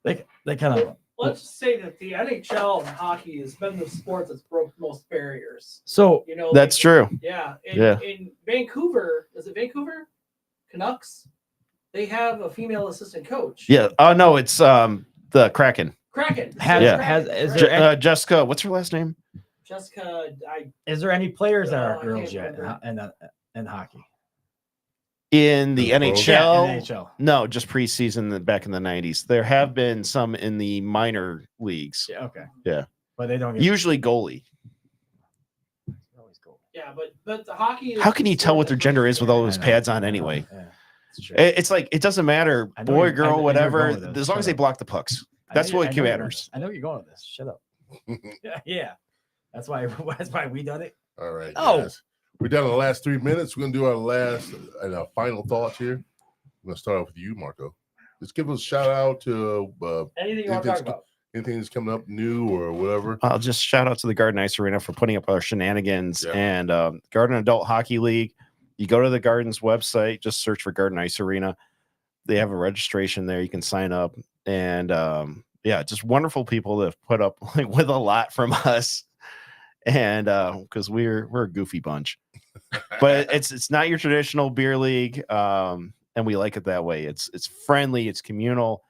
they kind of. Let's just say that the NHL and hockey has been the sport that's broke most barriers. So that's true. Yeah. In Vancouver, is it Vancouver Canucks? They have a female assistant coach. Yeah. Oh no, it's the Kraken. Jessica, what's her last name? Jessica. Is there any players that are girls yet in hockey? In the NHL? Yeah, in NHL. No, just preseason back in the 90s. There have been some in the minor leagues. Yeah, okay. Yeah. But they don't usually goalie. Always goalie. Yeah, but the hockey is. How can you tell what their gender is with all those pads on anyway? Yeah, it's like it doesn't matter, boy, girl, whatever, as long as they block the pucks. That's what matters. I know you're going with this. Shut up. Yeah. That's why we done it. All right. Oh. Guys. We're down to the last 3 minutes. We're going to do our last and our final thoughts here. I'm going to start off with you, Marco. Just give us a shout out to anything you want to talk about. Anything that's coming up new or whatever. I'll just shout out to the Garden Ice Arena for putting up our shenanigans and Garden Adult Hockey League. You go to the Garden's website, just search for Garden Ice Arena. They have a registration there. You can sign up. And just wonderful people that have put up with a lot from us. And because we're a goofy bunch, but it's not your traditional beer league, and we like it that way. It's friendly, it's communal.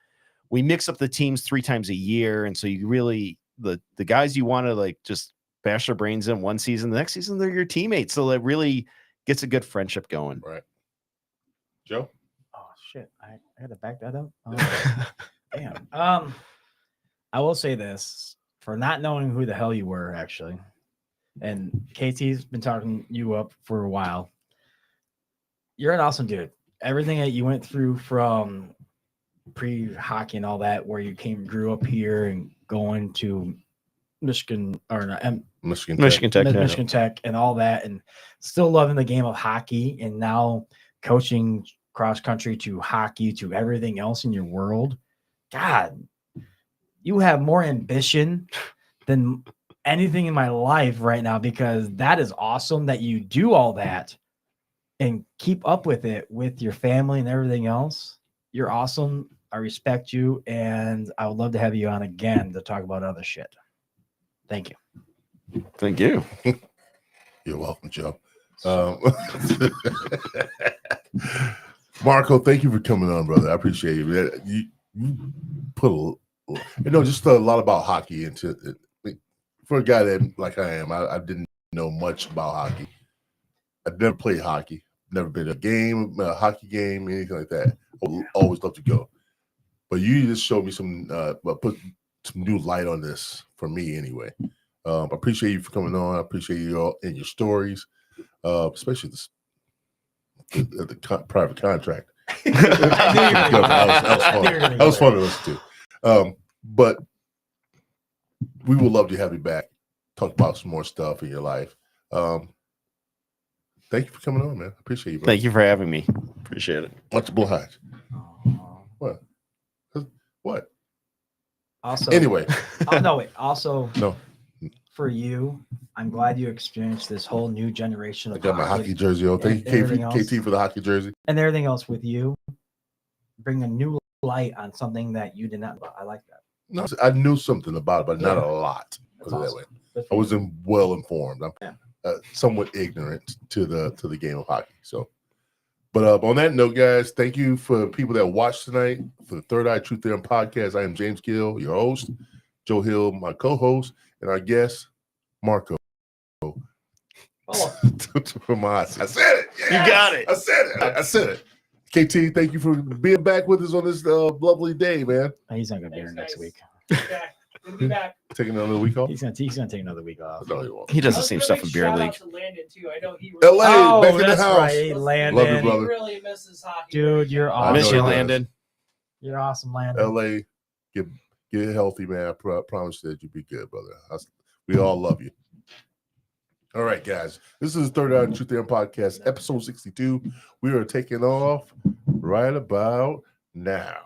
We mix up the teams 3 times a year, and so you really the guys you want to like just bash their brains in one season, the next season they're your teammates, so it really gets a good friendship going. Right, Joe. Oh shit, I had to back that up. Damn. I will say this for not knowing who the hell you were actually. And KT's been talking you up for a while. You're an awesome dude. Everything that you went through from pre-hockey and all that, where you grew up here and going to Michigan or not, Michigan Tech. Michigan Tech and all that, and still loving the game of hockey, and now coaching cross country to hockey to everything else in your world. God, you have more ambition than anything in my life right now, because that is awesome that you do all that and keep up with it with your family and everything else. You're awesome. I respect you, and I would love to have you on again to talk about other shit. Thank you. Thank you. You're welcome, Joe. Marco, thank you for coming on, brother. I appreciate you. You put just a lot about hockey into it. For a guy that like I am, I didn't know much about hockey. I've never played hockey. Never been to a hockey game, anything like that. Always love to go. But you just showed me put some new light on this for me anyway. I appreciate you for coming on. I appreciate you all in your stories, especially the private contract. That was fun to listen to. But we would love to have you back, talk about some more stuff in your life. Thank you for coming on, man. I appreciate you, bro. Thank you for having me. Appreciate it. Much obliged. What? What? Also, anyway. Also, no. For you, I'm glad you experienced this whole new generation of I got my hockey jersey on. Thank you, KT, for the hockey jersey. And everything else with you. Bring a new light on something that you did not. I like that. No, I knew something about it, but not a lot. That's awesome. That way. I wasn't well informed. I'm somewhat ignorant to the game of hockey. So, but on that note, guys, thank you for people that watched tonight for the Third Eye Truth Theorem podcast. I am James Gill, your host, Joe Hill, my co-host, and our guest, Marco. Tomasi. I said it. Yeah. You got it. I said it. KT, thank you for being back with us on this lovely day, man. He's not gonna be here next week. He'll be back. Taking another week off. He's gonna take another week off. No, he won't. He does the same stuff in beer league. To Landon too. I know he LA, back in the house. Right, Landon. Love you, brother. He really misses hockey. Dude, you're awesome. Miss you, Landon. You're awesome, Landon. LA, get healthy, man. I promise that you'll be good, brother. We all love you. All right, guys. This is the Third Eye Truth Theorem podcast, episode 62. We are taking off right about now.